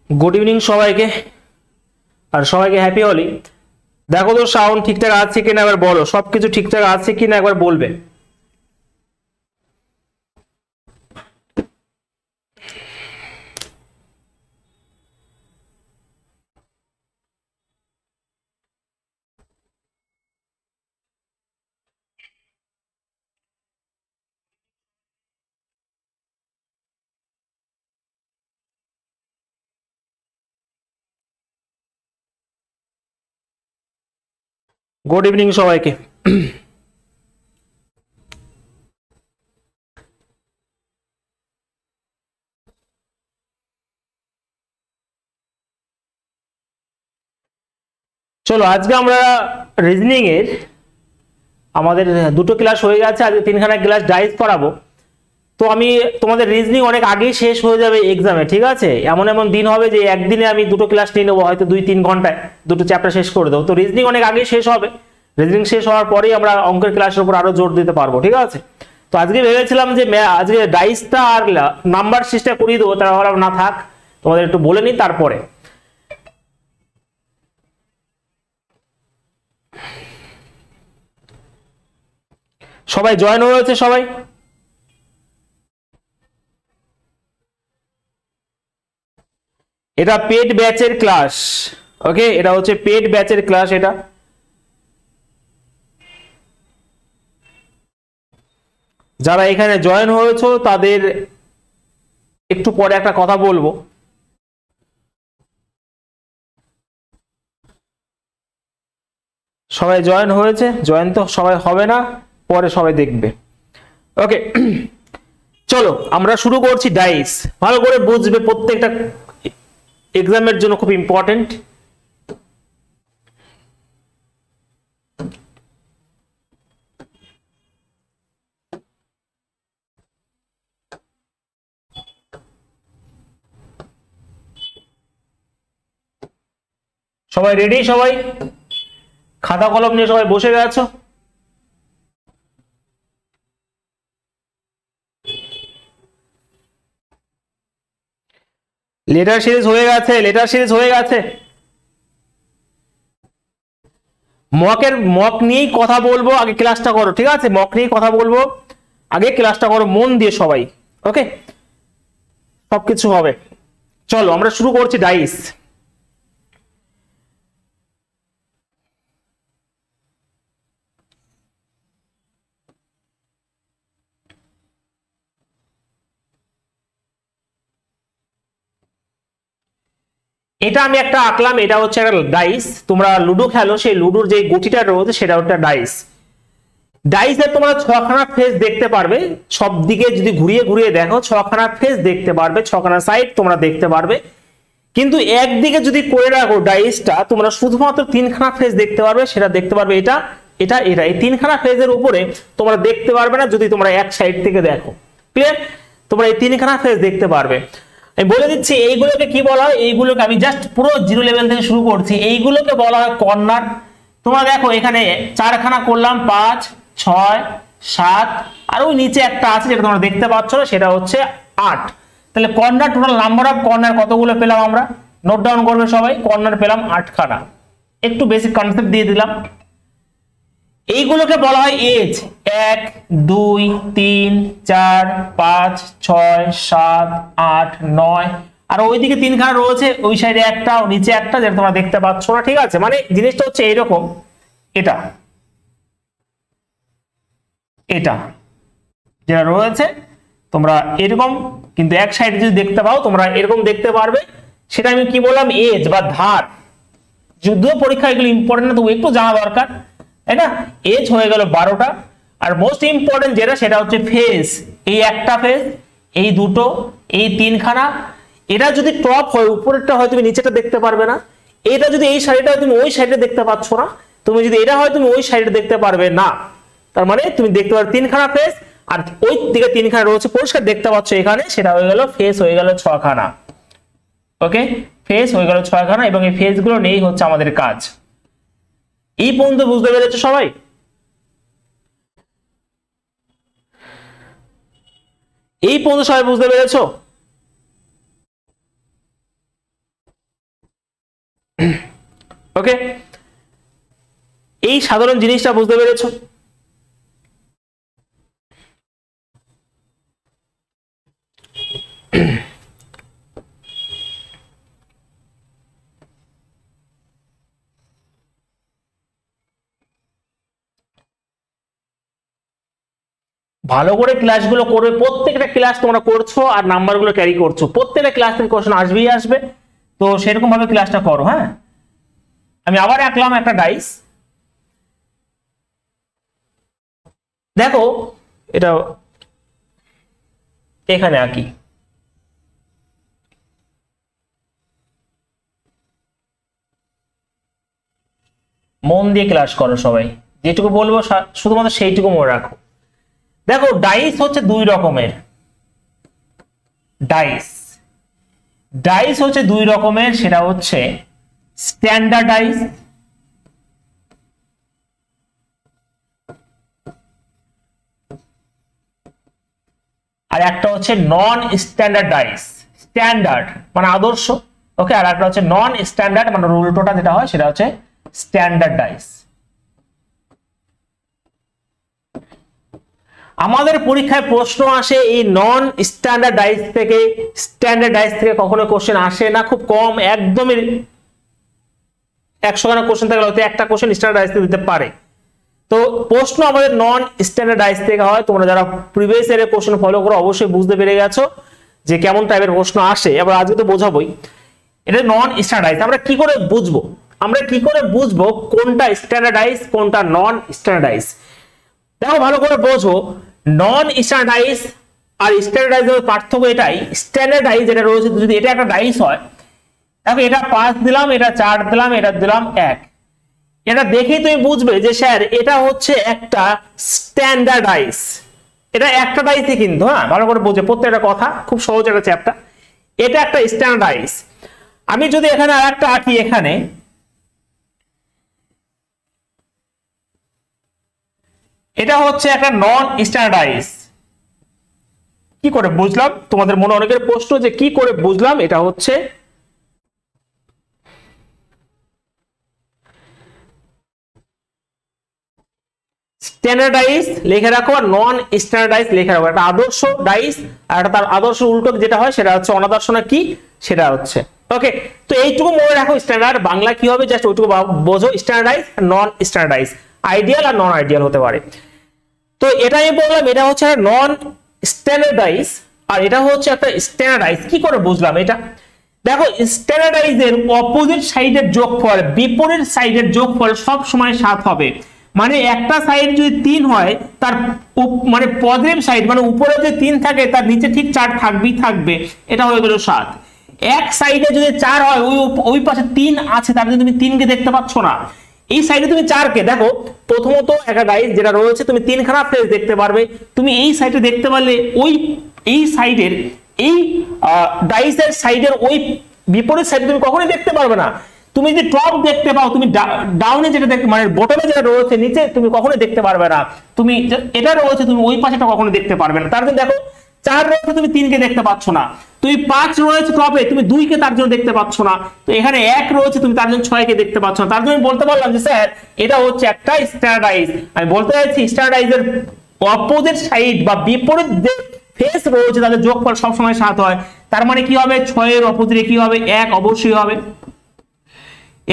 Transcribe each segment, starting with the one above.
Good evening সবাইকে, আর সবাইকে happy Holi. দেখো তো সাউন্ড ঠিকঠাক আছে কিনা একবার বলো, সবকিছু ঠিকঠাক আছে কিনা একবার বলবে। গুড ইভিনিং সবাইকে। চলো আজকে আমরা রিজনিং এর আমাদের দুটো ক্লাস হয়ে গেছে, আজকে তিনখানা ক্লাস ডাইস করাবো। তো আমি তোমাদের রিজনিং অনেক আগেই শেষ হয়ে যাবে এক্সামে, ঠিক আছে? এমন এমন দিন হবে যে একদিনে আমি দুটো ক্লাস নিয়ে নেবো, হয়তো 2-3 ঘন্টায় দুটো চ্যাপ্টার শেষ করে দেবো। তো রিজনিং অনেক আগেই শেষ হবে, রিজনিং শেষ হওয়ার পরেই আমরা অঙ্কের ক্লাসের উপর আরো জোর দিতে পারবো, ঠিক আছে? তো আজকে ভেবেছিলাম যে আজকে ডাইসটা আর নাম্বার সিস্টেম করিয়ে দেবো, তারা না থাক, তোমাদের একটু বলে নিই তারপরে। সবাই জয়েন হয়েছে সবাই? এটা পেড ব্যাচের ক্লাস, ওকে? এটা হচ্ছে পেড ব্যাচের ক্লাস। এটা যারা এখানে জয়েন হয়েছে তাদের একটু পরে একটা কথা বলবো। সবাই জয়েন হয়েছে? জয়েন তো সবাই হবে না, পরে সবাই দেখবে, ওকে? চলো আমরা শুরু করছি ডাইস। ভালো করে বুঝবে, প্রত্যেকটা এক্সামের জন্য খুব ইম্পর্টেন্ট। সবাই রেডি? সবাই খাতা কলম নিয়ে সবাই বসে গেছো? লেটার সিরিজ হয়ে গেছে, লেটার সিরিজ হয়ে গেছে। মক নিয়েই কথা বলবো, আগে ক্লাসটা করো, ঠিক আছে? মক নিয়েই কথা বলবো, আগে ক্লাসটা করো মন দিয়ে সবাই, ওকে? সবকিছু হবে। চলো আমরা শুরু করছি ডাইস। এটা আমি একটা আঁকলাম, এটা হচ্ছে একটা ডাইস। তোমরা লুডো খেলো, সেই লুডোর যে গুটিটা রয়েছে সেটা হচ্ছে ডাইস। ডাইসের তোমরা 6খানা ফেস দেখতে পারবে, সব দিকে যদি ঘুরিয়ে ঘুরিয়ে দেখো 6খানা ফেস দেখতে পারবে, 6খানা সাইড তোমরা দেখতে পারবে। কিন্তু একদিকে যদি করে রাখো ডাইসটা, তোমরা শুধুমাত্র 3খানা ফেস দেখতে পারবে, সেটা দেখতে পারবে এটা, এটা, এটা। এই 3খানা ফেজের উপরে তোমরা দেখতে পারবে না যদি তোমরা এক সাইড থেকে দেখো। ক্লিয়ার? তোমরা এই 3খানা ফেস দেখতে পারবে। আমি বলে দিচ্ছি এইগুলোকে কি বলা হয়। এইগুলোকে আমি জাস্ট পুরো জিরো লেভেল থেকে শুরু করছি। এইগুলোকে বলা হয় কর্নার। তোমরা দেখো এখানে 4খানা করলাম, 5, 6, 7, আর ওই নিচে একটা আছে যেটা তোমরা দেখতে পাচ্ছ না, সেটা হচ্ছে 8। তাহলে corner, total number of corner কতগুলো পেলাম আমরা? নোট ডাউন করবে সবাই। কর্নার পেলাম 8খানা। একটু বেসিক কনসেপ্ট দিয়ে দিলাম। এইগুলোকে বলা হয় এজ। 1, 2, 3, 4, 5, 6, 7, 8, 9, আর ওইদিকে 3খানা রয়েছে, ওই সাইডে একটা, নিচে একটা, যেটা তোমরা দেখতে পাচ্ছ না, ঠিক আছে? মানে জিনিসটা হচ্ছে এইরকম, এটা, এটা যেটা রয়েছে তোমরা এরকম, কিন্তু এক সাইডে যদি দেখতে পাও তোমরা এরকম দেখতে পারবে। সেটা আমি কি বললাম? এজ বা ধার। যুদ্ধ পরীক্ষা এগুলো ইম্পর্টেন্ট না, তো একটু জানা দরকার, তাই না? এজ হয়ে গেল 12টা। আর মোস্ট ইম্পর্টেন্ট যেটা, সেটা হচ্ছে ফেস। এই একটা ফেস, এই দুটো, এই 3খানা। এটা যদি টপ হয়, উপরেরটা হয়, তুমি নিচেটা দেখতে পারবে না। এটা যদি এই সাইডটা হয়, তুমি ওই সাইডে দেখতে পাচ্ছ না। তুমি যদি এটা হয়, তুমি ওই সাইডে দেখতে পারবে না। তার মানে তুমি দেখতে পারবে 3খানা ফেস, আর ওই দিকে 3খানা রয়েছে পরিষ্কার দেখতে পাচ্ছ এখানে, সেটা হয়ে গেল ফেস, হয়ে গেল 6খানা, ওকে? ফেস হয়ে গেল 6খানা, এবং এই ফেস গুলো নিয়েই হচ্ছে আমাদের কাজ। এই পর্যন্ত বুঝতে পেরেছো সবাই? এই পর্যন্ত সবাই বুঝতে পেরেছো? ওকে, এই সাধারণ জিনিসটা বুঝতে পেরেছো? ভালো করে ক্লাসগুলো করবে, প্রত্যেকটা ক্লাস তোমরা করছো আর নাম্বারগুলো ক্যারি করছো, প্রত্যেকটা ক্লাস থেকে কোশ্চেন আসবেই আসবে, তো সেরকম ভাবে ক্লাসটা করো। হ্যাঁ, আমি আবার আঁকলাম একটা ডাইস, দেখো এটা এখানে আঁকি, মন দিয়ে ক্লাস করো সবাই, যেটুকু বলবো শুধুমাত্র সেইটুকু মনে রাখো। দেখো ডাইস হচ্ছে দুই রকমের, ডাইস ডাইস হচ্ছে দুই রকমের, সেটা হচ্ছে স্ট্যান্ডার্ড ডাইস আর একটা হচ্ছে নন স্ট্যান্ডার্ড ডাইস। স্ট্যান্ডার্ড মানে আদর্শ, ওকে, আর একটা হচ্ছে নন স্ট্যান্ডার্ড মানে উল্টোটা যেটা হয় সেটা হচ্ছে স্ট্যান্ডার্ড ডাইস। আমাদের পরীক্ষায় প্রশ্ন আসে এই নন স্ট্যান্ডার্ড ডাইস থেকে, স্ট্যান্ডার্ড ডাইস থেকে কখনো কোশ্চেন আসে না, খুব কম, একদমই 100 খানা কোশ্চেন থেকে হয়তো একটা কোশ্চেন স্ট্যান্ডার্ড ডাইস থেকে দিতে পারে। তো প্রশ্ন আমাদের নন স্ট্যান্ডার্ড ডাইস থেকে হয়। তোমরা যারা প্রিভিয়াস ইয়ারের কোশ্চেন ফলো করো অবশ্যই বুঝতে পেরে গেছো যে কেমন টাইপের প্রশ্ন আসে। এবার আজকে তো বোঝাবোই এটা নন স্ট্যান্ডার্ড। আমরা কি করে বুঝবো, কোনটা স্ট্যান্ডার্ডাইজ কোনটা নন স্ট্যান্ডার্ডাইজ? দেখো ভালো করে বোঝো, নন স্ট্যান্ডার্ডাইজ আর স্ট্যান্ডার্ডাইজের পার্থক্য এটাই, স্ট্যান্ডার্ডাইজ যেটা রয়েছে যদি এটা একটা ডাইস হয়, দেখো এটা 5 দিলাম, এটা 4 দিলাম, এটা দিলাম 1, এটা দেখেই তুমি বুঝবে যে স্যার এটা হচ্ছে একটা স্ট্যান্ডার্ডাইজ, এটা একটা ডাইসই কিন্তু। হ্যাঁ, ভালো করে বুঝে, প্রত্যেকটা কথা খুব সহজ একটা চ্যাপ্টার, এটা একটা স্ট্যান্ডার্ডাইজ। আমি যদি এখানে আরেকটা আঁকি, এখানে এটা হচ্ছে একটা নন স্ট্যান্ডার্ডাইজ। কি করে বুঝলাম? তোমাদের মনে অনেকের প্রশ্ন যে কি করে বুঝলাম এটা হচ্ছে স্ট্যান্ডার্ডাইজ লিখে রাখো আর নন স্ট্যান্ডার্ডাইজ লিখে রাখো। একটা আদর্শ ডাইস আর একটা তার আদর্শ উল্টো যেটা হয় সেটা হচ্ছে অনাদর্শ, না কি সেটা হচ্ছে। ওকে, তো এইটুকু মনে রাখো, স্ট্যান্ডার্ড বাংলা কি হবে জাস্ট ওইটুকু বোঝো, স্ট্যান্ডার্ডাইজ নন স্ট্যান্ডার্ডাইজ, আইডিয়াল আর নন আইডিয়াল হতে পারে। তো এটা আমি বললাম এটা হচ্ছে নন স্ট্যান্ডার্ডাইজ আর এটা হচ্ছে একটা স্ট্যান্ডার্ডাইজ। কি করে বুঝলাম এটা? দেখো স্ট্যান্ডার্ডাইজের অপোজিট সাইডের যোগফল, বিপরীত সাইডের যোগফল সব সময় 7 হবে। মানে একটা সাইড যদি 3 হয় তার মানে পজিটিভ সাইড মানে উপরে যে 3 থাকে তার নিচে ঠিক 4 থাকবে, এটা হয়ে গেল 7। এক সাইডে যদি 4 হয়, ওই পাশে 3 আছে, তার জন্য তুমি 3 কে দেখতে পাচ্ছ না, এই সাইডে তুমি 4 কে দেখো। প্রথমত একটা ডাইস যেটা রয়েছে তুমি 3 খানা ফেস দেখতে পারবে, তুমি এই সাইডে দেখতে পারলে ওই এই সাইডের এই ডাইসের সাইডের ওই বিপরীত সাইডে তুমি কখনোই দেখতে পারবে না। তুমি যদি টপ দেখতে পাও, তুমি ডাউনে যেটা দেখতে মানে বটমে যেটা রয়েছে নিচে তুমি কখনোই দেখতে পারবে না, তুমি এটা রয়েছে তুমি ওই পাশেটা কখনো দেখতে পারবে না। তার জন্য দেখো 4 রয়েছে তুমি 3 কে দেখতে পাচ্ছ না, তুমি 5 রয়েছে টপে তুমি 2 কে তার জন্য দেখতে পাচ্ছ না, তো এখানে 1 রয়েছে তুমি তার জন্য 6 কে দেখতে পাচ্ছ না। তার জন্য বলতে পারলাম যে স্যার এটা হচ্ছে একটা স্ট্যান্ডার্ডাইজ। আমি বলতে চাইছি স্ট্যান্ডার্ডাইজের অপোজিট সাইড বা বিপরীত যে ফেস রয়েছে তাদের যোগফল সবসময় 7 হয়। তার মানে কি হবে, 6 এর অপোজিটে কি হবে, 1 অবশ্যই হবে।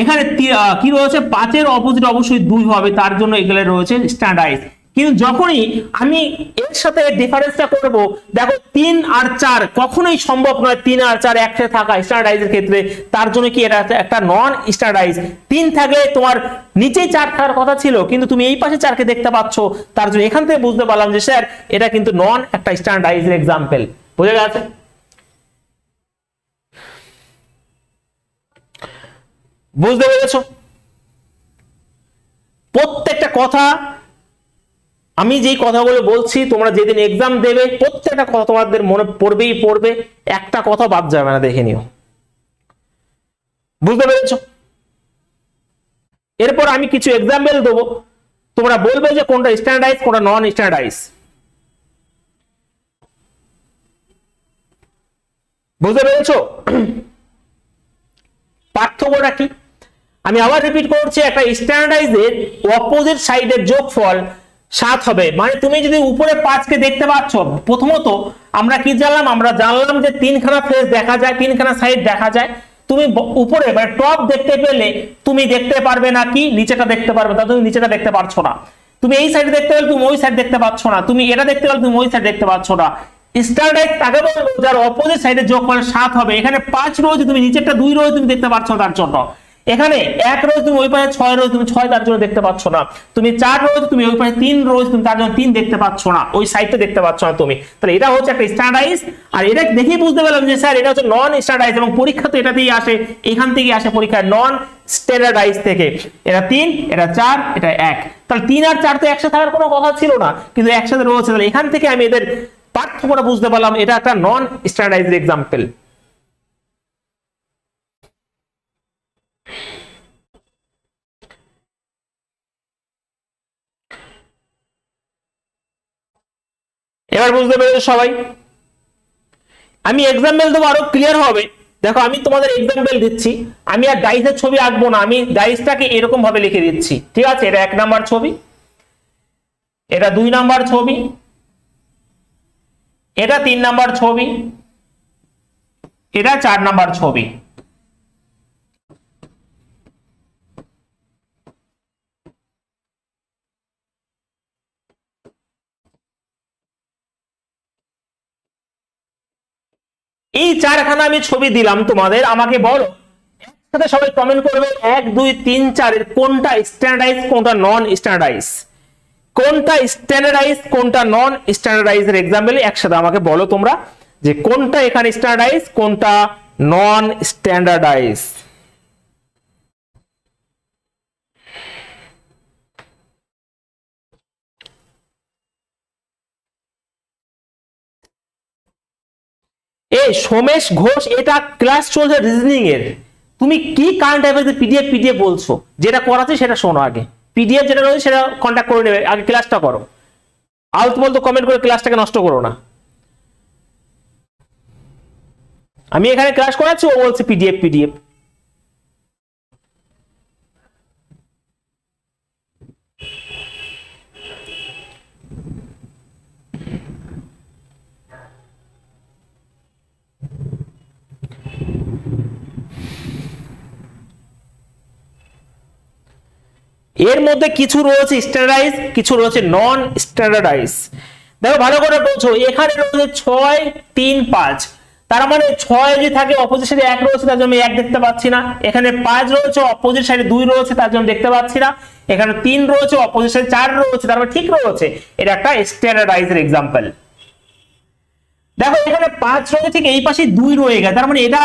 এখানে কি রয়েছে, 5 এর অপোজিট অবশ্যই 2 হবে, তার জন্য এগুলো রয়েছে স্ট্যান্ডার্ডাইজ। কিন্তু যখনই আমি এর সাথে ডিফারেন্সটা করব, দেখো 3 আর 4 কখনোই সম্ভব নয় 3 আর 4 একসাথে থাকা স্ট্যান্ডার্ডাইজের ক্ষেত্রে। তার জন্য কি এটা একটা নন স্ট্যান্ডার্ডাইজ। 3 থাকলে তোমার নিচেই 4 থাকার কথা ছিল, কিন্তু তুমি এই পাশে 4 কে দেখতে পাচ্ছ, তার জন্য এখান থেকে বুঝতে পারলাম যে স্যার এটা কিন্তু নন একটা স্ট্যান্ডার্ডাইজের এক্সাম্পল। বুঝে গেছে? বুঝতে পেরেছো? প্রত্যেকটা কথা আমি যেই কথাগুলো বলছি তোমরা যেদিন এক্সাম দেবে প্রত্যেকটা কথা তোমাদের মনে পড়বে, একটা কথা বাদ যাবে না, দেখে নিও। বুঝতে পেরেছো? এরপর আমি কিছু এক্সাম্পল দেবো, তোমরা বলবে যে কোনটা স্ট্যান্ডার্ডাইজ কোনটা নন স্ট্যান্ডার্ডাইজ। বুঝতে পেরেছো পার্থক্যটা কি? আমি আবার রিপিট করছি, একটা স্ট্যান্ডার্ডাইজের অপোজিট সাইডের যোগফল 7 হবে। মানে তুমি যদি উপরে 5 কে দেখতে পাচ্ছ, প্রথমত আমরা কি জানলাম, আমরা জানলাম যে তিনখানা ফেস দেখা যায়, তিনখানা সাইড দেখা যায়। তুমি উপরে মানে টপ দেখতে পেলে তুমি দেখতে পারবে না কি নিচেটা দেখতে পারবে, তা তুমি নিচেটা দেখতে পারছো না। তুমি এই সাইড দেখতে পেলে তুমি ওই সাইড দেখতে পাচ্ছ না, তুমি এটা দেখতে পেলে তুমি ওই সাইড দেখতে পাচ্ছ না। স্ট্যান্ডার্ডাইজ তাকে বলবো যার অপোজিট সাইডের যোগফল 7 হবে। এখানে 5 রয়েছে, তুমি নিচেরটা 2 রয়েছে তুমি দেখতে পাচ্ছ তার জন্য। এখানে 1 রয়েছে, তুমি ওই পাশে 6 রয়েছে, তুমি 6 তার জন্য দেখতে পাচ্ছ না। তুমি 4 রয়েছে, তুমি ওই পাশে 3 রয়েছে, তুমি তার জন্য 3 দেখতে পাচ্ছ না, ওই সাইডটা দেখতে পাচ্ছ না তুমি। তাহলে এটা হচ্ছে একটা স্ট্যান্ডার্ডাইজ। আর এটা দেখেই বুঝতে পারলাম যে স্যার এটা হচ্ছে নন স্ট্যান্ডার্ডাইজ, এবং পরীক্ষা তো এটাতেই আসে, এখান থেকে আসে পরীক্ষায় নন স্ট্যান্ডার্ডাইজ থেকে। এটা 3, এটা 4, এটা 1। তাহলে 3 আর 4 তো একসাথে থাকার কোনো কথা ছিল না, কিন্তু একসাথে রয়েছে। তাহলে এখান থেকে আমি এদের পার্থক্যটা বুঝতে পারলাম, এটা একটা নন স্ট্যান্ডার্ডাইজ এক্সাম্পল। এবার বুঝতে পেরেছো সবাই? আমি এক্সাম্পল দেবো আরো ক্লিয়ার হবে। দেখো আমি তোমাদের এক্সাম্পল দিচ্ছি, আমি আর ডাইসের ছবি আঁকবো না, আমি ডাইসটাকে এরকম ভাবে লিখে দিচ্ছি, ঠিক আছে? এটা 1 নাম্বার ছবি, এটা 2 নাম্বার ছবি, এটা 3 নাম্বার ছবি, এটা 4 নাম্বার ছবি। এই 4খানা আমি ছবি দিলাম তোমাদের, আমাকে বলো একসাথে সবাই কমেন্ট করবে 1 2 3 4 এর কোনটা স্ট্যান্ডার্ডাইজ কোনটা নন স্ট্যান্ডার্ডাইজ, কোনটা স্ট্যান্ডার্ডাইজ কোনটা নন স্ট্যান্ডার্ডাইজ এর এক্সাম্পল একসাথে আমাকে বলো তোমরা, যে কোনটা এখানে স্ট্যান্ডার্ডাইজ কোনটা নন স্ট্যান্ডার্ডাইজ। এই সোমেশ ঘোষ, এটা ক্লাস চলছে রিজনিং এর, তুমি কি কারেন্ট অ্যাফেয়ার্স পিডিএফ পিডিএফ বলছো? যেটা করাচ্ছে সেটা শোনো আগে, পিডিএফ যেটা রয়েছে সেটা কন্ট্যাক্ট করে নেবে, আগে ক্লাসটা করো। আলতু বলতো কমেন্ট করে ক্লাসটাকে নষ্ট করো না। আমি এখানে ক্লাস করাচ্ছি, ও বলছে পিডিএফ পিডিএফ। এর মধ্যে কিছু রয়েছে স্ট্যান্ডার্ডাইজ, কিছু রয়েছে নন স্ট্যান্ডার্ডাইজ। দেখো ভালো করে বলছো, এখানে রয়েছে 6 3 5, তার মানে 6 যদি থাকে অপোজিট সাইডে 1 রয়েছে তার জন্য আমি 1 দেখতে পাচ্ছি না। এখানে 5 রয়েছে অপোজিট সাইডে 2 রয়েছে তার জন্য দেখতে পাচ্ছি না। এখানে 3 রয়েছে অপোজিট সাইডে 4 রয়েছে, তার মানে ঠিক রয়েছে। এটা একটা স্ট্যান্ডার্ডাইজের এক্সাম্পল। দেখো এখানে 5 রয়েছে, ঠিক এই পাশে 2 রয়ে গেছে, তার মানে এটা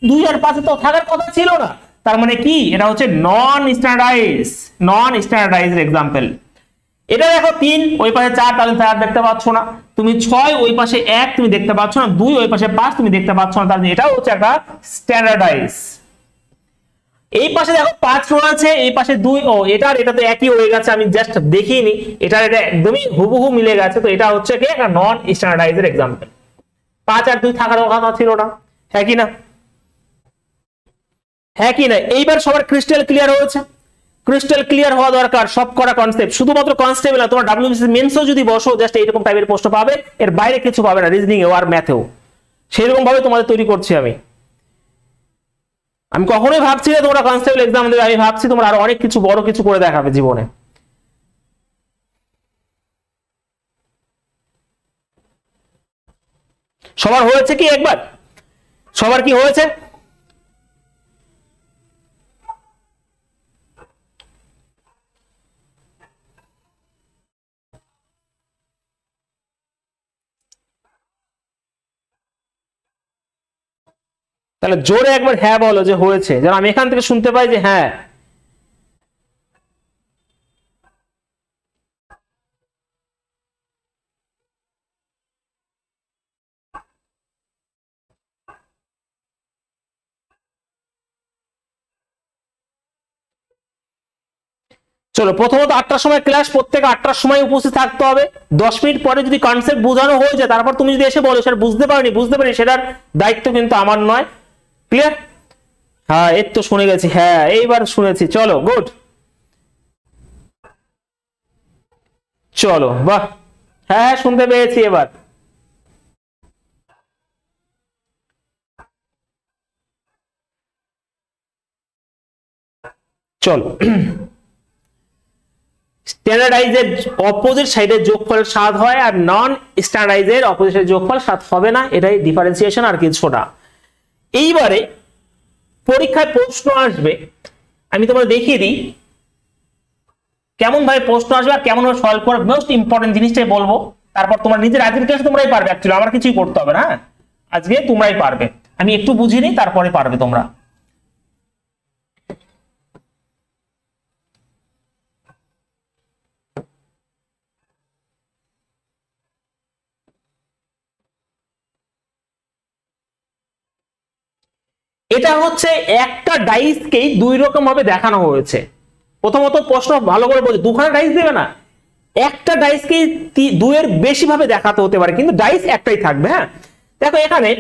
2 আর 5 তো থাকার কথা ছিল না, তার মানে কি এটা হচ্ছে নন স্ট্যান্ডার্ডাইজড এক্সাম্পল। এটা দেখো 3 ওই পাশে 4, তাহলে 4 দেখতে পাচ্ছ না। তুমি 6 ওই পাশে 1 তুমি দেখতে পাচ্ছ না, 2 ওই পাশে 5 তুমি দেখতে পাচ্ছ না, তাহলে এটাও হচ্ছে একটা স্ট্যান্ডার্ডাইজ। এই পাশে দেখো 5 রয়েছে, এই পাশে 2, ও এটা আর এটা তো একই হয়ে গেছে, আমি জাস্ট দেখিনি, এটা এটা একদমই হুবহু মিলে গেছে, তো এটা হচ্ছে কি একটা নন স্ট্যান্ডার্ডাইজড এক্সাম্পল। 5 আর 2 থাকার কথা ছিল না, হ্যাঁ কি না? হ্যাঁ কি না? এইবার সবার ক্রিস্টাল ক্লিয়ার হয়েছে? ক্রিস্টাল ক্লিয়ার হওয়া দরকার সব করা কনসেপ্ট, শুধুমাত্র কনসেপ্ট না, তোমার ডাব্লিউবিসিএস মেন্সও যদি বসো জাস্ট এইরকম টাইপের প্রশ্ন পাবে, এর বাইরে কিছু পাবে না, রিজনিং এও আর ম্যাথেও। সেরকম ভাবে তোমাদের তৈরি করছি আমি। আমি কখনোই ভাবছি না তোমরা কনসেপ্ট এক্সাম দেবে, আমি ভাবছি তোমরা আরো অনেক কিছু বড় কিছু করে দেখাবে জীবনে। সবার হয়েছে কি একবার? সবার কি হয়েছে? তাহলে জোরে একবার হ্যাঁ বলো যে হয়েছে, যেন আমি এখান থেকে শুনতে পাই যে হ্যাঁ। চলো প্রথমত 8টার সময় ক্লাস, প্রত্যেক 8টার সময় উপস্থিত থাকতে হবে। 10 মিনিট পরে যদি কনসেপ্ট বোঝানো হয়ে যায়, তারপর তুমি যদি এসে বলো স্যার বুঝতে পারিনি, সেটার দায়িত্ব কিন্তু আমার নয়। ক্লিয়ার? হ্যাঁ এই তো শুনে গেছি, হ্যাঁ এইবার শুনেছি, চলো গুড, চলো বাহ, হ্যাঁ হ্যাঁ শুনতে পেয়েছি এবার। চলো স্ট্যান্ডার্ডাইজের অপোজিট সাইডের যোগফল 7 হয়, আর নন স্ট্যান্ডার্ডাইজের অপোজিট সাইডের যোগফল 7 হবে না, এটাই ডিফারেন্সিয়েশন আর কিছু না। এইবারে পরীক্ষায় প্রশ্ন আসবে, আমি তোমাদের দেখিয়ে দিই কেমন ভাবে প্রশ্ন আসবে আর কেমন ভাবে সলভ করবে, মোস্ট ইম্পর্টেন্ট জিনিসটাই বলবো। তারপর তোমার নিজের আজকের ক্লাস তোমরাই পারবে, অ্যাকচুয়ালি আমার কিছুই করতে হবে না, হ্যাঁ আজকে তোমরাই পারবে, আমি একটু বুঝিয়ে নিই তারপরে পারবে তোমরা। এটা হচ্ছে একটা ডাইসকেই দুই রকম ভাবে দেখানো হয়েছে। প্রথমত প্রশ্ন ভালো করে বলছে, দুখানা ডাইস দেবে না, একটা ডাইসকে দুইয়ের বেশি ভাবে দেখাতে হতে পারে, কিন্তু ডাইস একটাই থাকবে। হ্যাঁ দেখো এখানে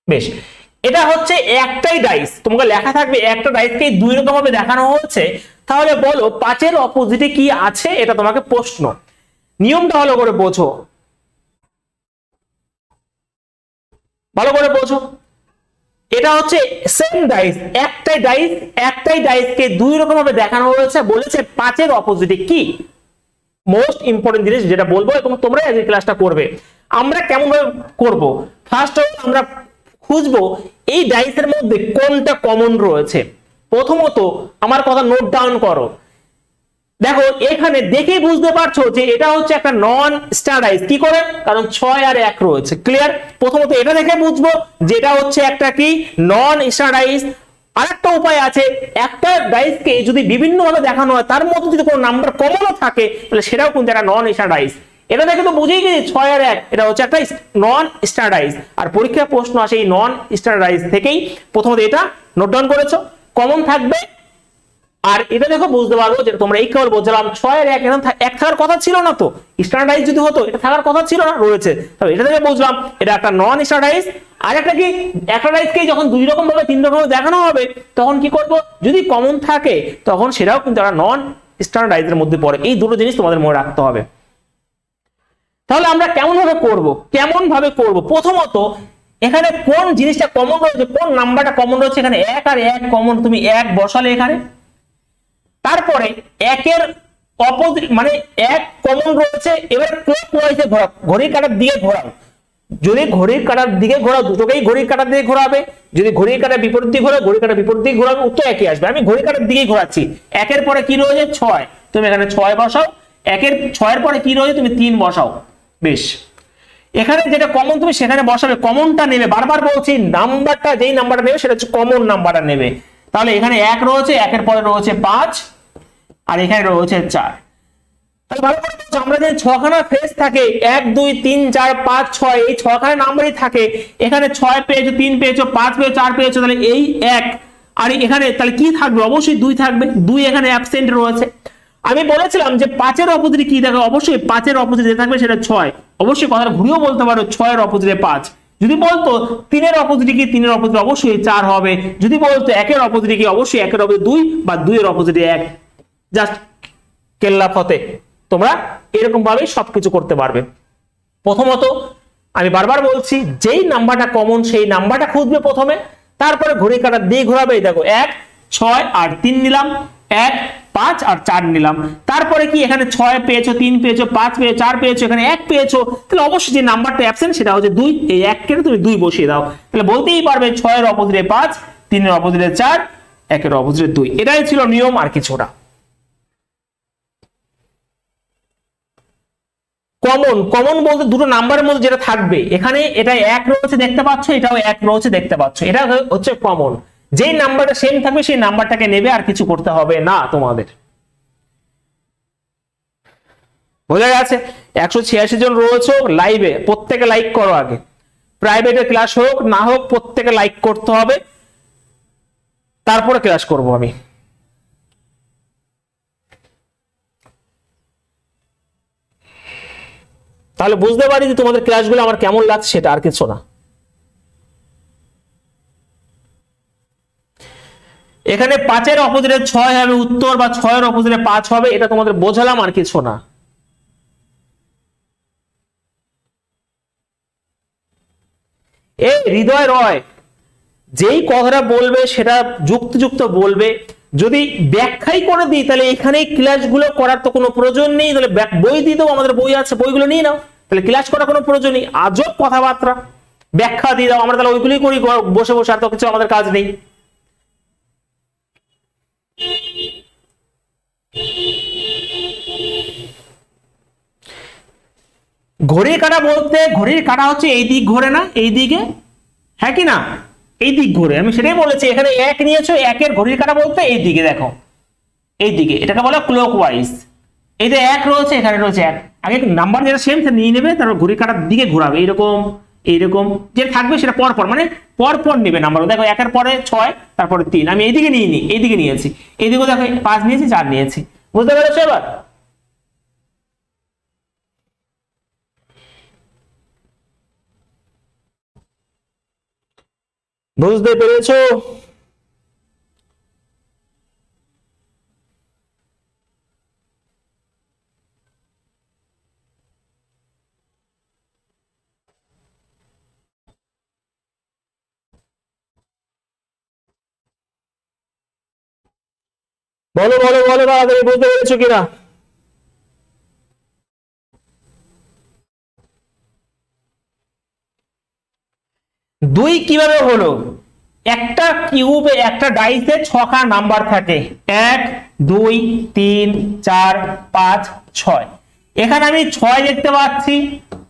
বেশ, এটা হচ্ছে একটাই ডাইস, তোমাকে লেখা থাকবে একটা ডাইসকে দুই রকম ভাবে দেখানো হচ্ছে, তাহলে বলো 5-এর অপোজিটে কি আছে, এটা তোমাকে প্রশ্ন। নিয়মটা ভালো করে বোঝো, ভালো করে বোঝো। এটা হচ্ছে সেম ডাইস, একটাই ডাইসকে দুই রকম ভাবে দেখানো হয়েছে, বলেছে 5-এর অপোজিটে কি। মোস্ট ইম্পর্টেন্ট জিনিস যেটা বলবো এবং তোমরাই আজকে ক্লাসটা করবে। আমরা কেমন ভাবে করব, ফার্স্ট অফ অল আমরা খুঁজবো এই ডাইসের মধ্যে কোনটা কমন রয়েছে। প্রথমত আমার কথা নোট ডাউন করো, দেখো এখানে দেখেই বুঝতে পারছো যে এটা হচ্ছে একটা নন স্ট্যান্ডার্ডাইজ, কি করে, কারণ 6 আর 1 রয়েছে, ক্লিয়ার। প্রথমত এটা দেখে বুঝবো যেটা হচ্ছে একটা কি নন স্ট্যান্ডার্ডাইজ। আরেকটা উপায় আছে, একটা ডাইসকে যদি বিভিন্ন ভাবে দেখানো হয় তার মধ্যে যদি কোনো নাম্বার কমনও থাকে তাহলে সেটাও কিন্তু একটা নন স্ট্যান্ডার্ডাইজ। এটা দেখে তো বুঝেই গেছি 6 আর 1 এটা হচ্ছে একটা নন স্ট্যান্ডার্ডাইজ, আর পরীক্ষার প্রশ্ন আসে এই নন স্ট্যান্ডার্ডাইজ থেকেই। প্রথমত এটা নোট ডাউন করেছো, কমন থাকবে। আর এটা দেখো বুঝতে পারবো যে তোমরা এই কেবল বলছিলাম 6 আর 1 এখন এক থাকার কথা ছিল না, তো স্ট্যান্ডার্ডাইজ যদি হতো এটা থাকার কথা ছিল না, রয়েছে, তবে এটা থেকে বুঝলাম এটা একটা নন স্ট্যান্ডার্ডাইজ। আর একটা কি, একটা ডাইসকে যখন দুই রকম ভাবে তিন রকম দেখানো হবে তখন কি করব, যদি কমন থাকে তখন সেটাও কিন্তু একটা নন স্ট্যান্ডার্ডাইজের মধ্যে পড়ে। এই দুটো জিনিস তোমাদের মনে রাখতে হবে। তাহলে আমরা কেমন ভাবে করব, প্রথমত এখানে কোন জিনিসটা কমন রয়েছে, কোন নাম্বারটা কমন রয়েছে, এখানে 1 আর 1 কমন, তুমি 1 বসালে এখানে, তারপরে 1-এর অপোজিট মানে 1 কমন রয়েছে, এবার ক্লকওয়াইজে ঘোরাও, ঘড়ির কাঁটার দিকে ঘোরাও। যদি ঘড়ির কাঁটার দিকে ঘোরাও, দুটোকেই ঘড়ির কাঁটার দিকে ঘোরাবে, যদি ঘড়ির কাঁটার বিপরীত দিকে ঘোরাও, ঘড়ির কাঁটার বিপরীত দিকে ঘোরাবে, উত্তর একই আসবে। আমি ঘড়ির কাঁটার দিকেই ঘোরাচ্ছি, 1-এর পরে কি রয়েছে 6, তুমি এখানে 6 বসাও, 6-এর পরে কি রয়েছে তুমি 3 বসাও। বেশ, এখানে যেটা কমন তুমি সেখানে বসাবে, কমনটা নেবে, বারবার বলছি নাম্বারটা যেই নাম্বারটা নেবে সেটা হচ্ছে কমন নাম্বারটা নেবে। তাহলে এখানে 1 রয়েছে, 1-এর পরে রয়েছে 5, আর এখানে রয়েছে 4। তাহলে ভালো করে বুঝো, আমরা যে 6খানা ফেজ থাকে 1 2 3 4 5 6, এই 6খানা নাম্বারই থাকে। এখানে 6 পেয়েছো, 3 পেয়েছো, 5 পেয়েছো, 4 পেয়েছো, তাহলে এই 1, আর এখানে তাহলে কি থাকবে, অবশ্যই 2 থাকবে, 2 এখানে অ্যাবসেন্ট রয়েছে। আমি বলেছিলাম যে 5-এর অপোজিটে কি থাকে, অবশ্যই 5-এর অপোজিটে যে থাকবে সেটা 6, অবশ্যই কথাটা ঘুরিয়েও বলতে পারো 6-এর অপোজিটে 5। যদি বলতো 3-এর অপোজিটে কি, 3-এর অপোজিটে অবশ্যই 4 হবে। যদি বলতো 1-এর অপোজিটে কি, অবশ্যই 1-এর অপোজিটে 2 বা 2-এর অপোজিটে 1। জাস্ট কেল্লা ফতে, তোমরা এরকম ভাবেই সবকিছু করতে পারবে। প্রথমত আমি বারবার বলছি যেই নাম্বারটা কমন সেই নাম্বারটা খুঁজবে প্রথমে, তারপরে ঘড়ি কাঁটার দিয়ে ঘোরাবে। দেখো 1 6 আর 3 নিলাম, 1 5 আর 4 নিলাম, তারপরে কি এখানে 6 পেয়েছো, 3 পেয়েছো, 5 পেয়েছো, 4 পেয়েছো, এখানে 1 পেয়েছো, তাহলে অবশ্যই যে নাম্বারটা অ্যাবসেন্ট সেটা হচ্ছে 2, এই 1 কে তুমি 2 বসিয়ে দাও। তাহলে বলতেই পারবে 6-এর অপোজিটে 5, 3-এর অপোজিটে 4, 1-এর অপোজিটে 2। এটাই ছিল নিয়ম, আর কিছুটা। কমন বলতে দুটো নাম্বারের মধ্যে যেটা থাকবে, এখানে এটা 1 রয়েছে দেখতে পাচ্ছ, এটাও 1 রয়েছে দেখতে পাচ্ছ, এটা হচ্ছে কমন। যেই নাম্বারটা সেম থাকবে সেই নাম্বারটাকে নেবে, আর কিছু করতে হবে না তোমাদের। বোঝা গেছে? 186 জন রয়েছে লাইভে, প্রত্যেকে লাইক করো আগে। প্রাইভেটে ক্লাস হোক না হোক প্রত্যেকে লাইক করতে হবে, তারপরে ক্লাস করব আমি। তাহলে বুঝতে পারি যে তোমাদের ক্লাসগুলো আমার কেমন লাগছে, সেটা আর কিছু না। এখানে 5-এর অপোজিটে 6 হবে উত্তর, বা 6-এর অপোজিটে 5 হবে, এটা তোমাদের বোঝালাম, আর কিছু না। এই হৃদয় রয় যেই কথাটা বলবে সেটা যুক্তিযুক্ত বলবে। যদি ব্যাখ্যাই করে দিই তাহলে এখানে ক্লাসগুলো করার তো কোনো প্রয়োজন নেই, তাহলে বই দিয়ে দাও, আমাদের বই আছে, বইগুলো নিয়ে নাও, তাহলে ক্লাস করার কোনো প্রয়োজন নেই। আজব কথাবার্তা, ব্যাখ্যা দিয়ে দাও, আমরা তাহলে ওইগুলোই করি বসে বসে, আর তো কিছু আমাদের কাজ নেই। ঘড়ির কাঁটা বলতে, ঘড়ির কাঁটা হচ্ছে এই দিক ঘোরে না, এই দিকে, হ্যাঁ কি না, এই দিক ঘোরে, আমি সেটাই বলেছি। এখানে 1 নিয়েছো, 1-এর ঘড়ির কাঁটা বলতে এই দিকে, দেখো এই দিকে, এটাকে বলা ক্লকওয়াইজ। এই যে 1 রয়েছে, এখানে রয়েছে 1, আগে নাম্বার যেটা সেম সেটা নিয়ে নেবে, তারপর ঘড়ির কাঁটার দিকে ঘোরাবে, এইরকম এইরকম যেটা থাকবে সেটা পরপর, মানে পরপর নেবে নাম্বার। দেখো 1-এর পরে 6, তারপরে 3, আমি এইদিকে নিয়ে নিই, এইদিকে নিয়েছি, এইদিকে দেখো 5 নিয়েছি, 4 নিয়েছি, বুঝতে পেরেছো এবার? বুঝতে পেরেছো? বলো বলো বলো তাড়াতাড়ি, বুঝতে পেরেছো কিনা? দুই কিভাবে হলো? একটা কিউবে, একটা ডাইসে 6খানা নাম্বার থাকে, 1 2 3 4 5 6। এখানে আমি 6 দেখতে পাচ্ছি,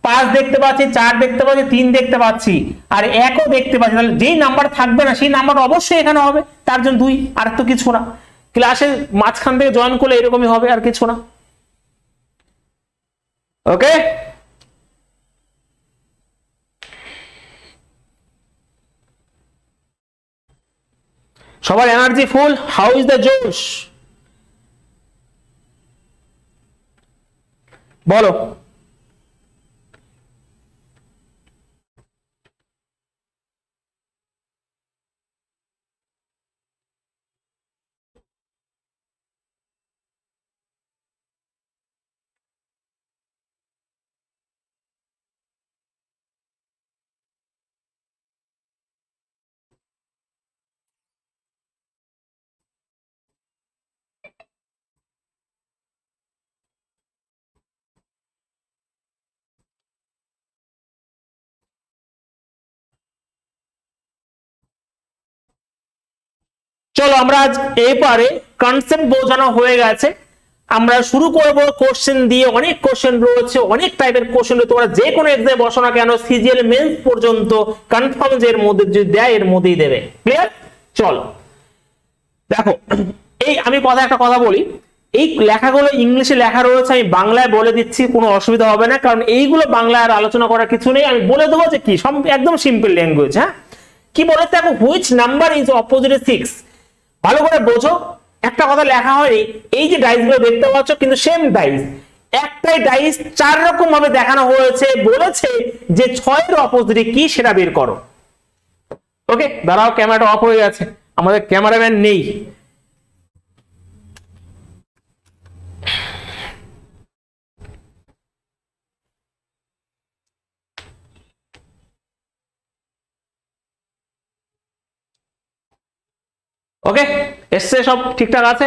5 দেখতে পাচ্ছি, 4 দেখতে পাচ্ছি, 3 দেখতে পাচ্ছি, আর 1ও দেখতে পাচ্ছি। তাহলে যেই নাম্বার থাকবে না সেই নাম্বার অবশ্যই এখানে হবে, তার জন্য 2, আর তো কিছু না। ক্লাসের মাঝখান থেকে জয়েন করলে এরকমই হবে, আর কিছু না। ওকে, সবার energy full? How is the জোশ? বলো। চলো আমরা আজ এবারে কনসেপ্ট বোঝানো হয়ে গেছে, আমরা শুরু করব কোশ্চেন দিয়ে। অনেক কোশ্চেন রয়েছে, অনেক টাইপের কোশ্চেন, তোমরা যে কোনো এক্সামে বসো না কেন, সিজিএল মেন্স পর্যন্ত কনফার্ম যে এর মধ্যে যদি দেয় এর মধ্যেই দেবে। ক্লিয়ার? চলো দেখো, এই আমি একটা কথা বলি, এই লেখাগুলো ইংলিশে লেখা রয়েছে, আমি বাংলায় বলে দিচ্ছি, কোনো অসুবিধা হবে না, কারণ এইগুলো বাংলায় আর আলোচনা করার কিছু নেই। আমি বলে দেবো যে কি, একদম সিম্পল ল্যাঙ্গুয়েজ। হ্যাঁ, কি বলেছে দেখো, হুইচ নাম্বার ইজ অপোজিট 6। ভালো করে বোঝো, একটা কথা লেখা হয়নি, এই যে ডাইস গুলো দেখতে পাচ্ছ কিন্তু সেম ডাইস, একটাই ডাইস 4 রকম ভাবে দেখানো হয়েছে, বলেছে যে 6-এর অপোজিটে কি সেটা বের করো। ওকে, দাঁড়াও, ক্যামেরাটা অফ হয়ে গেছে, আমাদের ক্যামেরাম্যান নেই। ওকে, এসছে, সব ঠিকঠাক আছে।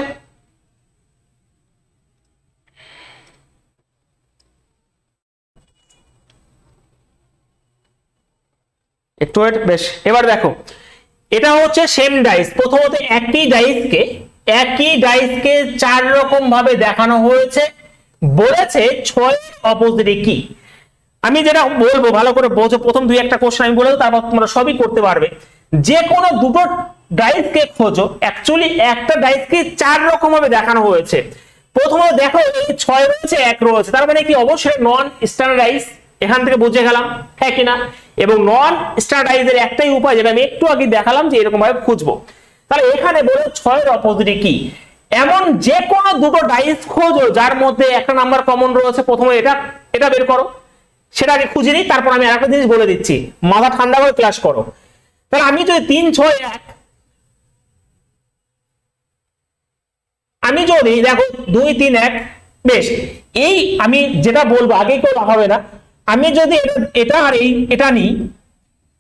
একটু বেশ, এবার দেখো, এটা হচ্ছে সেম ডাইস। প্রথমত একই ডাইসকে 4 রকম ভাবে দেখানো হয়েছে, বলেছে 6-এর অপোজিটে কি। আমি যেটা বলবো ভালো করে বোঝো, প্রথম 2-1টা কোশ্চেন আমি বলবো, তারপর তোমরা সবই করতে পারবে। যে কোনো দুটো ডাইসকে খোঁজো, অ্যাকচুয়ালি একটা ডাইসকে 4 রকম ভাবে দেখানো হয়েছে। প্রথমত দেখো, এই 6 রয়েছে, 1 রয়েছে, তার মানে কি অবশ্যই নন স্ট্যান্ডার্ডাইজ, এখান থেকে বুঝে গেলাম, হ্যাঁ কিনা? এবং নন স্ট্যান্ডার্ডাইজের একটাই উপায়, যেটা আমি একটু আগে দেখালাম, যে এরকম ভাবে খুঁজবো। তাহলে এখানে বলে 6-এর অপোজিটে কি, এমন যে কোনো দুটো ডাইস খোঁজো যার মধ্যে একটা নাম্বার কমন রয়েছে, প্রথমে এটা বের করো। সেটা আগে খুঁজে নিই, তারপর আমি আরেকটা জিনিস বলে দিচ্ছি, মাথা ঠান্ডা করে ক্লাস করো। তাহলে আমি যদি 3 6 1, আমি যদি দেখো 2 3 1, বেশ, এই আমি যেটা বলবো আগে কেউ হবে না, আমি যদি এটা আর এটা নিই,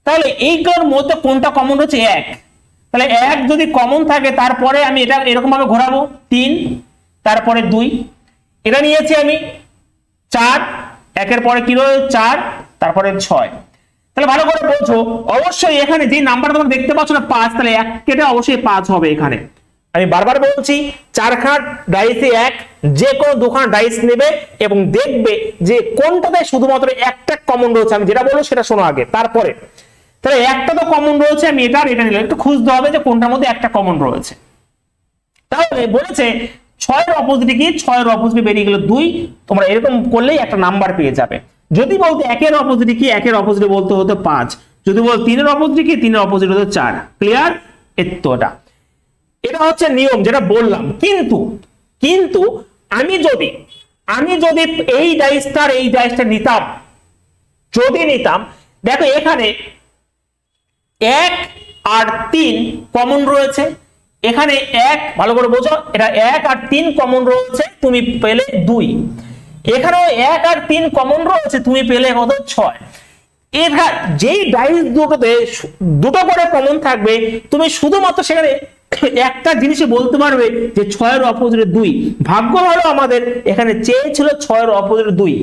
তাহলে এইগুলোর মধ্যে কোনটা কমন হচ্ছে 1, তাহলে 1 যদি কমন থাকে তারপরে আমি এটা এরকম ভাবে ঘোরাবো 3, তারপরে 2, এটা নিয়েছি আমি 4, একের পরে কি রয়েছে 4, তারপরে 6। তাহলে ভালো করে বোঝো, অবশ্যই এখানে যে নাম্বার তোমরা দেখতে পাচ্ছ না 5, তাহলে 1 কেটে অবশ্যই 5 হবে এখানে। আমি বারবার বলছি 4খানা ডাইসে 1, যে কোনো 2খানা ডাইস নেবে এবং দেখবে যে কোনটাতে শুধুমাত্র একটা কমন রয়েছে। আমি যেটা বলবো সেটা শোনো আগে, তারপরে তাহলে একটা তো কমন রয়েছে, আমি এটা আর এটা নিলাম, একটু খুঁজতে হবে যে কোনটার মধ্যে একটা কমন রয়েছে। তাহলে বলেছে 6 এর অপোজিট কি, 6 এর অপোজিট বেরিয়ে গেল 2, তোমরা এরকম করলেই একটা নাম্বার পেয়ে যাবে। যদি বলতে 1 এর অপোজিট কি, 1 এর অপোজিট বলতে হতো 5, যদি বল 3 এর অপোজিট কি, 3 এর অপোজিট হতো 4। ক্লিয়ার? এতটা, এটা হচ্ছে নিয়ম যেটা বললাম। কিন্তু আমি যদি এই ডাইসটা নিতাম, যদি নিতাম, দেখো এখানে 1 আর 3 কমন রয়েছে, এখানে 1, ভালো করে বোঝো, এটা 1 আর 3 কমন রয়েছে, তুমি পেলে 2, এখানেও 1 আর 3 কমন রয়েছে, তুমি পেলে কত 6। এবার যেই ডাইস দুটোতে দুটো করে কমন থাকবে, তুমি শুধুমাত্র সেখানে একটা জিনিসই বলতে পারবে যে 6 এর অপোজিট 2। ভাগ্য ভালো আমাদের এখানে চেয়েছিল 6 এর অপোজিট 2,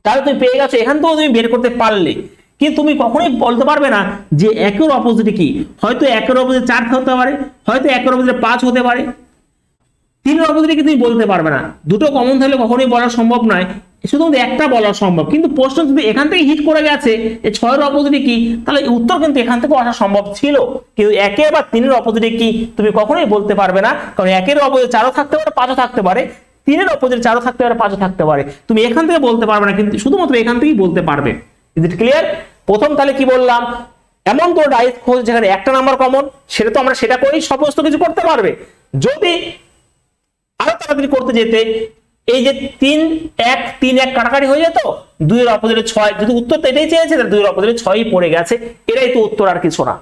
তাহলে তুমি পেয়ে গেছো, এখান থেকেও তুমি বের করতে পারলে। কিন্তু তুমি কখনোই বলতে পারবে না যে 1 এর অপোজিট কি, হয়তো 1 এর অপোজিট 4 হতে পারে, হয়তো 1 এর অপোজিট 5 হতে পারে, 3 এর অপোজিট কি তুমি বলতে পারবে না। দুটো কমন থাকলে কখনোই বলা সম্ভব নয়, শুধুমাত্র একটা বলা সম্ভব। কিন্তু প্রশ্ন যদি এখান থেকে হিট করে গেছে যে 6 এর অপোজিট কি, তাহলে উত্তর কিন্তু এখান থেকে আসা সম্ভব ছিল। কিন্তু 1 বা 3 এর অপোজিট কি তুমি কখনোই বলতে পারবে না, কারণ 1 এর অপোজিট 4ও থাকতে পারে, 5ও থাকতে পারে, 3 এর অপোজিট 4ও থাকতে পারে, 5ও থাকতে পারে, তুমি এখান থেকে বলতে পারবে না, কিন্তু শুধুমাত্র এখান থেকেই বলতে পারবে। Is it clear? প্রথম তাহলে কি বললাম, এমন কোনো ডাইস খোঁজ যেখানে একটা নাম্বার কমন, সেটা তো আমরা সেটা করেই সমস্ত কিছু করতে পারবে। যদি আরো তাড়াতাড়ি করতে যেতে, এই যে 3 1 কাটাকাটি হয়ে যেত, 2 এর অপোজিটে 6, যদি উত্তর তো এটাই চেয়েছে, 2 এর অপোজিটে 6ই পড়ে গেছে, এটাই তো উত্তর, আর কিছু না।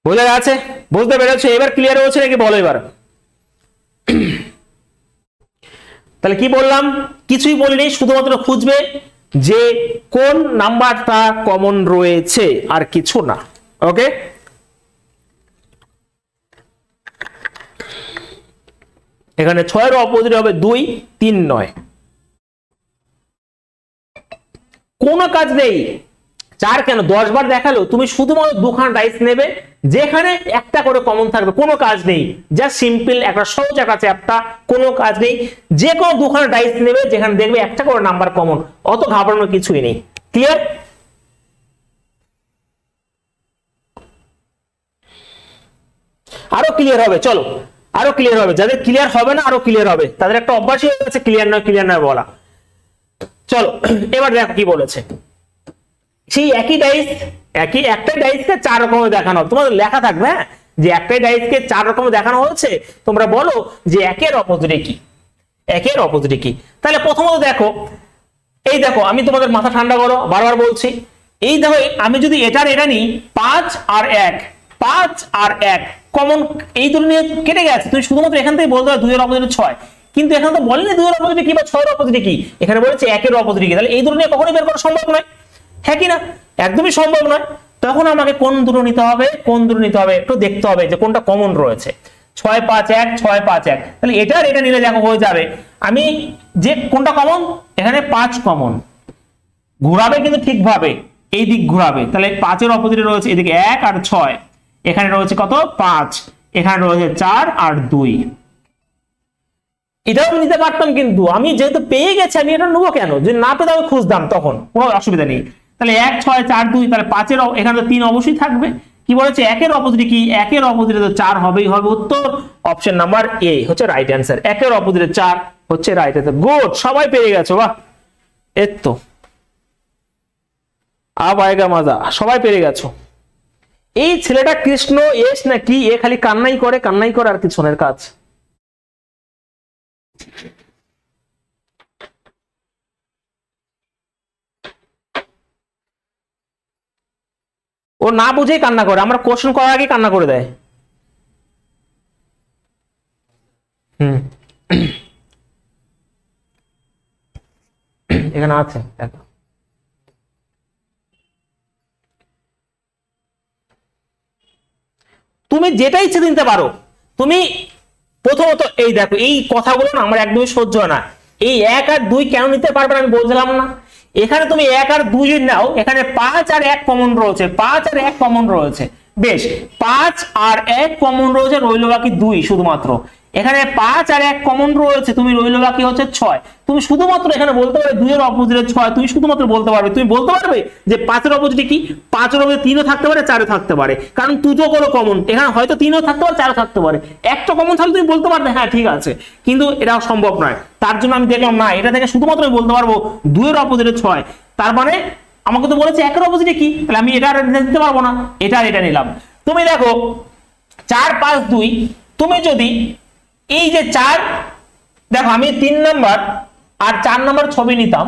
বোঝা গেছে? বুঝতে পেরেছো? এবার ক্লিয়ার হচ্ছে নাকি বলো এবার? তাহলে কি বললাম? কিছুই বলিনি, শুধুমাত্র খুঁজবে যে কোন নাম্বারটা কমন রয়েছে, আর কিছু না। ওকে, এখানে 6 এর অপোজিট হবে 2, 3 নয়, কোনো কাজ নেই। 4 কেন 10 বার দেখালো, তুমি শুধুমাত্র 2খানা ডাইস নেবে, যেখানে একটা করে কমন থাকবে, কোনো কাজ নেই, জাস্ট সিম্পল একটা সহজ একটা চ্যাপ্টার, কোনো কাজ নেই। যে কোনো 2খানা ডাইস নেবে যেখানে দেখবে একটা করে নাম্বার কমন, অত ঘাবড়ানোর কিছুই নেই। ক্লিয়ার? আরো ক্লিয়ার হবে, চলো আরো ক্লিয়ার হবে। যাদের ক্লিয়ার হবে না আরো ক্লিয়ার হবে, তাদের একটা অভ্যাসই হয়ে গেছে ক্লিয়ার নয় বলা। চলো এবার দেখো কি বলেছে। সেই একই ডাইস, একটাই ডাইসকে 4 রকমের দেখানো হবে, তোমাদের লেখা থাকবে, হ্যাঁ, যে একটাই ডাইসকে 4 রকমের দেখানো হচ্ছে, তোমরা বলো যে 1 এর অপোজিটে কি, 1 এর অপোজিটে কি। তাহলে প্রথমত দেখো, এই দেখো, আমি তোমাদের মাথা ঠান্ডা করো, বারবার বলছি, এই দেখো, আমি যদি এটা নিই, 5 আর 1 কমন, এই দুটো নিয়ে কেটে গেছে, তুমি শুধুমাত্র এখান থেকে বলতে হবে 2 এর অপোজিটে 6, কিন্তু এখানে তো বলেনি 2 এর অপোজিটে কি বা 6 এর অপোজিটে কি, এখানে বলেছে 1 এর অপোজিটে কি। তাহলে এই দুটো নিয়ে কখনোই বের করা সম্ভব নয়, হ্যাঁ কি না? একদমই সম্ভব নয়। তখন আমাকে কোন দুটো নিতে হবে, একটু দেখতে হবে যে কোনটা কমন রয়েছে। 6 5 1, 6 5 1, তাহলে এটা নিলে দেখো হয়ে যাবে। আমি যে কোনটা কমন, এখানে 5 কমন, ঘোরাবে কিন্তু ঠিকভাবে, এই দিক ঘোরাবে, তাহলে 5 এর অপোজিটে রয়েছে এদিকে 1 আর 6, এখানে রয়েছে কত 5, এখানে রয়েছে 4 আর 2। এটাও নিতে পারতাম, কিন্তু আমি যেহেতু পেয়ে গেছি, আমি এটা নেবো কেন? যদি না পেতাম আমি খুঁজতাম, তখন কোনো অসুবিধা নেই। তাহলে 1 6 4 2, তাহলে 5 এর এখানে তো 3 অবশ্যই থাকবে। কি বলেছে? 1 এর অপোজিটে কি, 1 এর অপোজিটে তো 4 হবেই হবে। উত্তর অপশন নাম্বার এ হচ্ছে রাইট অ্যান্সার। 1 এর অপোজিটে 4 হচ্ছে রাইট অ্যান্সার। গুড, সবাই পেরে গেছো, বাহ, এতো আব আয়েগা মজা, সবাই পেরে গেছো। এই ছেলেটা কৃষ্ণ এস না কি, এ খালি কান্নাই করে আর কিছু না, এর কাজ। ও না বুঝেই কান্না করে, আমরা কোশ্চেন করার আগে কান্না করে দেয়। হুম এখানে আছে দেখো, তুমি যেটা ইচ্ছে নিতে পারো। তুমি প্রথমত এই দেখো, এই কথাগুলো না আমার একদমই সহ্য হয় না। এই 1 আর 2 কেন নিতে পারবে না আমি বলছিলাম না। এখানে তুমি 1 আর 2 যদি নাও, এখানে 5 আর 1 কমন রয়েছে, 5 আর 1 কমন রয়েছে। বেশ, 5 আর 1 কমন রয়েছে, রইল বাকি 2 শুধুমাত্র। এখানে 5 আর 1 কমন রয়েছে, তুমি রইল বাকি হচ্ছে 6। তুমি শুধুমাত্র এখানে বলতে পারবে 2 এর অপোজিটে 6, তুমি শুধুমাত্র বলতে পারবে। তুমি বলতে পারবে যে 5 এর অপোজিটে কি, 5 এর অপোজিটে 3ও থাকতে পারে, 4ও থাকতে পারে, কারণ দুটো কোনো কমন। এখানে হয়তো 3ও থাকতে পারে, 4ও থাকতে পারে, একটা কমন থাকলে তুমি বলতে পারবে হ্যাঁ ঠিক আছে, কিন্তু এটা সম্ভব নয়। তার জন্য আমি দেখলাম না, এটা থেকে শুধুমাত্র আমি বলতে পারবো 2 এর অপোজিটে 6। তার মানে আমাকে তো বলেছে 1 এর অপোজিটে কি, তাহলে আমি এটা আর দিতে পারবো না, এটা আর এটা নিলাম। তুমি দেখো 4 5 2, তুমি যদি এই যে 4, দেখো আমি 3 নাম্বার আর 4 নাম্বার ছবি নিতাম,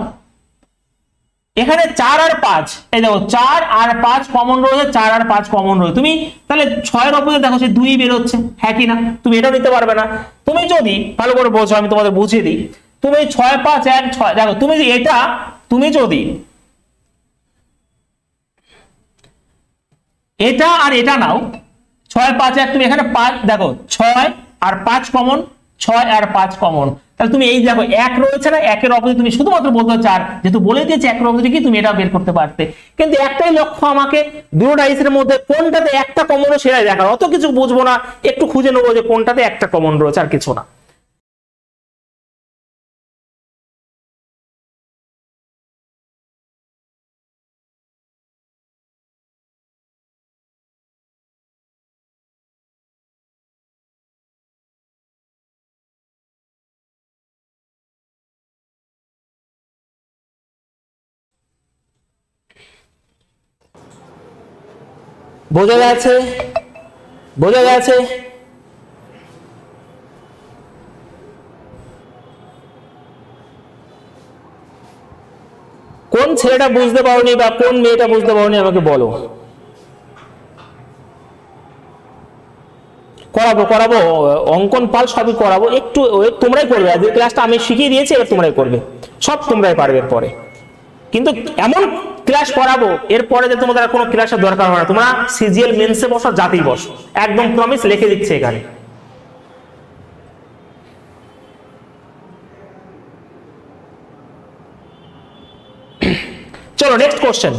এখানে 4 আর 5, এই দেখো 4 আর 5 কমন রয়েছে, 4 আর 5 কমন রয়েছে, তুমি তাহলে 6 এর অপোজিটে দেখো সে 2 বের হচ্ছে, হ্যাঁ কি না? তুমি এটাও নিতে পারবে না। তুমি যদি ভালো করে বোঝো, আমি তোমাদের বুঝিয়ে দিই। তুমি 6 5 1 6, দেখো তুমি এটা, তুমি যদি এটা আর এটা নাও, 6 5 1, তুমি এখানে 5 দেখো 6 আর 5 কমন, 6 আর 5 কমন, তাহলে তুমি এই দেখো 1 রয়েছে না, 1 এর অপোজিট তুমি শুধুমাত্র বলতে 4, যেহেতু বলে দিয়েছে 1 এর অপোজিট কি, তুমি এটা বের করতে পারতে। কিন্তু একটাই লক্ষ্য আমাকে, দুটো ডাইসের মধ্যে কোনটাতে একটা কমন সেটাই দেখার, অত কিছু বুঝবো না, একটু খুঁজে নেবো যে কোনটাতে একটা কমন রয়েছে, আর কিছু না। বোঝা গেছে? বোঝা গেছে? কোন ছেলেটা বুঝতে পারোনি বা কোন মেয়েটা বুঝতে পারোনি আমাকে বলো। করাবো করাবো, অঙ্কন পাল সবই করাবো, একটু তোমরাই করবে। আজকের ক্লাসটা আমি শিখিয়ে দিয়েছি, এবার তোমরাই করবে, সব তোমরাই পারবে এরপরে। কিন্তু এমন ক্লাস করাবো এরপরে যে তোমাদের কোনো ক্লাসের দরকার হয় না, তোমরা সিজিএল মেন্সে বসো, জাতি বসো, একদম প্রমিস লিখে দিচ্ছে এখানে। চলো নেক্সট কোশ্চেন,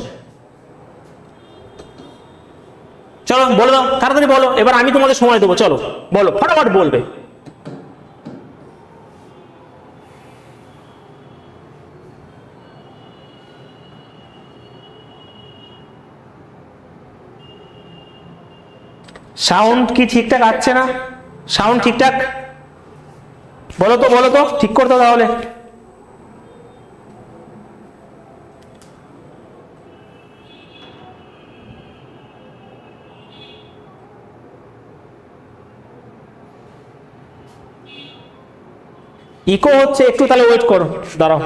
চলো বলে দাও তাড়াতাড়ি বলো, এবার আমি তোমাদের সময় দেবো, চলো বলো ফটাফট বলবে। সাউন্ড কি ঠিকঠাক আসছে না? সাউন্ড ঠিকঠাক বলো তো, বলো তো, ঠিক করতো তাহলে। ইকো হচ্ছে একটু, তাহলে ওয়েট করো, দাঁড়াও।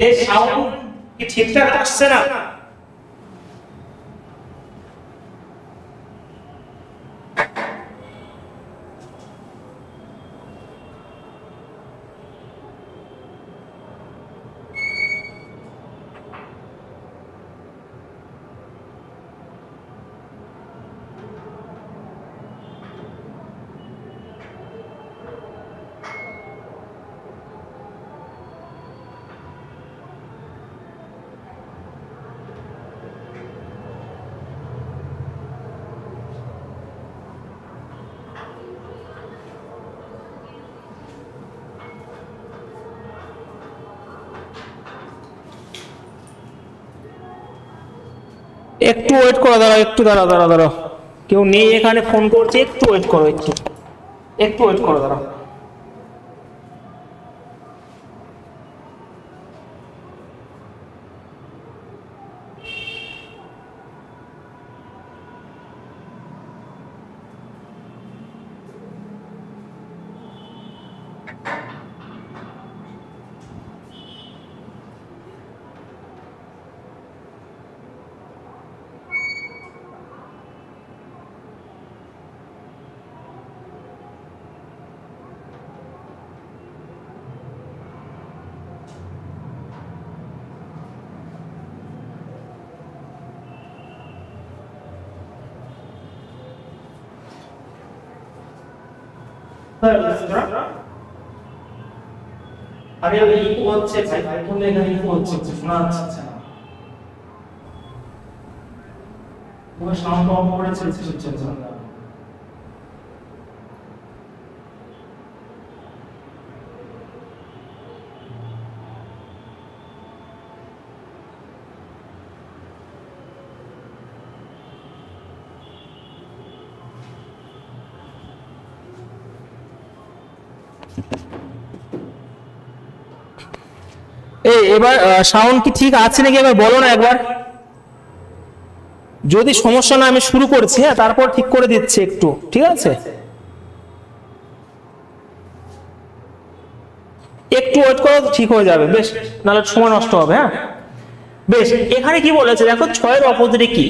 এই সাউন্ড কি ঠিকঠাক আসছে না? একটু ওয়েট করো, দাঁড়াও একটু, দাঁড়াও দাঁড়াও দাঁড়াও, কেউ নেই এখানে, ফোন করছে, একটু ওয়েট করো, একটু একটু ওয়েট করো, দাঁড়াও। আরে ইকো হচ্ছে ভাই, ভাই ফোনে এখানে ইকো হচ্ছে, শোনা যাচ্ছে না। তোমার সাউন্ড অফ করেছে, হচ্ছে না। এই এবার সাউন্ড কি ঠিক আছে নাকি এবার বলো না একবার। যদি সমস্যা না, আমি শুরু করছি, হ্যাঁ, তারপর ঠিক করে দিচ্ছি একটু, ঠিক আছে? একটু ওয়েট করো, ঠিক হয়ে যাবে, বেশ, নাহলে সময় নষ্ট হবে। হ্যাঁ বেশ, এখানে কি বলেছে দেখো, 6 এর অপোজিটে কি,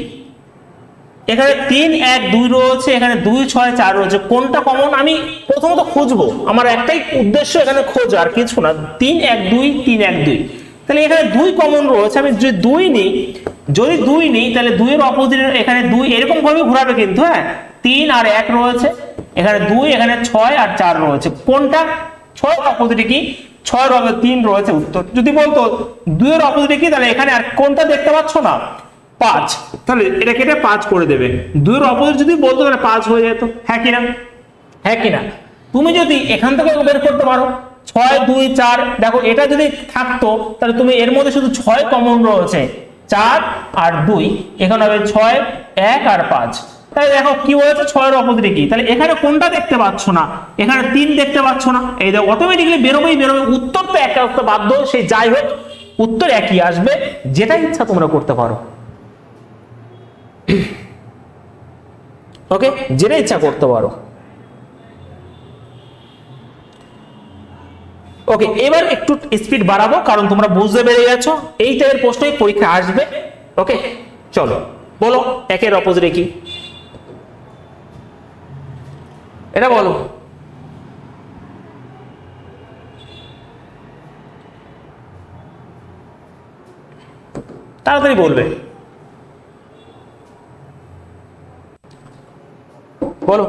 এখানে 3 1 2 রয়েছে, এখানে 2 6 4 রয়েছে, কোনটা কমন আমি প্রথমত খুঁজবো, আমার একটাই উদ্দেশ্য এখানে খোঁজা, আর কিছু না। 3 1 2 3 1 2, তাহলে এখানে 2 কমন রয়েছে, আমি যদি 2 নিই, তাহলে 2 এর অপোজিটে এখানে 2 এরকম ভাবে ঘোরাবে কিন্তু, হ্যাঁ, 3 আর 1 রয়েছে, এখানে 2, এখানে 6 আর 4 রয়েছে, কোনটা 6 এর অপোজিটে কি, 6 এর অপোজিটে 3 রয়েছে উত্তর। যদি বলতো 2 এর অপোজিটে কি, তাহলে এখানে আর কোনটা দেখতে পাচ্ছ না, 5, তাহলে এটা কেটে 5 করে দেবে। 2 এর অপোজিট যদি বলতো তাহলে 5 হয়ে যেত, হ্যাঁ কিনা, হ্যাঁ কিনা? তুমি যদি এখান থেকে বের করতে পারো 6 2 4, দেখো এটা যদি থাকতো তাহলে তুমি এর মধ্যে শুধু 6 কমন রয়েছে, 4 আর 2, এখানে হবে 6 1 আর 5, তাহলে দেখো কি বলেছে 6 এর অপোজিটে কি, তাহলে এখানে কোনটা দেখতে পাচ্ছ না, এখানে 3 দেখতে পাচ্ছ না, এই দেখো অটোমেটিক্যালি বেরোবেই, উত্তর তো এক আসতে বাধ্য, সেই যাই হোক উত্তর একই আসবে, যেটা ইচ্ছা তোমরা করতে পারো। ওকে, যেটা ইচ্ছা করতে পারো। ওকে, এবার একটু স্পিড বাড়াবো কারণ তোমরা বুঝতে পেরে গেছো এই টাইপের প্রশ্নই পরীক্ষা আসবে। ওকে চলো বলো, 1 এর অপোজিটে কি, এটা বলো। তাড়াতাড়ি বলবে, বলো।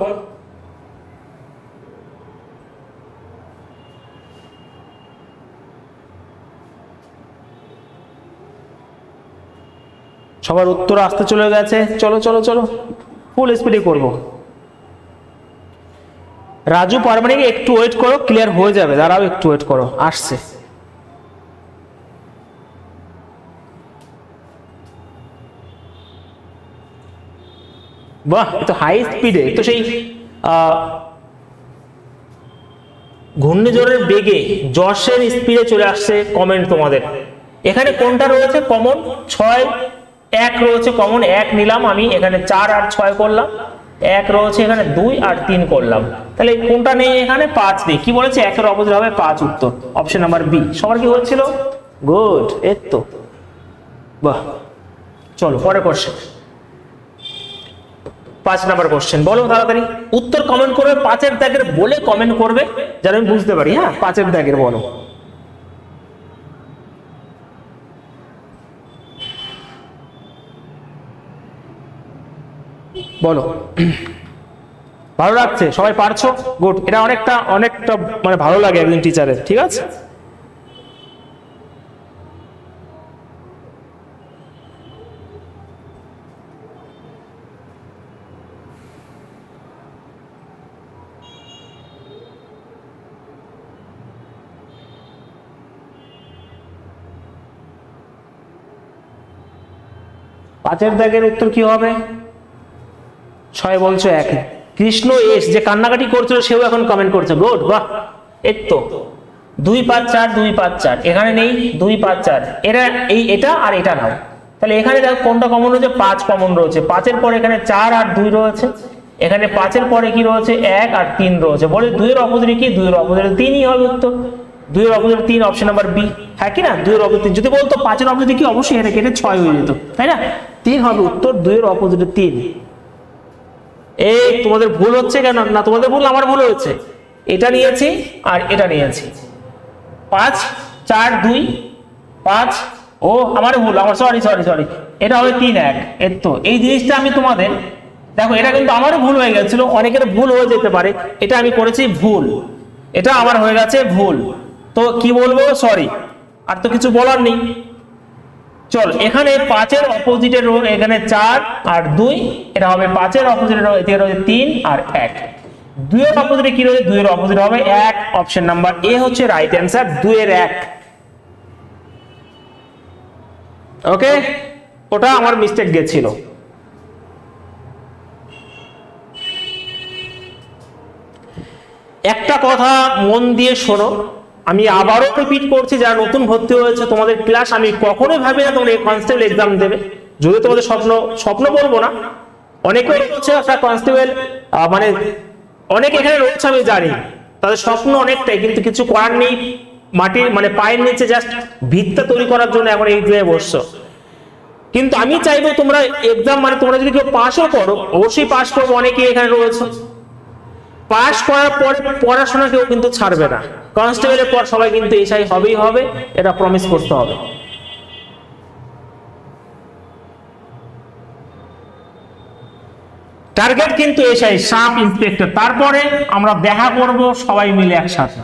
সবার উত্তর আসতে চলে গেছে, চলো চলো চলো, ফুল স্পিডে করব। রাজু পারমানি, একটু ওয়েট করো, ক্লিয়ার হয়ে যাবে, দাঁড়াও একটু ওয়েট করো, আসছে। বাহ, তো হাই স্পিডে, তো সেই ঘূর্ণিঝড়ের বেগে যশের স্পিডে চলে আসছে কমেন্ট তোমাদের। এখানে কোনটা রয়েছে কমন, 6 1 রয়েছে কমন, 1 নিলাম আমি, এখানে 4 আর 6 করলাম, 1 রয়েছে এখানে 2 আর 3 করলাম, তাহলে কোনটা নেই এখানে, 5 নেই। কি বলেছে 1 এর অপোজিট হবে 5, উত্তর অপশন নাম্বার বি। সবার কি হচ্ছিল, গুড, এই তো, বাহ। চলো পরের কোশ্চেন, 5 নাম্বার কোশ্চেন, বলো তাড়াতাড়ি উত্তর কমেন্ট করবে, 5 এর দাগের বলে কমেন্ট করবে যেন আমি বুঝতে পারি। হ্যাঁ 5 এর দাগের বলো, বলো। ভালো লাগছে, সবাই পারছো, গুড, এটা অনেকটা অনেকটা মানে ভালো লাগে একজন টিচারের, ঠিক আছে। 5 দাগের উত্তর কি হবে? 6 বলছো 1। কৃষ্ণ এস যে কান্নাকাটি করছিল সেও এখন কমেন্ট করছে, গুড, বাহ। এই তো 2 5 4 2 5 4 এখানে নেই, 2 5 4 এটা আর এটা নাও। তাহলে এখানে দেখো কোনটা কমন রয়েছে, 5 কমন রয়েছে। 5 এর পরে এখানে 4 আর 2 রয়েছে, এখানে 5 এর পরে কি রয়েছে, 1 আর 3 রয়েছে। বলে 2 এর অপোজিট কি, 2 এর অপোজিট 3ই হবে উত্তর। 2 এর অপোজিট 3, অপশন নাম্বার বি। হ্যাঁ কি না, 2 এর অপোজিট। যদি বলতো 5 এর অপোজিট কি, অবশ্যই এটা কেটে 6 হয়ে যেত, তাই না? 3 হবে উত্তর, 2 এর অপোজিট 3। এই তোমাদের ভুল হচ্ছে কেন? না তোমাদের ভুল, আমার ভুল হয়েছে। এটা নিয়েছি আর এটা নিয়েছি, 5 4 2 5। ও আমার ভুল, আমার সরি, এটা হবে 3 1। এর তো এই জিনিসটা আমি তোমাদের দেখো, এটা কিন্তু আমারও ভুল হয়ে গেছিল, অনেকের ভুল হয়ে যেতে পারে। এটা আমি করেছি ভুল, এটা আমার হয়ে গেছে ভুল। তো কি বলবো, সরি, আর তো কিছু বলার নেই। চল, এখানে 5 এর অপোজিটের রো এখানে 4 আর 2, এটা হবে 5 এর অপোজিটের রো, এতে রয়েছে 3 আর 1। 2 এর অপোজিটে কি রয়েছে, 2 এর অপোজিট হবে 1। অপশন নাম্বার এ হচ্ছে রাইট অ্যান্সার, 2 এর 1। ওকে, ওটা আমার মিস্টেক গেছিল। একটা কথা মন দিয়ে শোনো, আমি আবারও রিপিট করছি, যারা নতুন ভর্তি হয়েছে তোমাদের ক্লাস আমি কখনোই ভাবি না তোমরা এই কনস্টেবল এক্সাম দেবে। যদি তোমাদের স্বপ্ন বলবো না, অনেকে হচ্ছে একটা কনস্টেবল মানে অনেক এখানে রয়েছে আমি জানি, তাদের স্বপ্ন অনেকটাই, কিন্তু কিছু করার নেই। মাটির মানে পায়ের নিচে জাস্ট ভিতটা তৈরি করার জন্য এখন এই এক্সামে বসছো। কিন্তু আমি চাইবো তোমরা এক্সাম মানে তোমরা যদি কেউ পাসও করো, অবশ্যই পাস করবো, অনেকেই এখানে রয়েছে। পাস করার পরে পড়াশোনা কেউ কিন্তু ছাড়বে না। কনস্টেবলের পর সবাই কিন্তু এসআই হবেই হবে, এটা প্রমিস করতে হবে। টার্গেট কিন্তু এসআই, সাব ইন্সপেক্টর, তারপরে আমরা দেখা করব সবাই মিলে একসাথে।